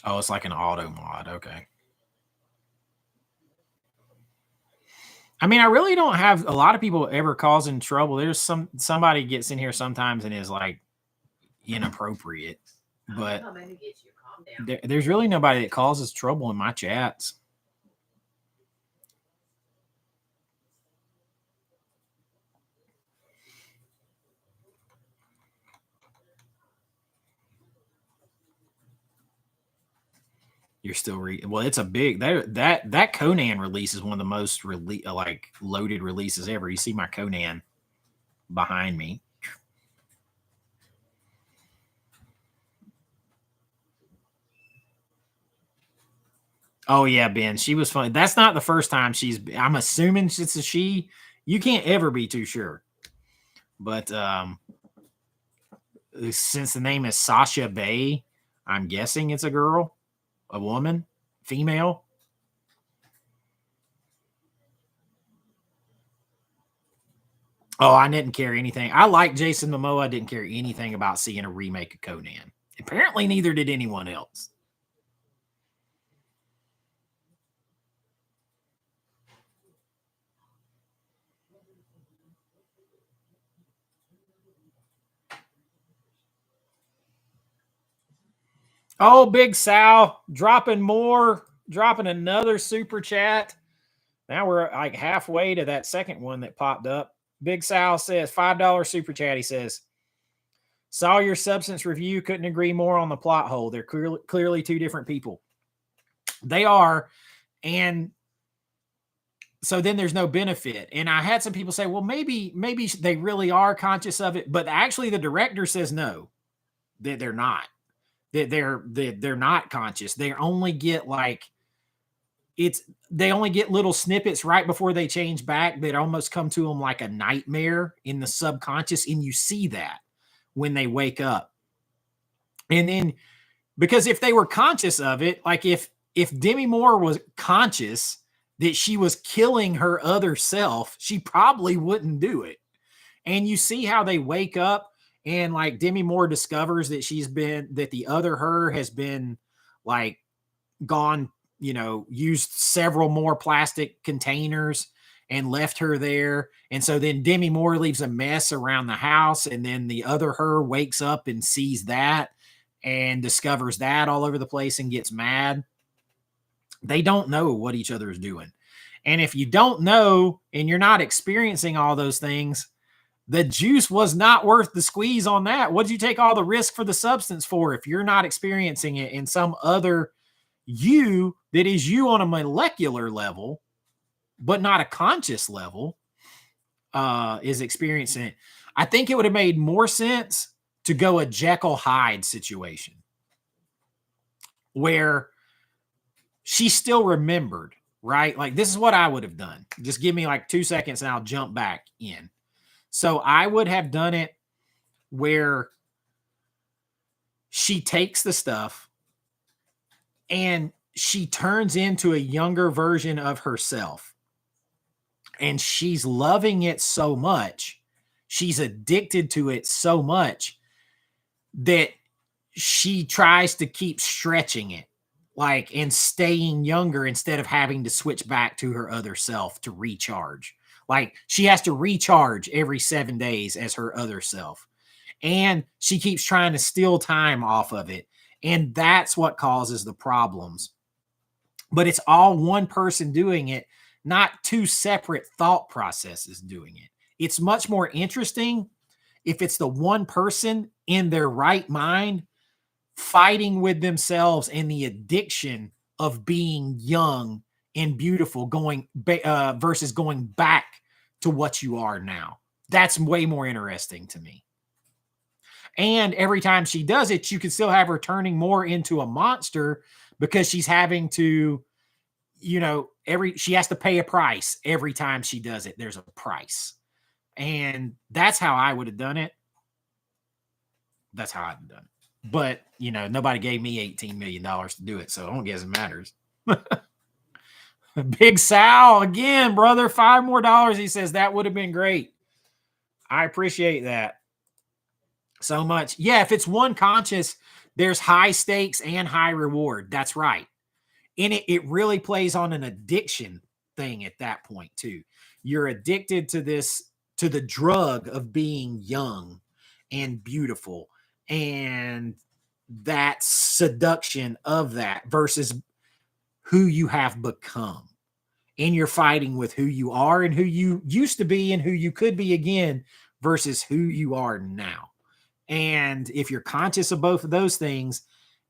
it's like an auto mod. Okay. I mean, I really don't have a lot of people ever causing trouble. There's somebody gets in here sometimes and is like inappropriate, but there's really nobody that causes trouble in my chats. You're still reading. Well, it's a big that Conan release is one of the most like loaded releases ever. You see my Conan behind me. Oh yeah, Ben. She was funny. That's not the first time I'm assuming it's a she. You can't ever be too sure. But since the name is Sasha Bay, I'm guessing it's a girl, a woman, female. Oh, I didn't care anything. I like Jason Momoa. I didn't care anything about seeing a remake of Conan. Apparently, neither did anyone else. Oh, Big Sal dropping another super chat. Now we're like halfway to that second one that popped up. Big Sal says $5 super chat. He says, saw your substance review. Couldn't agree more on the plot hole. They're clearly two different people. They are. And so then there's no benefit. And I had some people say, well, maybe they really are conscious of it. But actually the director says no, that they're not. They're not conscious. They only get they only get little snippets right before they change back that almost come to them like a nightmare in the subconscious. And you see that when they wake up. And then, because if they were conscious of it, like if Demi Moore was conscious that she was killing her other self, she probably wouldn't do it. And you see how they wake up and like Demi Moore discovers that that the other her has been like gone, used several more plastic containers and left her there. And so then Demi Moore leaves a mess around the house. And then the other her wakes up and sees that and discovers that all over the place and gets mad. They don't know what each other is doing. And if you don't know and you're not experiencing all those things, the juice was not worth the squeeze on that. What did you take all the risk for the substance for if you're not experiencing it in some other you that is you on a molecular level, but not a conscious level, is experiencing it? I think it would have made more sense to go a Jekyll Hyde situation where she still remembered, right? Like this is what I would have done. Just give me like 2 seconds and I'll jump back in. So I would have done it where she takes the stuff and she turns into a younger version of herself. And she's loving it so much. She's addicted to it so much that she tries to keep stretching it, like, and staying younger instead of having to switch back to her other self to recharge. Like she has to recharge every 7 days as her other self. And she keeps trying to steal time off of it. And that's what causes the problems. But it's all one person doing it, not two separate thought processes doing it. It's much more interesting if it's the one person in their right mind fighting with themselves and the addiction of being young and beautiful versus going back to what you are now. That's way more interesting to me. And every time she does it, you can still have her turning more into a monster because she's having to, you know, she has to pay a price every time she does it. There's a price. And that's how I would have done it. That's how I'd have done it. But, you know, nobody gave me $18 million to do it, so I don't guess it matters. Big Sal, again, brother, $5 more. He says that would have been great. I appreciate that so much. Yeah, if it's one conscious, there's high stakes and high reward. That's right. And it really plays on an addiction thing at that point, too. You're addicted to the drug of being young and beautiful, and that seduction of that versus who you have become. And you're fighting with who you are and who you used to be and who you could be again versus who you are now. And if you're conscious of both of those things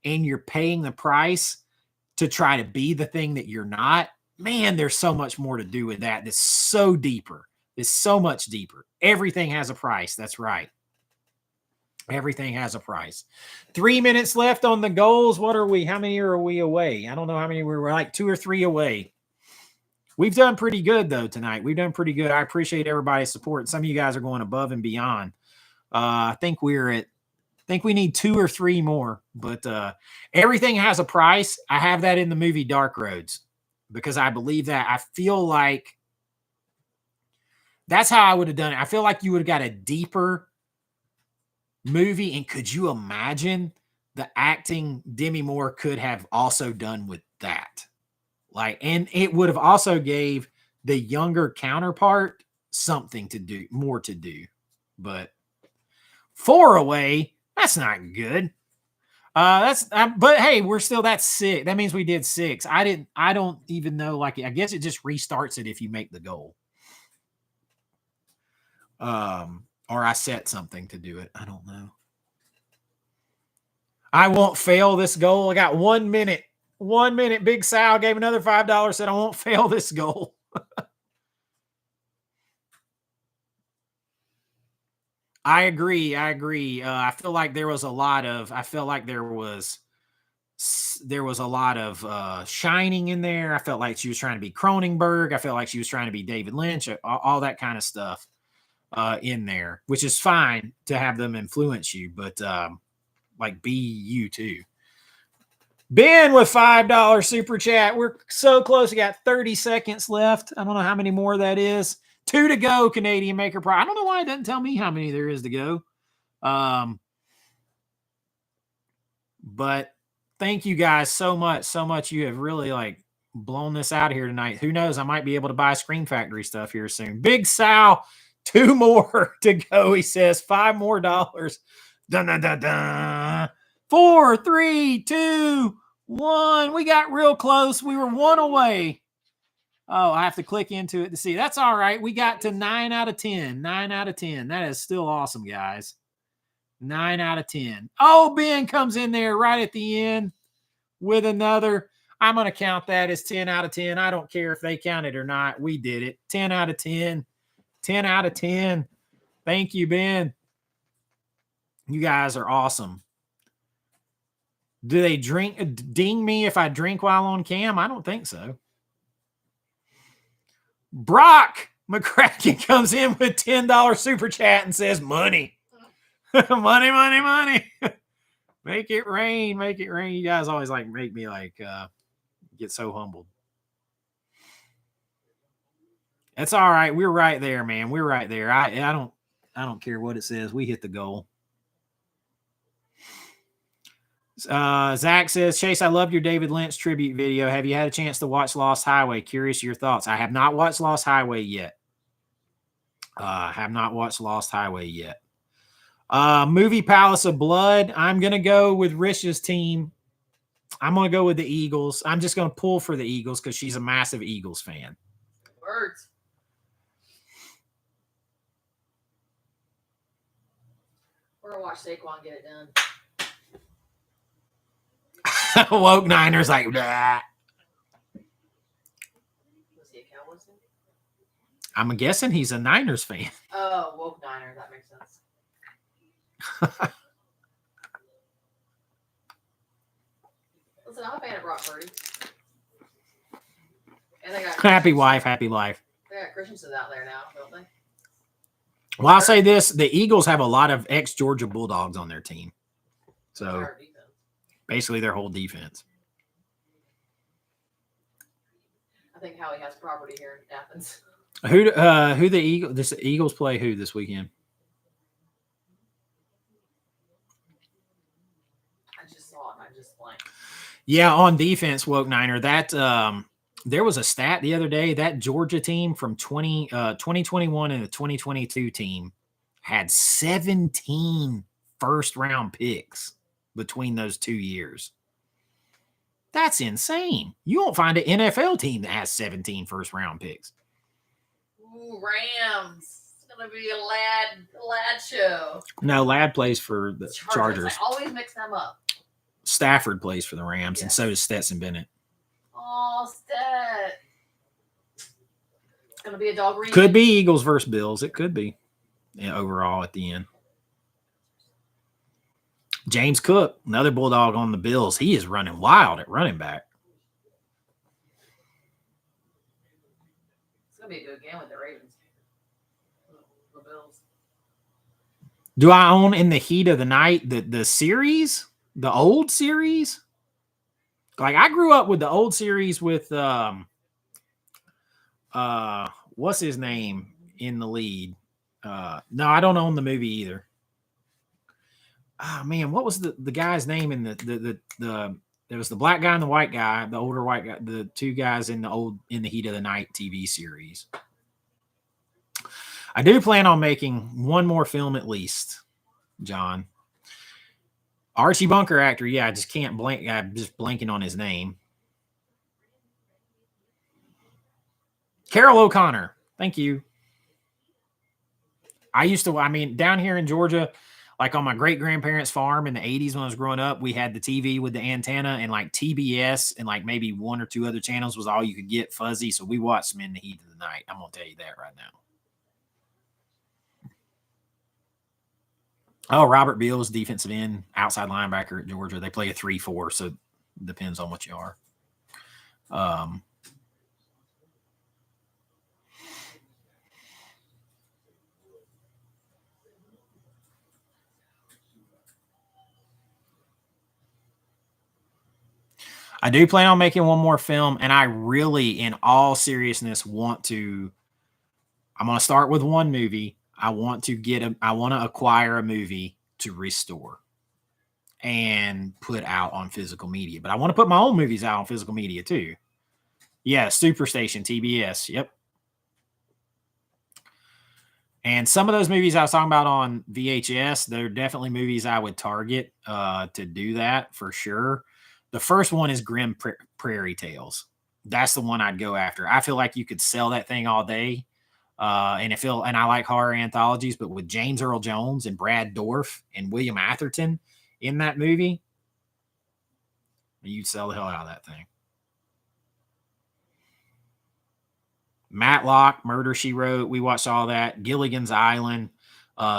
and you're paying the price to try to be the thing that you're not, man, there's so much more to do with that. It's so deeper. It's so much deeper. Everything has a price. That's right. Everything has a price. 3 minutes left on the goals. What are we? How many are we away? I don't know how many. We're like 2 or 3 away. We've done pretty good, though, tonight. We've done pretty good. I appreciate everybody's support. Some of you guys are going above and beyond. I think we need 2 or 3 more. But everything has a price. I have that in the movie Dark Roads because I believe that. I feel like that's how I would have done it. I feel like you would have got a deeper movie. And could you imagine the acting Demi Moore could have also done with that? Like, and it would have also gave the younger counterpart something to do, more to do. But 4 away, that's not good. But hey, we're still, that's 6. That means we did 6. I don't even know, like, I guess it just restarts it if you make the goal. Or I set something to do it. I don't know. I won't fail this goal. I got 1 minute. 1 minute. Big Sal gave another $5, said I won't fail this goal. I agree. I feel like there was a lot of, Shining in there. I felt like she was trying to be Cronenberg. I felt like she was trying to be David Lynch, all that kind of stuff in there, which is fine to have them influence you, but like be you too. Ben with $5 super chat. We're so close. We got 30 seconds left. I don't know how many more that is. 2 to go, Canadian Maker Pro. I don't know why it doesn't tell me how many there is to go. But thank you guys so much. So much. You have really like blown this out here tonight. Who knows? I might be able to buy Scream Factory stuff here soon. Big Sal, 2 more to go. He says $5 more. Dun, dun, dun, dun. 4, 3, 2, 1. We got real close. We were 1 away. Oh, I have to click into it to see. That's all right. We got to 9 out of 10. 9 out of 10. That is still awesome, guys. 9 out of 10. Oh, Ben comes in there right at the end with another. I'm going to count that as 10 out of 10. I don't care if they count it or not. We did it. 10 out of 10. 10 out of 10. Thank you, Ben. You guys are awesome. Do they ding me if I drink while on cam? I don't think so. Brock McCracken comes in with $10 super chat and says money. money, money, money. Make it rain. Make it rain. You guys always like make me like get so humbled. That's all right. We're right there, man. We're right there. I don't care what it says. We hit the goal. Zach says, Chase, I loved your David Lynch tribute video. Have you had a chance to watch Lost Highway? Curious your thoughts. I have not watched Lost Highway yet. Movie Palace of Blood. I'm going to go with Rish's team. I'm going to go with the Eagles. I'm just going to pull for the Eagles because she's a massive Eagles fan. Words. We're going to watch Saquon get it done. Woke Niners like that. Was he a Cowboys fan? I'm guessing he's a Niners fan. Oh, woke Niner. That makes sense. Listen, I'm a fan of Brock Purdy. And they got Happy wife, happy life. They got Christensen out there now, don't they? Well, I'll say this: the Eagles have a lot of ex-Georgia Bulldogs on their team, so basically their whole defense. I think Howie has property here in Athens. Who the Eagles? The Eagles play who this weekend? I just saw it. And I just blanked. Yeah, on defense, Woke Niner. That there was a stat the other day that Georgia team from 2021 and the 2022 team had 17 first-round picks between those 2 years. That's insane. You won't find an NFL team that has 17 first-round picks. Ooh, Rams. It's going to be a lad show. No, Lad plays for the Chargers. I always mix them up. Stafford plays for the Rams, and so does Stetson Bennett. Oh, Stet. It's going to be a dog reunion. Could be Eagles versus Bills. It could be overall at the end. James Cook, another Bulldog on the Bills. He is running wild at running back. It's going to be a good game with the Ravens. The Bills. Do I own In the Heat of the Night the series? The old series? Like, I grew up with the old series with what's his name in the lead? No, I don't own the movie either. Oh man, what was the guy's name in the there was the black guy and the white guy, the older white guy, the two guys in the Heat of the Night TV series. I do plan on making one more film at least, John. Archie Bunker actor, yeah, I just can't blank. I'm just blanking on his name. Carol O'Connor. Thank you. Down here in Georgia, like on my great-grandparents' farm in the 80s when I was growing up, we had the TV with the antenna, and like TBS and like maybe one or two other channels was all you could get fuzzy. So we watched them in the heat of the night. I'm going to tell you that right now. Oh, Robert Beals, defensive end, outside linebacker at Georgia. They play a 3-4, so it depends on what you are. I do plan on making one more film, and I really, in all seriousness, I'm going to start with one movie. I want to acquire a movie to restore and put out on physical media. But I want to put my own movies out on physical media too. Yeah, Superstation, TBS. Yep. And some of those movies I was talking about on VHS, they're definitely movies I would target to do that for sure. The first one is Grim Prairie Tales. That's the one I'd go after. I feel like you could sell that thing all day. And I like horror anthologies, but with James Earl Jones and Brad Dourif and William Atherton in that movie, you'd sell the hell out of that thing. Matlock, Murder, She Wrote. We watched all that. Gilligan's Island,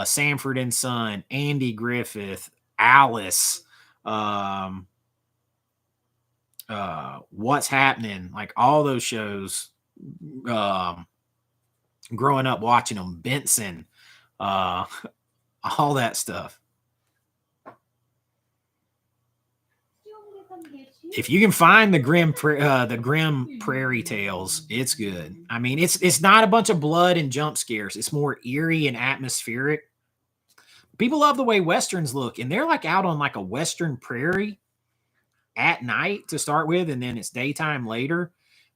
Sanford and Son, Andy Griffith, Alice, What's Happening, like all those shows. Growing up watching them, Benson, all that stuff. If you can find the Grim Prairie Tales, it's good. I mean, it's not a bunch of blood and jump scares. It's more eerie and atmospheric. People love the way Westerns look, and they're like out on like a Western prairie at night to start with, and then it's daytime later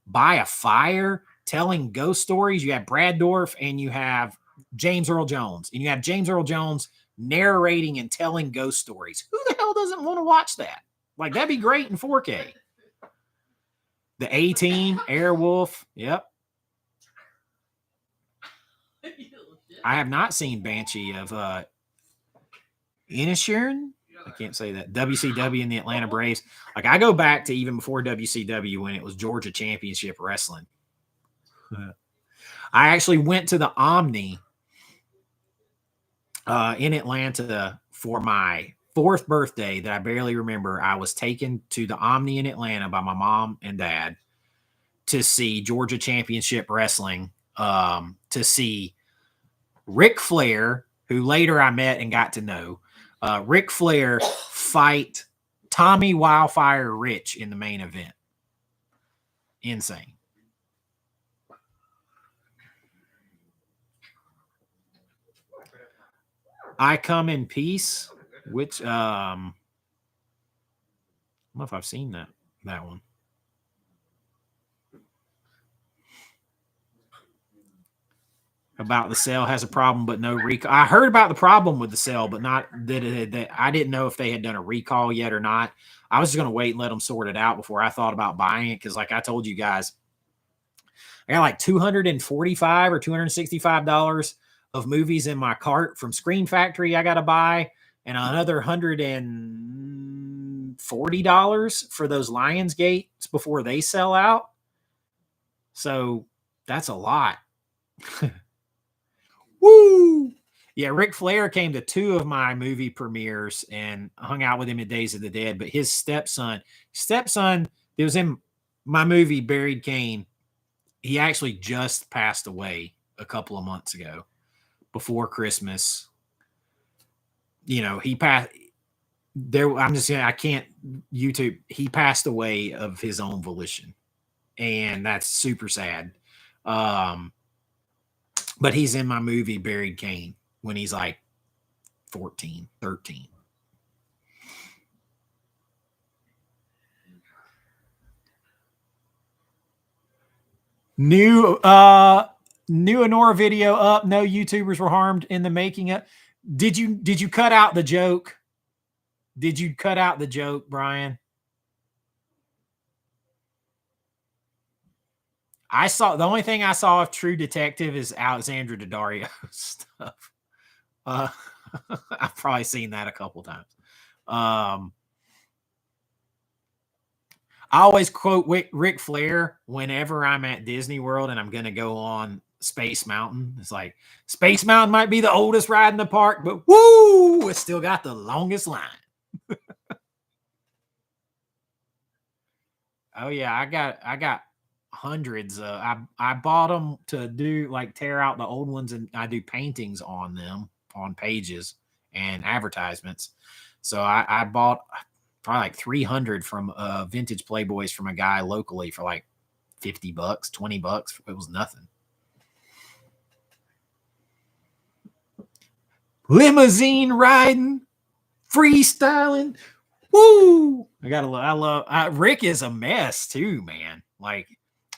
by a fire telling ghost stories. You have Brad Dourif and you have James Earl Jones, and you have James Earl Jones narrating and telling ghost stories. Who the hell doesn't want to watch that? Like, that'd be great in 4K. The A-Team, Airwolf. Yep. I have not seen Banshee of Inisherin. I can't say that. WCW and the Atlanta Braves. Like, I go back to even before WCW when it was Georgia Championship Wrestling. I actually went to the Omni in Atlanta for my 4th birthday that I barely remember, I was taken to the Omni in Atlanta by my mom and dad to see Georgia Championship Wrestling, to see Ric Flair, who later I met and got to know, Ric Flair fight Tommy Wildfire Rich in the main event. Insane. I Come in Peace, which I don't know if I've seen that one. About the sale has a problem, but no recall. I heard about the problem with the sale, but not that I didn't know if they had done a recall yet or not. I was just going to wait and let them sort it out before I thought about buying it. Cause like I told you guys, I got like $245 or $265 of movies in my cart from Screen Factory. I got to buy, and another $140 for those Lionsgates before they sell out. So that's a lot. Woo! Yeah, Ric Flair came to 2 of my movie premieres and hung out with him at Days of the Dead. But his stepson that was in my movie Buried Kane, he actually just passed away a couple of months ago before Christmas. You know, he passed there. I'm just saying, I can't YouTube. He passed away of his own volition, and that's super sad. But he's in my movie Buried Kane when he's like 14, 13. New Honora video up. No YouTubers were harmed in the making of. Did you cut out the joke? Did you cut out the joke, Brian? I saw the only thing I saw of True Detective is Alexandra Daddario stuff. I've probably seen that a couple times. I always quote Ric Flair whenever I'm at Disney World and I'm going to go on Space Mountain. It's like, Space Mountain might be the oldest ride in the park, but woo, it's still got the longest line. Oh yeah, I got hundreds. I bought them to do like tear out the old ones, and I do paintings on them on pages and advertisements. So I bought probably like 300 from vintage Playboys from a guy locally for like $50, $20. It was nothing. Limousine riding, freestyling. Woo! Rick is a mess too, man. Like,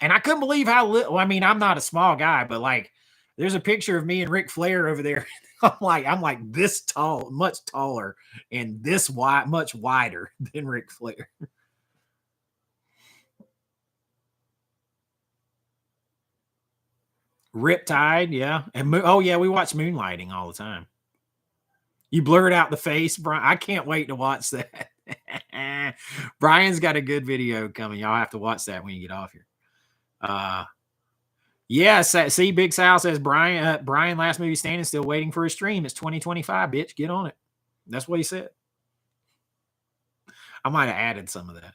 and I couldn't believe how little. I mean, I'm not a small guy, but like, there's a picture of me and Ric Flair over there. I'm like this tall, much taller, and this wide, much wider than Ric Flair. Riptide, yeah, and oh yeah, we watch Moonlighting all the time. You blurred out the face, Brian. I can't wait to watch that. Brian's got a good video coming. Y'all have to watch that when you get off here. Yeah, see, Big Sal says Brian last movie standing, still waiting for his stream. It's 2025, bitch. Get on it. That's what he said. I might have added some of that.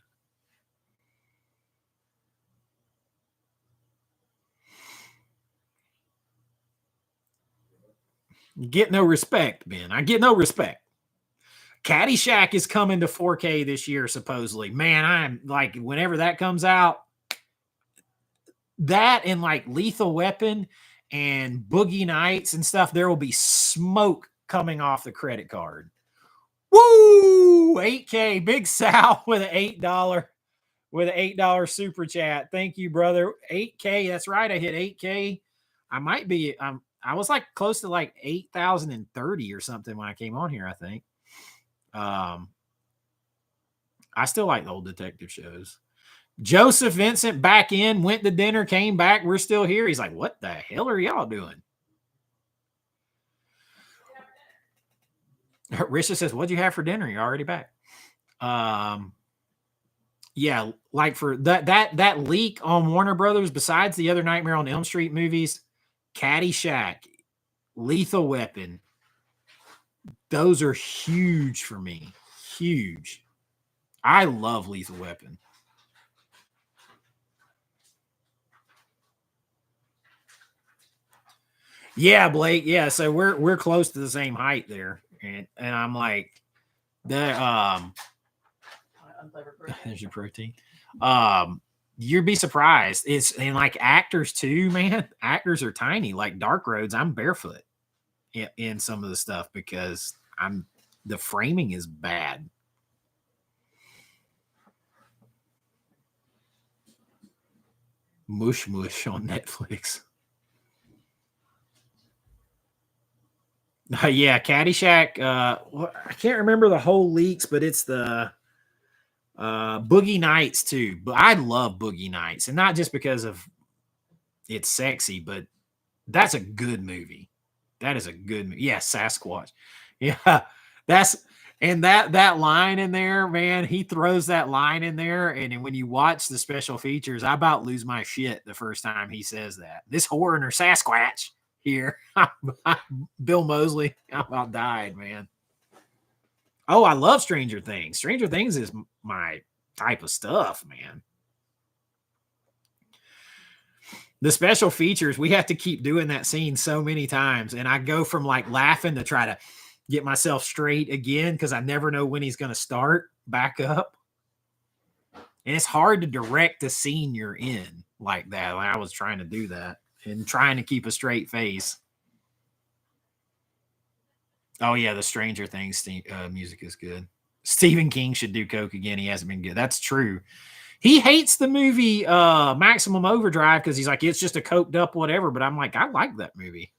You get no respect, Ben. I get no respect. Caddyshack is coming to 4K this year, supposedly. Man, I'm like, whenever that comes out, that and like Lethal Weapon and Boogie Nights and stuff, there will be smoke coming off the credit card. Woo! 8K, Big Sal with an $8 super chat. Thank you, brother. 8K. That's right. I hit 8K. I was like close to like 8,030 or something when I came on here, I think. I still like the old detective shows. Joseph Vincent back in, went to dinner, came back. We're still here. He's like, what the hell are y'all doing? Risha says, what'd you have for dinner? You're already back. Yeah, like for that leak on Warner Brothers, besides the other Nightmare on Elm Street movies, Caddyshack, Lethal Weapon, Those are huge for me. Huge. I love Lethal Weapon. Yeah, Blake. Yeah, so we're close to the same height there, and I'm like, the there's your protein. You'd be surprised. It's and like actors too, man. Actors are tiny. Like Dark Roads, I'm barefoot in some of the stuff because the framing is bad. Mush Mush on Netflix. Yeah, Caddyshack. I can't remember the whole leaks, but it's the Boogie Nights too. But I love Boogie Nights, and not just because of it's sexy, but that's a good movie. That is a good movie. Yeah, Sasquatch. Yeah, that's and that line in there, man. He throws that line in there, and when you watch the special features, I about lose my shit the first time he says that. This whore and her Sasquatch here. Bill Moseley. I about died, man. Oh, I love Stranger Things. Stranger Things is my type of stuff, man. The special features, we have to keep doing that scene so many times. And I go from like laughing to try to get myself straight again because I never know when he's going to start back up. And it's hard to direct the scene you're in like that. Like I was trying to do that and trying to keep a straight face. Oh, yeah, the Stranger Things music is good. Stephen King should do coke again. He hasn't been good. That's true. He hates the movie Maximum Overdrive because he's like, it's just a coked up whatever. But I'm like, I like that movie.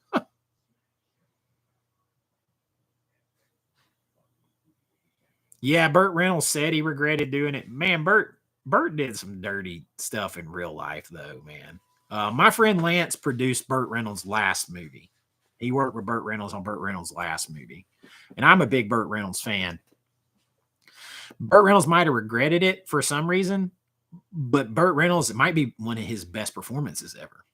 Yeah, Burt Reynolds said he regretted doing it. Man, Burt did some dirty stuff in real life, though, man. My friend Lance produced Burt Reynolds' last movie. He worked with Burt Reynolds on Burt Reynolds' last movie. And I'm a big Burt Reynolds fan. Burt Reynolds might have regretted it for some reason, but Burt Reynolds, it might be one of his best performances ever.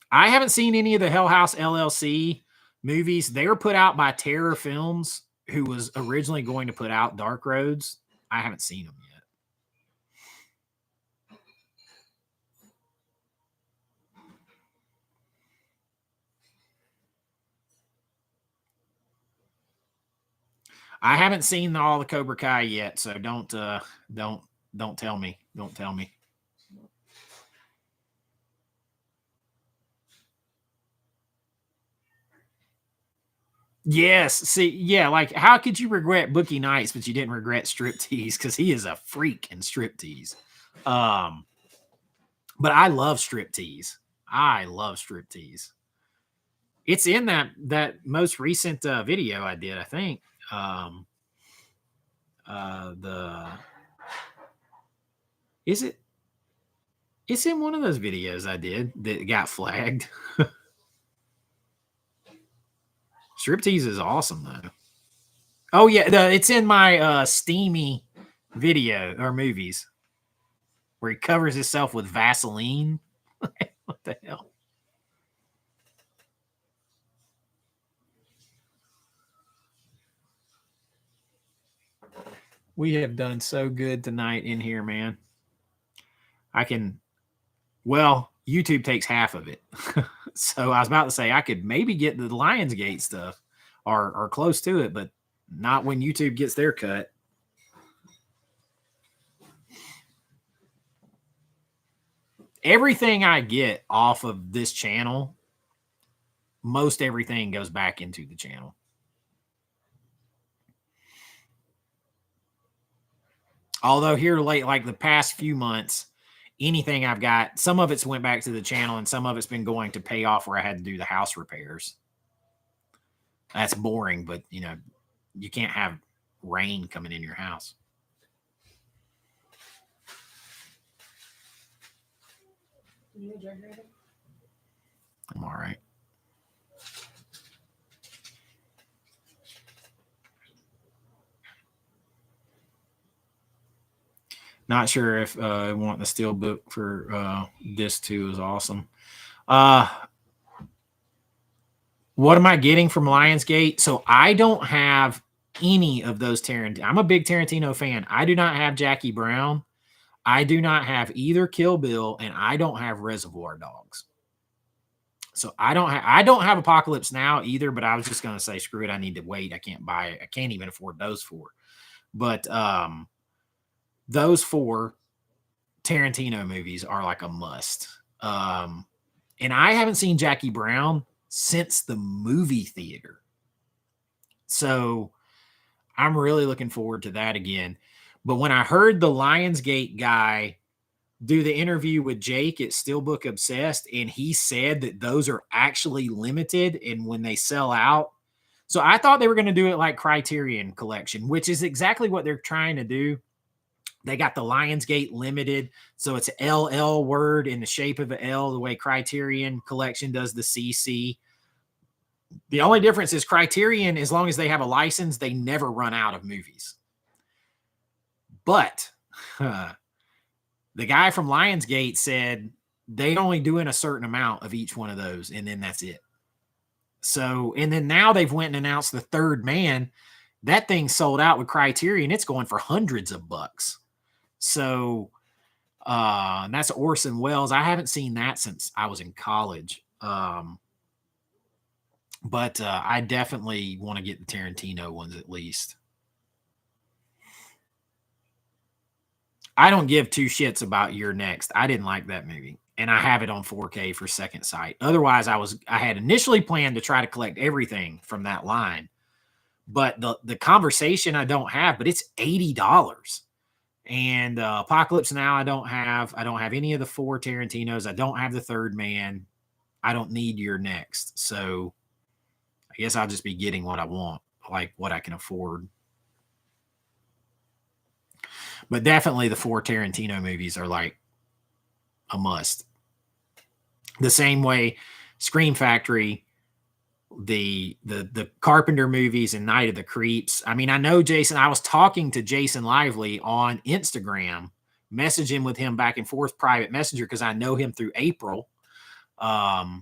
I haven't seen any of the Hell House LLC movies. They were put out by Terror Films, who was originally going to put out Dark Roads. I haven't seen them yet. I haven't seen all the Cobra Kai yet, so don't tell me. Don't tell me. Yes. See, yeah, like how could you regret Boogie Nights, but you didn't regret Striptease? Because he is a freak in Striptease. But I love Striptease. I love Striptease. It's in that most recent video I did, I think. Is it? It's in one of those videos I did that got flagged. Striptease is awesome though. Oh yeah, it's in my steamy video or movies where he covers himself with Vaseline. What the hell? We have done so good tonight in here, man. Well, YouTube takes half of it. So I was about to say I could maybe get the Lionsgate stuff or close to it, but not when YouTube gets their cut. Everything I get off of this channel, most everything goes back into the channel. Although here late, like the past few months, anything I've got, some of it's went back to the channel and some of it's been going to pay off where I had to do the house repairs. That's boring, but you know, you can't have rain coming in your house. I'm all right. Not sure if wanting the steel book for disc 2 is awesome. What am I getting from Lionsgate? So I don't have any of those Tarantino. I'm a big Tarantino fan. I do not have Jackie Brown. I do not have either Kill Bill, and I don't have Reservoir Dogs. So I don't have Apocalypse Now either, but I was just gonna say, screw it, I need to wait. I can't buy it. I can't even afford those four. But those four Tarantino movies are like a must. And I haven't seen Jackie Brown since the movie theater. So I'm really looking forward to that again. But when I heard the Lionsgate guy do the interview with Jake at Steelbook Obsessed, and he said that those are actually limited, and when they sell out. So I thought they were going to do it like Criterion Collection, which is exactly what they're trying to do. They got the Lionsgate limited, so it's an LL word in the shape of an L, the way Criterion Collection does the CC. The only difference is Criterion, as long as they have a license, they never run out of movies. But the guy from Lionsgate said they're only doing a certain amount of each one of those, and then that's it. So, and then now they've went and announced The Third Man. That thing sold out with Criterion. It's going for hundreds of bucks. So, that's Orson Welles. I haven't seen that since I was in college. But I definitely want to get the Tarantino ones at least. I don't give two shits about You're Next. I didn't like that movie, and I have it on 4K for Second Sight. Otherwise, I had initially planned to try to collect everything from that line, but the Conversation I don't have, but it's $80. And Apocalypse Now I don't have any of the four Tarantinos. I don't have The Third Man. I don't need You're Next. So I guess I'll just be getting what I want, like what I can afford. But definitely the four Tarantino movies are like a must. The same way Scream Factory, the Carpenter movies, and Night of the Creeps. I mean, I know Jason, I was talking to Jason Lively on Instagram, messaging with him back and forth, private messenger, because I know him through April. And,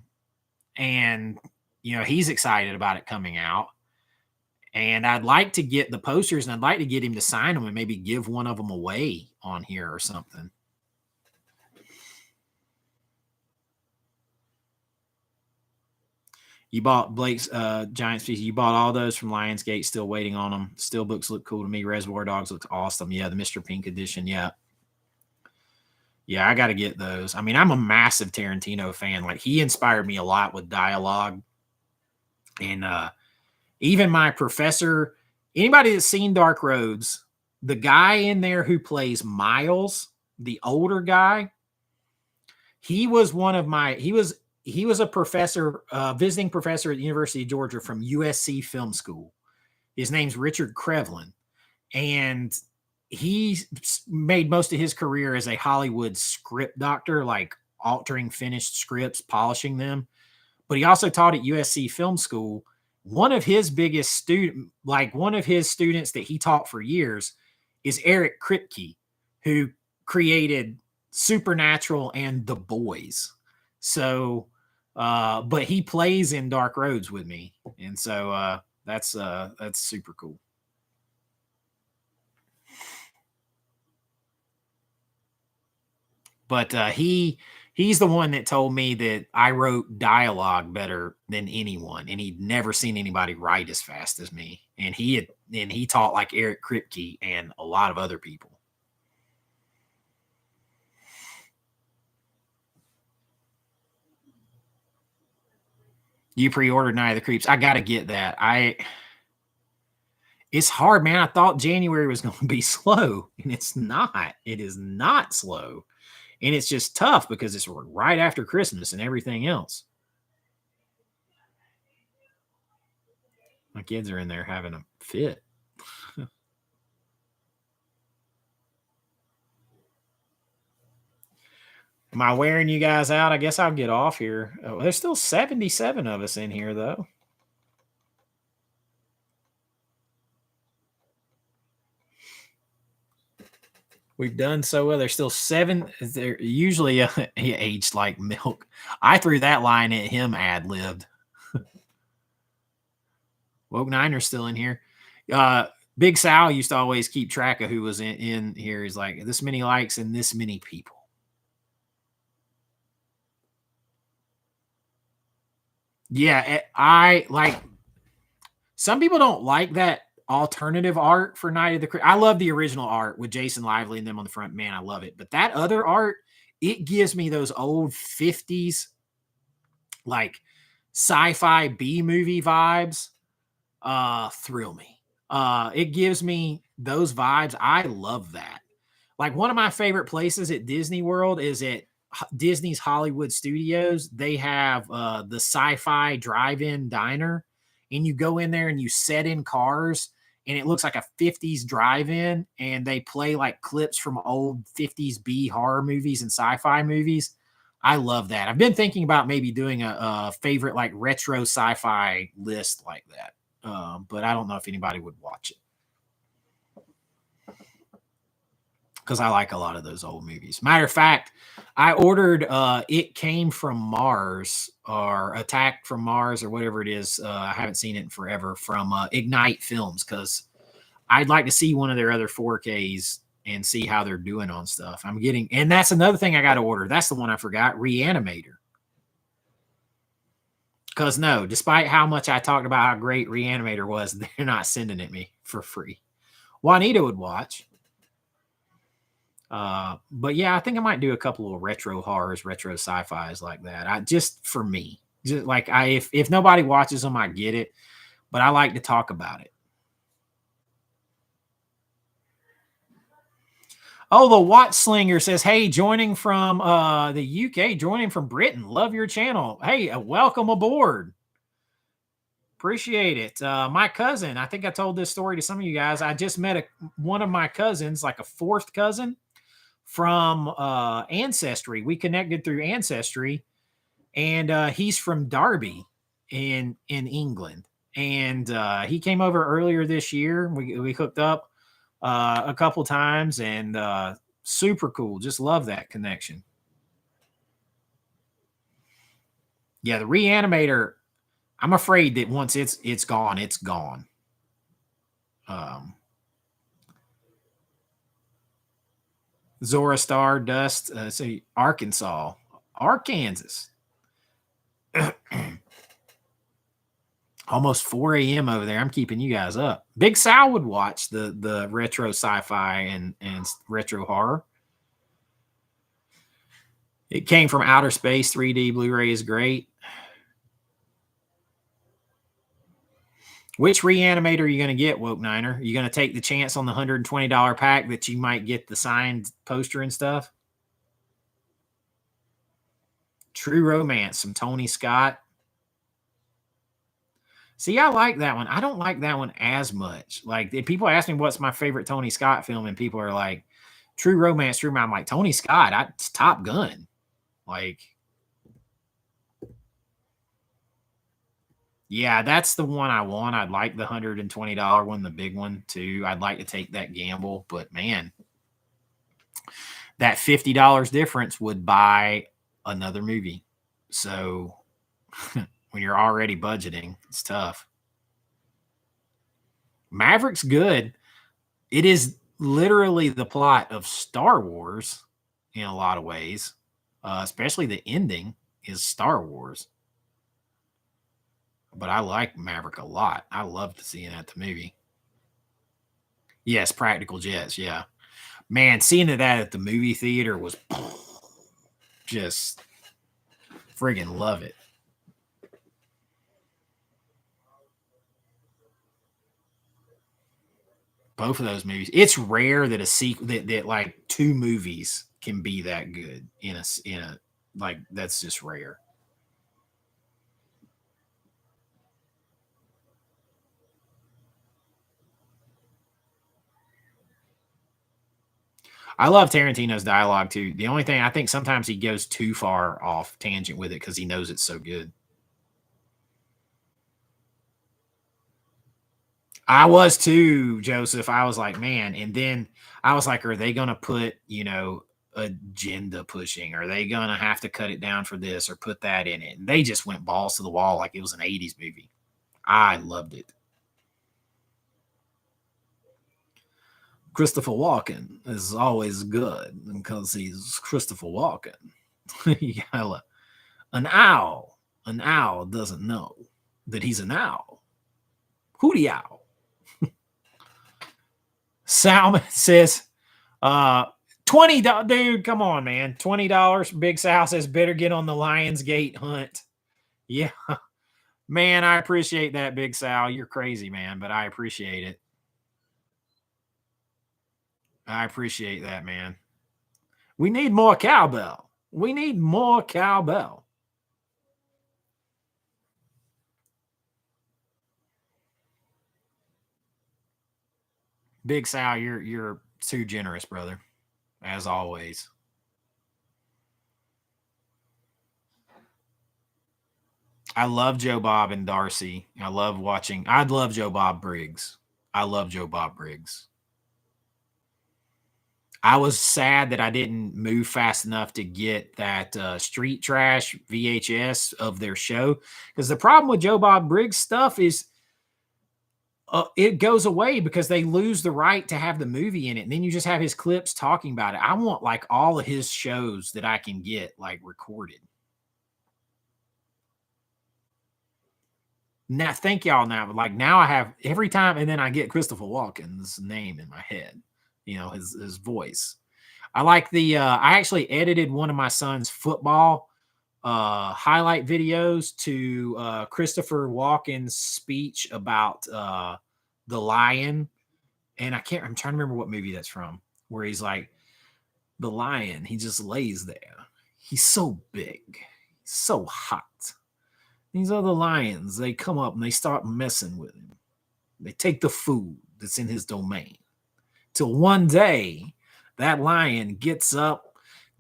you know, he's excited about it coming out. And I'd like to get the posters, and I'd like to get him to sign them and maybe give one of them away on here or something. You bought Blake's Giant Species. You bought all those from Lionsgate. Still waiting on them. Steelbooks look cool to me. Reservoir Dogs looks awesome. Yeah, the Mr. Pink edition. Yeah. Yeah, I got to get those. I mean, I'm a massive Tarantino fan. Like, he inspired me a lot with dialogue. And even my professor, anybody that's seen Dark Roads, the guy in there who plays Miles, the older guy, he was one of my, he was a professor, visiting professor at the University of Georgia from USC Film School. His name's Richard Krevlin. And he made most of his career as a Hollywood script doctor, like altering finished scripts, polishing them. But he also taught at USC Film School. One of his biggest students that he taught for years is Eric Kripke, who created Supernatural and The Boys. So, but he plays in Dark Roads with me. And so that's super cool. But he's the one that told me that I wrote dialogue better than anyone, and he'd never seen anybody write as fast as me. And he taught like Eric Kripke and a lot of other people. You pre-ordered Night of the Creeps. I got to get that. It's hard, man. I thought January was going to be slow, and it's not. It is not slow. And it's just tough because it's right after Christmas and everything else. My kids are in there having a fit. Am I wearing you guys out? I guess I'll get off here. Oh, there's still 77 of us in here, though. We've done so well. There's still 7. They're usually aged like milk. I threw that line at him ad-libbed. Woke Niner's still in here. Big Sal used to always keep track of who was in here. He's like, this many likes and this many people. Yeah, I like. Some people don't like that alternative art for Night of the I love the original art with Jason Lively and them on the front. Man, I love it. But that other art, it gives me those old 50s like sci-fi B movie vibes. Thrill me. It gives me those vibes. I love that. Like one of my favorite places at Disney World is at Disney's Hollywood Studios. They have the sci-fi drive-in diner, and you go in there and you set in cars, and it looks like a 50s drive-in, and they play like clips from old 50s B horror movies and sci-fi movies. I love that. I've been thinking about maybe doing a favorite like retro sci-fi list like that. But I don't know if anybody would watch it because I like a lot of those old movies. Matter of fact, I ordered It Came from Mars or Attack from Mars or whatever it is. I haven't seen it in forever from Ignite Films because I'd like to see one of their other 4Ks and see how they're doing on stuff. I'm getting, and that's another thing I got to order. That's the one I forgot, Reanimator. Because no, despite how much I talked about how great Reanimator was, they're not sending it me for free. Juanita would watch. But yeah, I think I might do a couple of retro horrors, retro sci-fis like that. I just for me, just like if nobody watches them, I get it, but I like to talk about it. Oh, the Watch Slinger says, "Hey, joining from the UK, joining from Britain. Love your channel. Hey, welcome aboard. Appreciate it. My cousin, I think I told this story to some of you guys. I just met one of my cousins, like a fourth cousin from Ancestry. We connected through Ancestry, and he's from Derby in England. And he came over earlier this year. We hooked up a couple times, and super cool. Just love that connection. Yeah, the Reanimator. I'm afraid that once it's gone, it's gone. Zora Stardust, say Arkansas. Almost 4 a.m. over there. I'm keeping you guys up. Big Sal would watch the retro sci-fi and retro horror. It Came from Outer Space 3D Blu-ray is great. Which Reanimator are you going to get, Woke Niner? Are you going to take the chance on the $120 pack that you might get the signed poster and stuff? True Romance, some Tony Scott. See, I like that one. I don't like that one as much. Like, if people ask me what's my favorite Tony Scott film, and people are like, True Romance, True Romance. I'm like, Tony Scott, it's Top Gun. Like, yeah, that's the one I want. I'd like the $120 one, the big one too. I'd like to take that gamble, but man, that $50 difference would buy another movie. So when you're already budgeting, it's tough. Maverick's good. It is literally the plot of Star Wars in a lot of ways, especially the ending is Star Wars. But I like Maverick a lot. I loved seeing that the movie. Yes, Practical Jets. Yeah, man, seeing that at the movie theater was just friggin' love it. Both of those movies. It's rare that a sequel that like two movies can be that good in a like that's just rare. I love Tarantino's dialogue too. The only thing I think sometimes he goes too far off tangent with it because he knows it's so good. I was too, Joseph. I was like, man, and then I was like, are they gonna put, agenda pushing? Are they gonna have to cut it down for this or put that in it? And they just went balls to the wall like it was an 80s movie. I loved it. Christopher Walken is always good because he's Christopher Walken. You gotta, an owl doesn't know that he's an owl. Hootie owl. Salmon says, $20, dude, come on, man. $20. Big Sal says, better get on the Lionsgate hunt. Yeah, man, I appreciate that, Big Sal. You're crazy, man, but I appreciate it. I appreciate that, man. We need more cowbell. We need more cowbell. Big Sal, you're too generous, brother, as always. I love Joe Bob and Darcy. I love Joe Bob Briggs. I love Joe Bob Briggs. I was sad that I didn't move fast enough to get that Street Trash VHS of their show, because the problem with Joe Bob Briggs stuff is it goes away because they lose the right to have the movie in it, and then you just have his clips talking about it. I want like all of his shows that I can get like recorded. Now, thank y'all. Now, like now I have every time, and then I get Christopher Walken's name in my head. You know, his voice. I like the I actually edited one of my son's football highlight videos to Christopher Walken's speech about the lion. And I'm trying to remember what movie that's from, where he's like, the lion, he just lays there. He's so big, so hot. These other lions, they come up and they start messing with him. They take the food that's in his domain. Till one day, that lion gets up,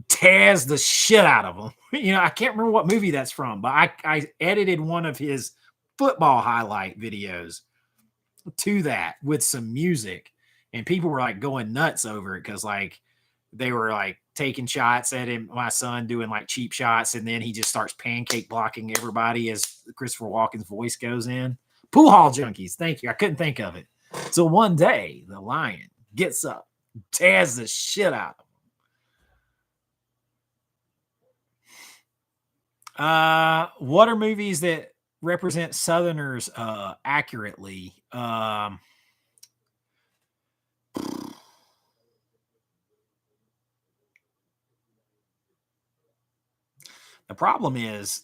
tears the shit out of him. You know, I can't remember what movie that's from, but I edited one of his football highlight videos to that with some music, and people were like going nuts over it because like they were like taking shots at him, my son doing like cheap shots, and then he just starts pancake blocking everybody as Christopher Walken's voice goes in. Pool Hall Junkies, thank you. I couldn't think of it. So one day, the lion gets up, tears the shit out of him. What are movies that represent Southerners accurately? The problem is,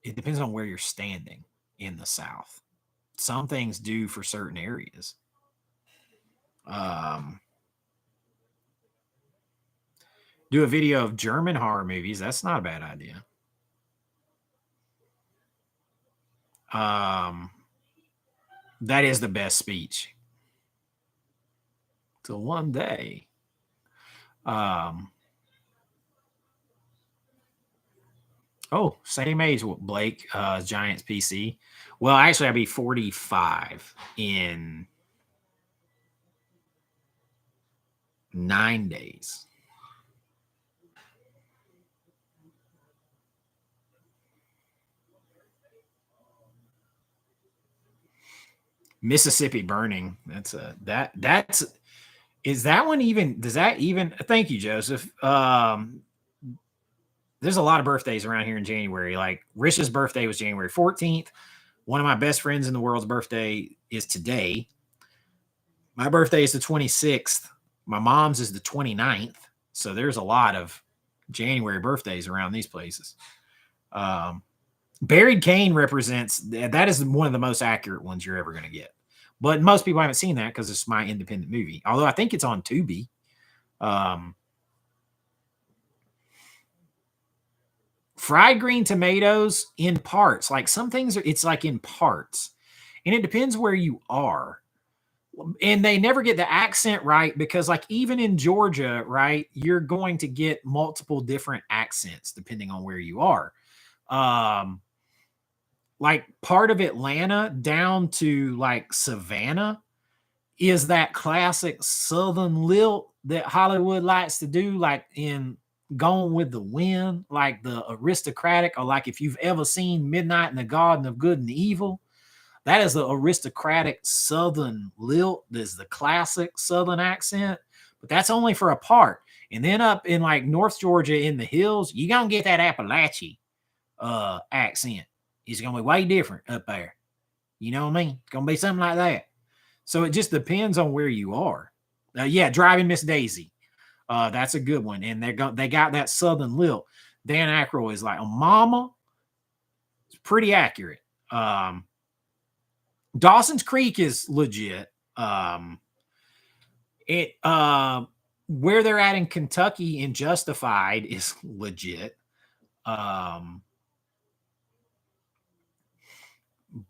it depends on where you're standing in the South. Some things do for certain areas. Do a video of German horror movies. That's not a bad idea. That is the best speech. Till one day. Oh, same age with Blake, Giants PC. Well, actually, I'd be 45 in 9 days. Mississippi Burning. Is that one even? Does that even? Thank you, Joseph. There's a lot of birthdays around here in January. Like Rish's birthday was January 14th. One of my best friends in the world's birthday is today. My birthday is the 26th. My mom's is the 29th. So there's a lot of January birthdays around these places. Buried Cane represents, that is one of the most accurate ones you're ever going to get. But most people haven't seen that because it's my independent movie. Although I think it's on Tubi. Fried green tomatoes in parts. Like some things it's like in parts. And it depends where you are. And they never get the accent right because like even in Georgia, right, you're going to get multiple different accents depending on where you are. Like part of Atlanta down to like Savannah is that classic Southern lilt that Hollywood likes to do, like in Gone with the Wind, like the aristocratic, or like if you've ever seen Midnight in the Garden of Good and Evil, That is the aristocratic Southern lilt. There's the classic Southern accent, but that's only for a part. And then up in like North Georgia in the hills, you're going to get that Appalachia accent. It's going to be way different up there. You know what I mean? It's going to be something like that. So it just depends on where you are. Yeah, Driving Miss Daisy. That's a good one. And they got that Southern lilt. Dan Aykroyd is like, oh, Mama. It's pretty accurate. Dawson's Creek is legit. Where they're at in Kentucky in Justified is legit.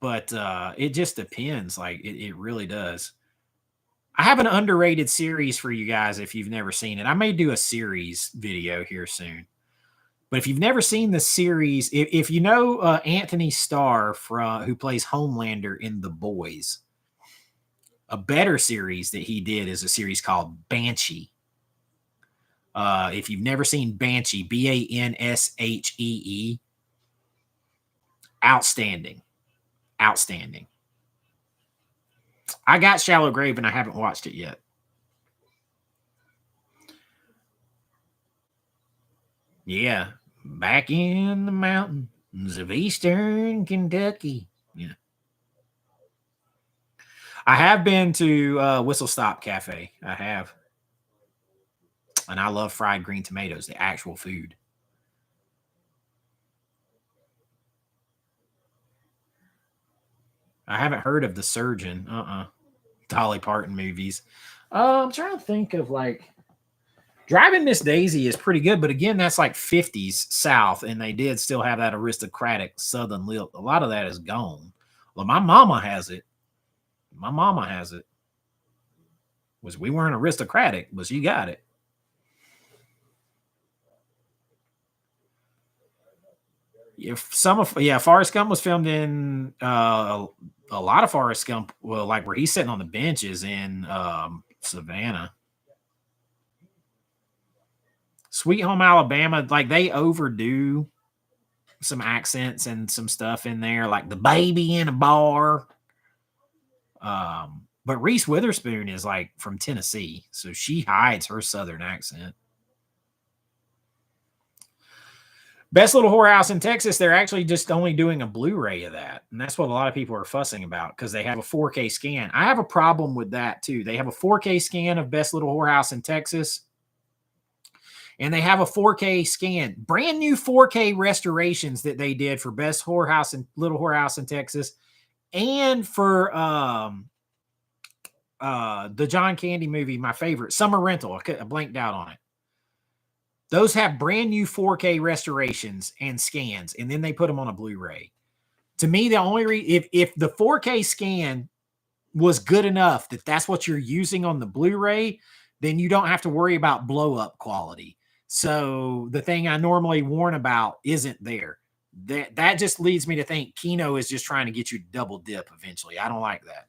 But it just depends. Like it really does. I have an underrated series for you guys if you've never seen it. I may do a series video here soon. But if you've never seen the series, if you know Anthony Starr who plays Homelander in The Boys, a better series that he did is a series called Banshee. If you've never seen Banshee, Banshee, outstanding. Outstanding. I got Shallow Grave and I haven't watched it yet. Yeah. Back in the mountains of eastern Kentucky. Yeah. I have been to Whistle Stop Cafe. I have. And I love fried green tomatoes, the actual food. I haven't heard of The Surgeon. Dolly Parton movies. I'm trying to think of like Driving Miss Daisy is pretty good, but again, that's like 50s South, and they did still have that aristocratic Southern lilt. A lot of that is gone. Well, my mama has it. My mama has it. We weren't aristocratic, but she got it. Forrest Gump was filmed in a lot of Forrest Gump. Well, like where he's sitting on the benches in Savannah. Sweet Home Alabama, like they overdo some accents and some stuff in there, like the baby in a bar. But Reese Witherspoon is like from Tennessee, so she hides her Southern accent. Best Little Whorehouse in Texas, they're actually just only doing a Blu-ray of that. And that's what a lot of people are fussing about because they have a 4K scan. I have a problem with that too. They have a 4K scan of Best Little Whorehouse in Texas. And they have a 4K scan, brand new 4K restorations that they did for Best Whorehouse and Little Whorehouse in Texas, and for the John Candy movie, my favorite, Summer Rental. I blanked out on it. Those have brand new 4K restorations and scans, and then they put them on a Blu-ray. To me, the only if the 4K scan was good enough that that's what you're using on the Blu-ray, then you don't have to worry about blow-up quality. So the thing I normally warn about isn't there. That just leads me to think Kino is just trying to get you to double dip eventually. I don't like that.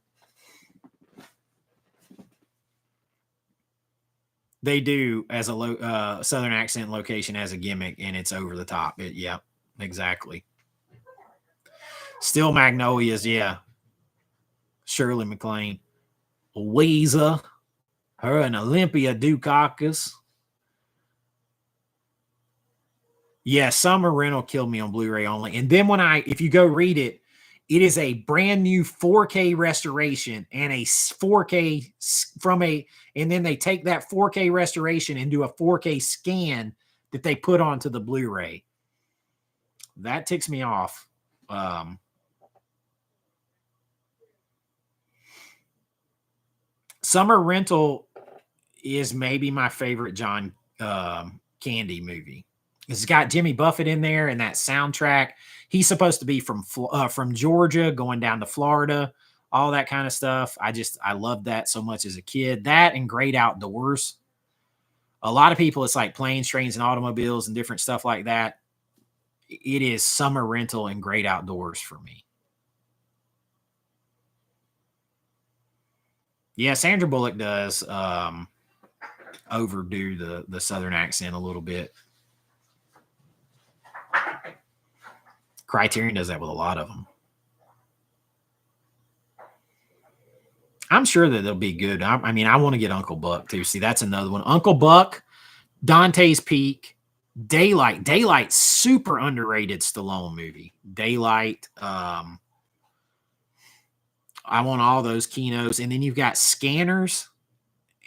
They do as a Southern accent location as a gimmick, and it's over the top. Yeah, exactly. Still Magnolias, yeah. Shirley MacLaine. Louisa. Her and Olympia Dukakis. Yeah, Summer Rental killed me on Blu-ray only. And then if you go read it, it is a brand new 4K restoration and a 4K and then they take that 4K restoration and do a 4K scan that they put onto the Blu-ray. That ticks me off. Summer Rental is maybe my favorite John Candy movie. It's got Jimmy Buffett in there and that soundtrack. He's supposed to be from Georgia going down to Florida, all that kind of stuff. I loved that so much as a kid. That and Great Outdoors. A lot of people, it's like Planes, Trains, and Automobiles and different stuff like that. It is Summer Rental and Great Outdoors for me. Yeah, Sandra Bullock does overdo the Southern accent a little bit. Criterion does that with a lot of them. I'm sure that they'll be good. I mean, I want to get Uncle Buck too. See, that's another one. Uncle Buck, Dante's Peak, Daylight. Daylight, super underrated Stallone movie. Daylight. I want all those Kinos. And then you've got Scanners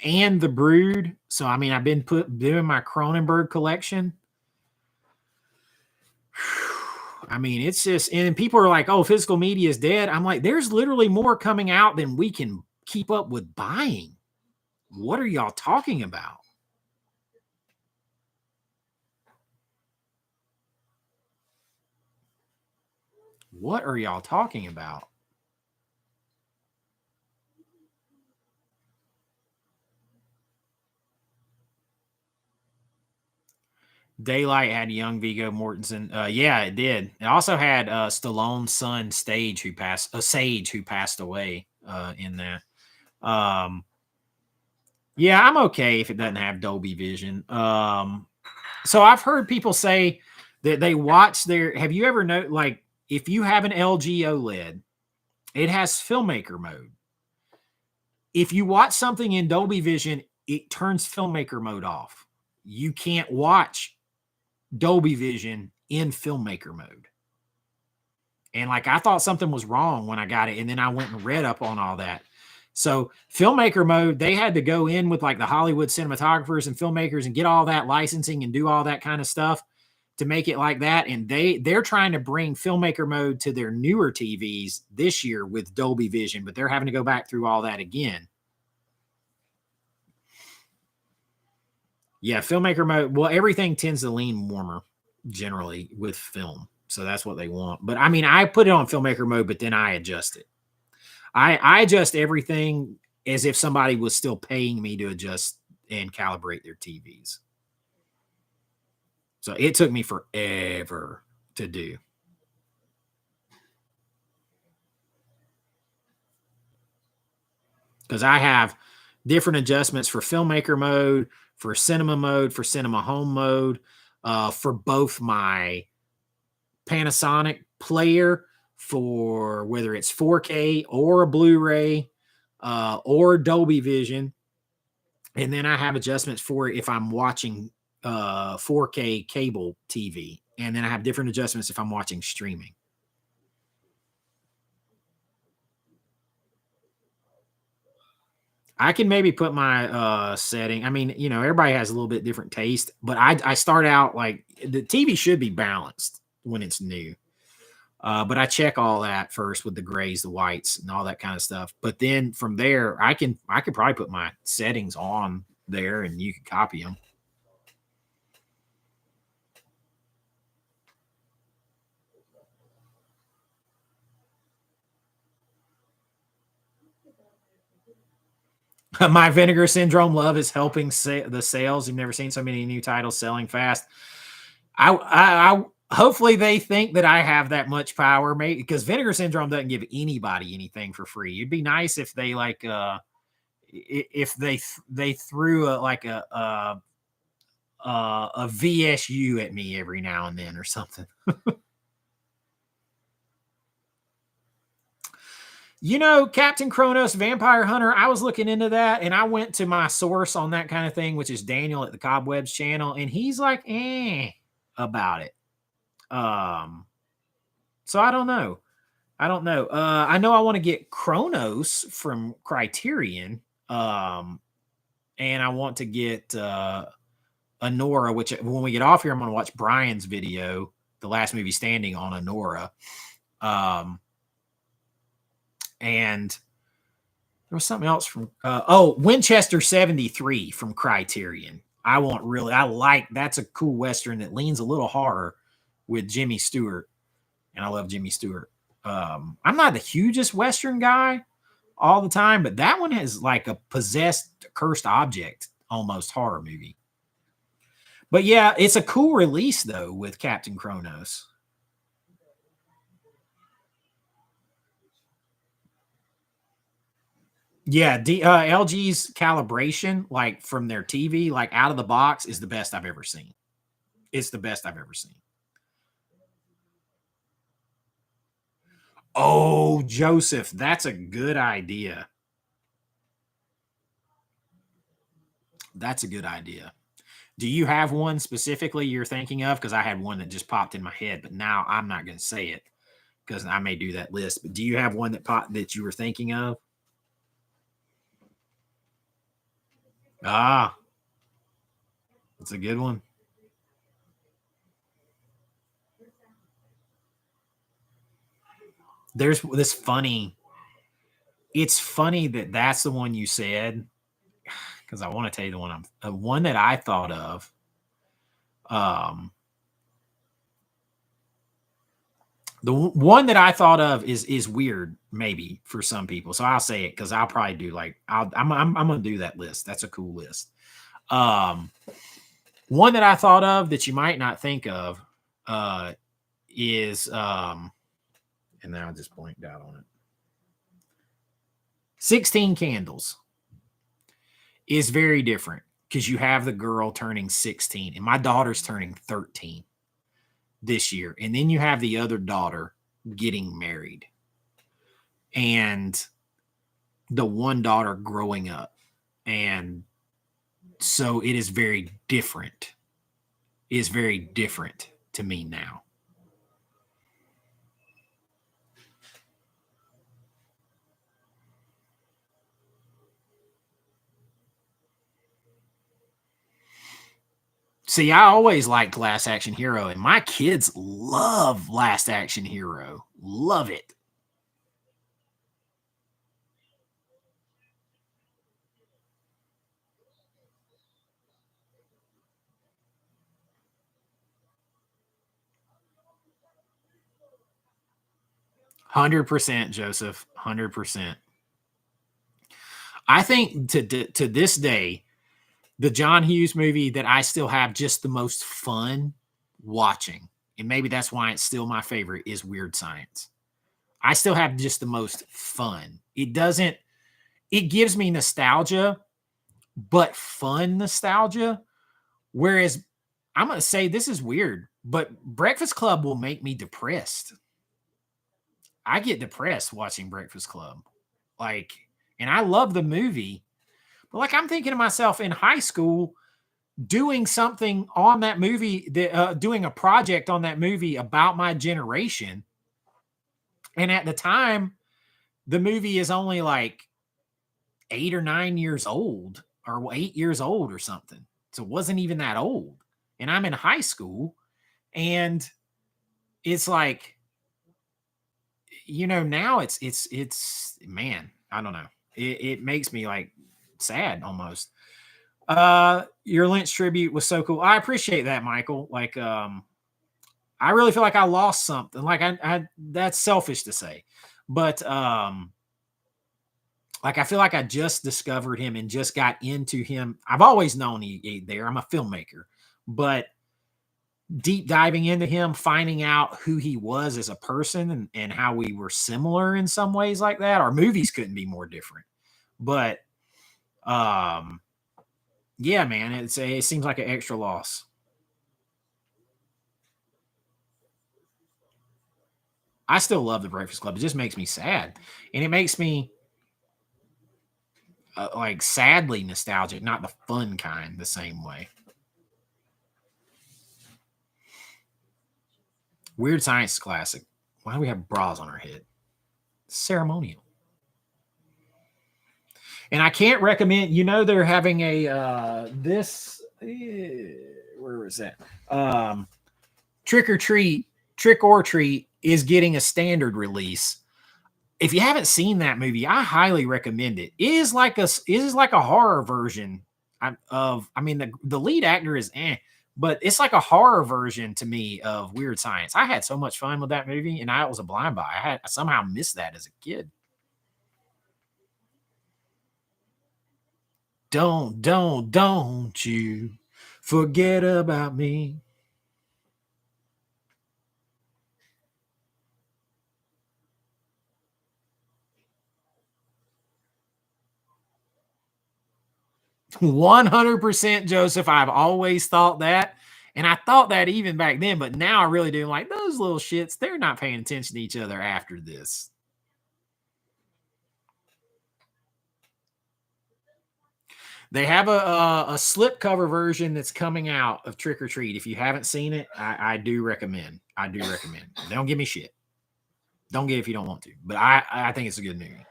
and The Brood. So, I mean, I've been doing my Cronenberg collection. I mean, it's just, and people are like, oh, physical media is dead. I'm like, there's literally more coming out than we can keep up with buying. What are y'all talking about? What are y'all talking about? Daylight had young Viggo Mortensen. Yeah, it did. It also had Stallone's son, Sage, who passed away in that. Yeah, I'm okay if it doesn't have Dolby Vision. So I've heard people say that they watch their. Have you ever know, like, if you have an LG OLED, it has filmmaker mode. If you watch something in Dolby Vision, it turns filmmaker mode off. You can't watch Dolby Vision in filmmaker mode. And like, I thought something was wrong when I got it. And then I went and read up on all that. So filmmaker mode, they had to go in with like the Hollywood cinematographers and filmmakers and get all that licensing and do all that kind of stuff to make it like that. And they're trying to bring filmmaker mode to their newer TVs this year with Dolby Vision, but they're having to go back through all that again. Yeah, filmmaker mode. Well, everything tends to lean warmer generally with film. So that's what they want. But I mean, I put it on filmmaker mode, but then I adjust it. I adjust everything as if somebody was still paying me to adjust and calibrate their TVs. So it took me forever to do. Because I have different adjustments for filmmaker mode, for cinema home mode, for both my Panasonic player, for whether it's 4K or a Blu-ray or Dolby Vision. And then I have adjustments for if I'm watching 4K cable TV. And then I have different adjustments if I'm watching streaming. I can maybe put my setting. I mean, you know, everybody has a little bit different taste, but I start out like the TV should be balanced when it's new. But I check all that first with the grays, the whites, and all that kind of stuff. But then from there, I could probably put my settings on there, and you can copy them. My Vinegar Syndrome love is helping the sales. You've never seen so many new titles selling fast. I hopefully they think that I have that much power, maybe, because Vinegar Syndrome doesn't give anybody anything for free. It'd be nice if they like if they threw a VSU at me every now and then or something. You know, Captain Kronos, Vampire Hunter, I was looking into that and I went to my source on that kind of thing, which is Daniel at the Cobwebs channel, and he's like, about it. So I don't know. I know I want to get Kronos from Criterion. And I want to get Anora, which when we get off here, I'm going to watch Brian's video, The Last Movie Standing on Anora. And there was something else from, Winchester 73 from Criterion. I like, that's a cool Western that leans a little horror with Jimmy Stewart. And I love Jimmy Stewart. I'm not the hugest Western guy all the time, but that one has like a possessed, cursed object, almost horror movie. But yeah, it's a cool release though with Captain Kronos. Yeah, LG's calibration, like from their TV, like out of the box, is the best I've ever seen. It's the best I've ever seen. Oh, Joseph, that's a good idea. That's a good idea. Do you have one specifically you're thinking of? Because I had one that just popped in my head, but now I'm not going to say it because I may do that list. But do you have one that you were thinking of? Ah, that's a good one. There's this funny. It's funny that that's the one you said, because I want to tell you the one that I thought of. The one that I thought of is weird, maybe for some people. So I'll say it because I'll probably do like I'm gonna do that list. That's a cool list. One that I thought of that you might not think of is and now I just blanked out on it. 16 Candles is very different because you have the girl turning 16 and my daughter's turning 13 this year. And then you have the other daughter getting married and the one daughter growing up. And so it is very different. It is very different to me now. See, I always liked Last Action Hero, and my kids love Last Action Hero. Love it. %, Joseph. 100%. I think to this day, the John Hughes movie that I still have just the most fun watching, and maybe that's why it's still my favorite, is Weird Science. I still have just the most fun. It gives me nostalgia, but fun nostalgia. Whereas I'm going to say this is weird, but Breakfast Club will make me depressed. I get depressed watching Breakfast Club. Like, and I love the movie, but like I'm thinking to myself in high school, doing something on that movie, doing a project on that movie about my generation. And at the time, the movie is only like 8 or 9 years old or 8 years old or something. So it wasn't even that old. And I'm in high school and it's like, you know, now it's man, I don't know. It makes me like sad almost. Your Lynch tribute was so cool. I appreciate that, Michael. Like, I really feel like I lost something. Like I that's selfish to say, but like I feel like I just discovered him and just got into him. I've always known he there. I'm a filmmaker, but deep diving into him, finding out who he was as a person and how we were similar in some ways like that. Our movies couldn't be more different, but yeah, man, it seems like an extra loss. I still love the Breakfast Club. It just makes me sad, and it makes me like sadly nostalgic, not the fun kind, the same way. Weird Science classic. Why do we have bras on our head? Ceremonial. And I can't recommend. You know, they're having a where was that? Trick or Treat is getting a standard release. If you haven't seen that movie, I highly recommend it. It is like a horror version of. I mean, the lead actor is but it's like a horror version to me of Weird Science. I had so much fun with that movie, and I was a blind buy. I somehow missed that as a kid. Don't you forget about me. %, Joseph. I've always thought that. And I thought that even back then, but now I really do. Like those little shits, they're not paying attention to each other after this. They have a slipcover version that's coming out of Trick or Treat. If you haven't seen it, I do recommend. I do recommend. Don't give me shit. Don't get it if you don't want to. But I think it's a good movie.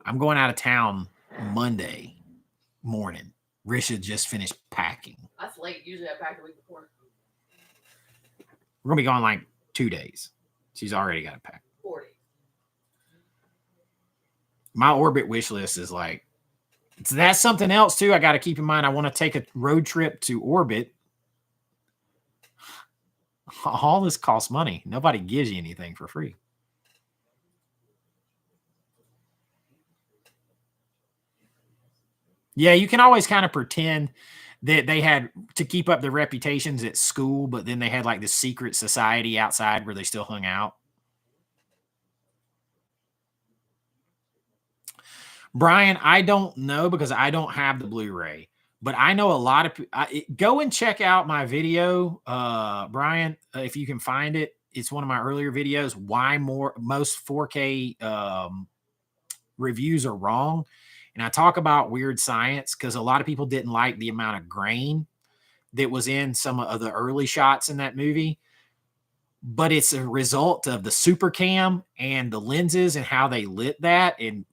I'm going out of town Monday morning. Risha just finished packing. That's late. Usually I pack the week before. We're going to be gone like 2 days. She's already got to pack. 40. My Orbit wish list is like, that's something else too. I got to keep in mind. I want to take a road trip to Orbit. All this costs money. Nobody gives you anything for free. Yeah, you can always kind of pretend that they had to keep up their reputations at school, but then they had like this secret society outside where they still hung out. Brian, I don't know because I don't have the Blu-ray, but I know a lot of go and check out my video, Brian, if you can find it. It's one of my earlier videos. Why most 4K reviews are wrong. And I talk about weird science because a lot of people didn't like the amount of grain that was in some of the early shots in that movie. But it's a result of the super cam and the lenses and how they lit that. And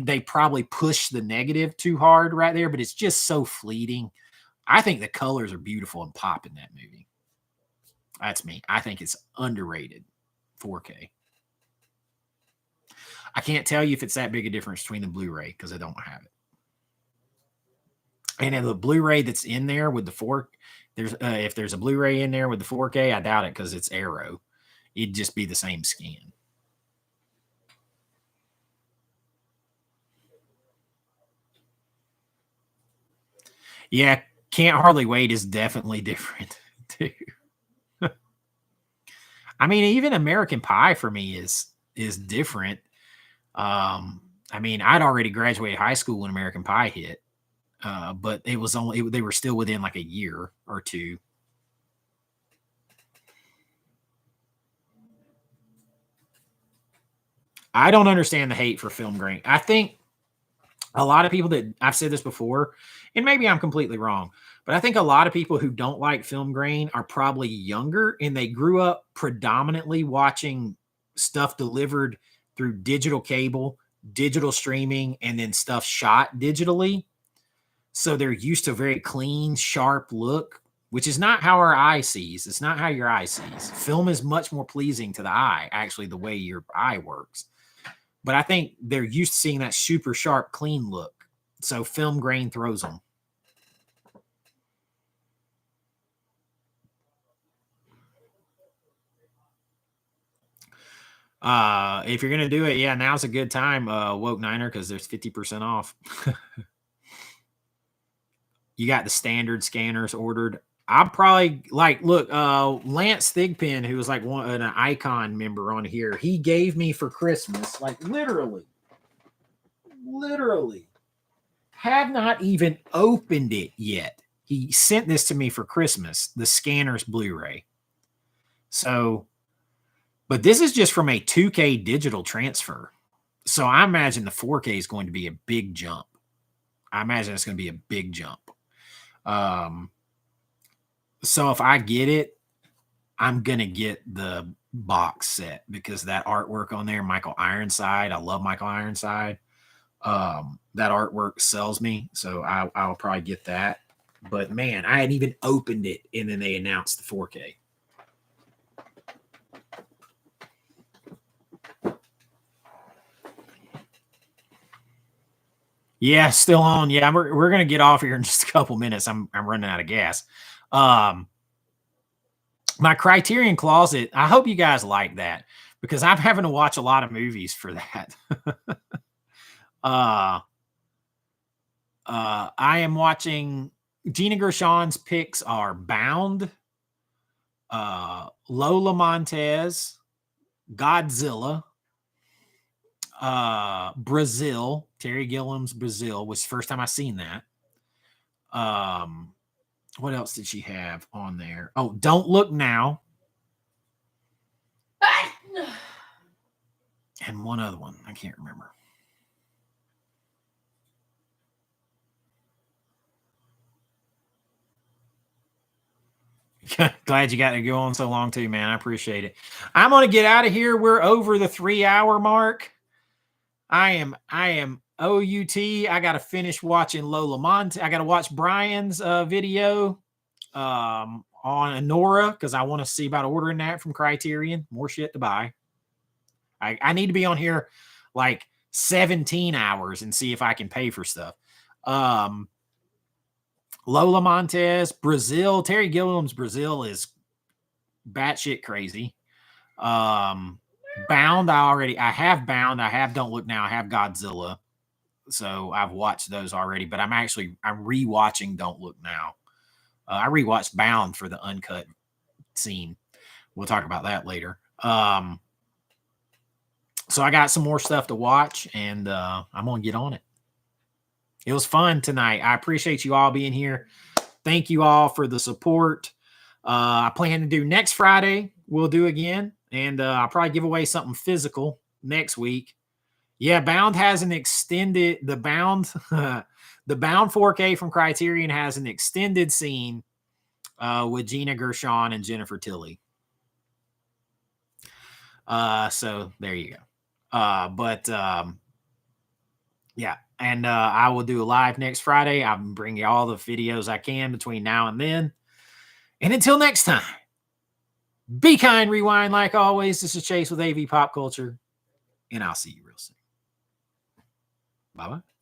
they probably pushed the negative too hard right there, but it's just so fleeting. I think the colors are beautiful and pop in that movie. That's me. I think it's underrated 4K. I can't tell you if it's that big a difference between the Blu-ray because I don't have it. And if the Blu-ray that's in there with the if there's a Blu-ray in there with the 4K, I doubt it because it's Arrow. It'd just be the same scan. Yeah, Can't Hardly Wait is definitely different too. I mean, even American Pie for me is different. I mean, I'd already graduated high school when American Pie hit, but it was they were still within like a year or two. I don't understand the hate for film grain. I think a lot of people that I've said this before, and maybe I'm completely wrong, but I think a lot of people who don't like film grain are probably younger and they grew up predominantly watching stuff delivered through digital cable, digital streaming, and then stuff shot digitally. So they're used to a very clean, sharp look, which is not how our eye sees. It's not how your eye sees. Film is much more pleasing to the eye, actually, the way your eye works. But I think they're used to seeing that super sharp, clean look. So film grain throws them. If you're going to do it, yeah, now's a good time, Woke Niner, because there's 50% off. You got the standard scanners ordered. I'm probably like, look, Lance Thigpen, who was like an Icon member on here, he gave me for Christmas, like literally, have not even opened it yet. He sent this to me for Christmas, the Scanners Blu-ray. So, but this is just from a 2K digital transfer. So I imagine the 4K is going to be a big jump. I imagine it's going to be a big jump. So if I get it, I'm going to get the box set because that artwork on there, Michael Ironside, I love Michael Ironside. That artwork sells me. So I'll probably get that. But man, I hadn't even opened it. And then they announced the 4K. Yeah, still on. Yeah, we're gonna get off here in just a couple minutes. I'm running out of gas. My Criterion closet. I hope you guys like that because I'm having to watch a lot of movies for that. I am watching. Gina Gershon's picks are Bound, Lola Montez, Godzilla, Brazil. Terry Gilliam's Brazil was the first time I seen that. What else did she have on there? Oh, Don't Look Now. And one other one. I can't remember. Glad you got to go on so long too, man. I appreciate it. I'm going to get out of here. We're over the 3-hour mark. I am OUT. I got to finish watching Lola Monte. I got to watch Brian's video on Anora because I want to see about ordering that from Criterion. More shit to buy. I need to be on here like 17 hours and see if I can pay for stuff. Lola Montez, Brazil, Terry Gilliam's Brazil is batshit crazy. Bound, I have Bound. I have Don't Look Now. I have Godzilla. So I've watched those already, but I'm rewatching Don't Look Now. I rewatched Bound for the uncut scene. We'll talk about that later. So I got some more stuff to watch, and I'm going to get on it. It was fun tonight. I appreciate you all being here. Thank you all for the support. I plan to do next Friday. We'll do again, and I'll probably give away something physical next week. Yeah, Bound has an extended, the Bound 4K from Criterion has an extended scene with Gina Gershon and Jennifer Tilly. So there you go. Yeah. And I will do a live next Friday. I'll bring you all the videos I can between now and then. And until next time, be kind, rewind like always. This is Chase with AV Pop Culture, and I'll see you real soon. Bye-bye.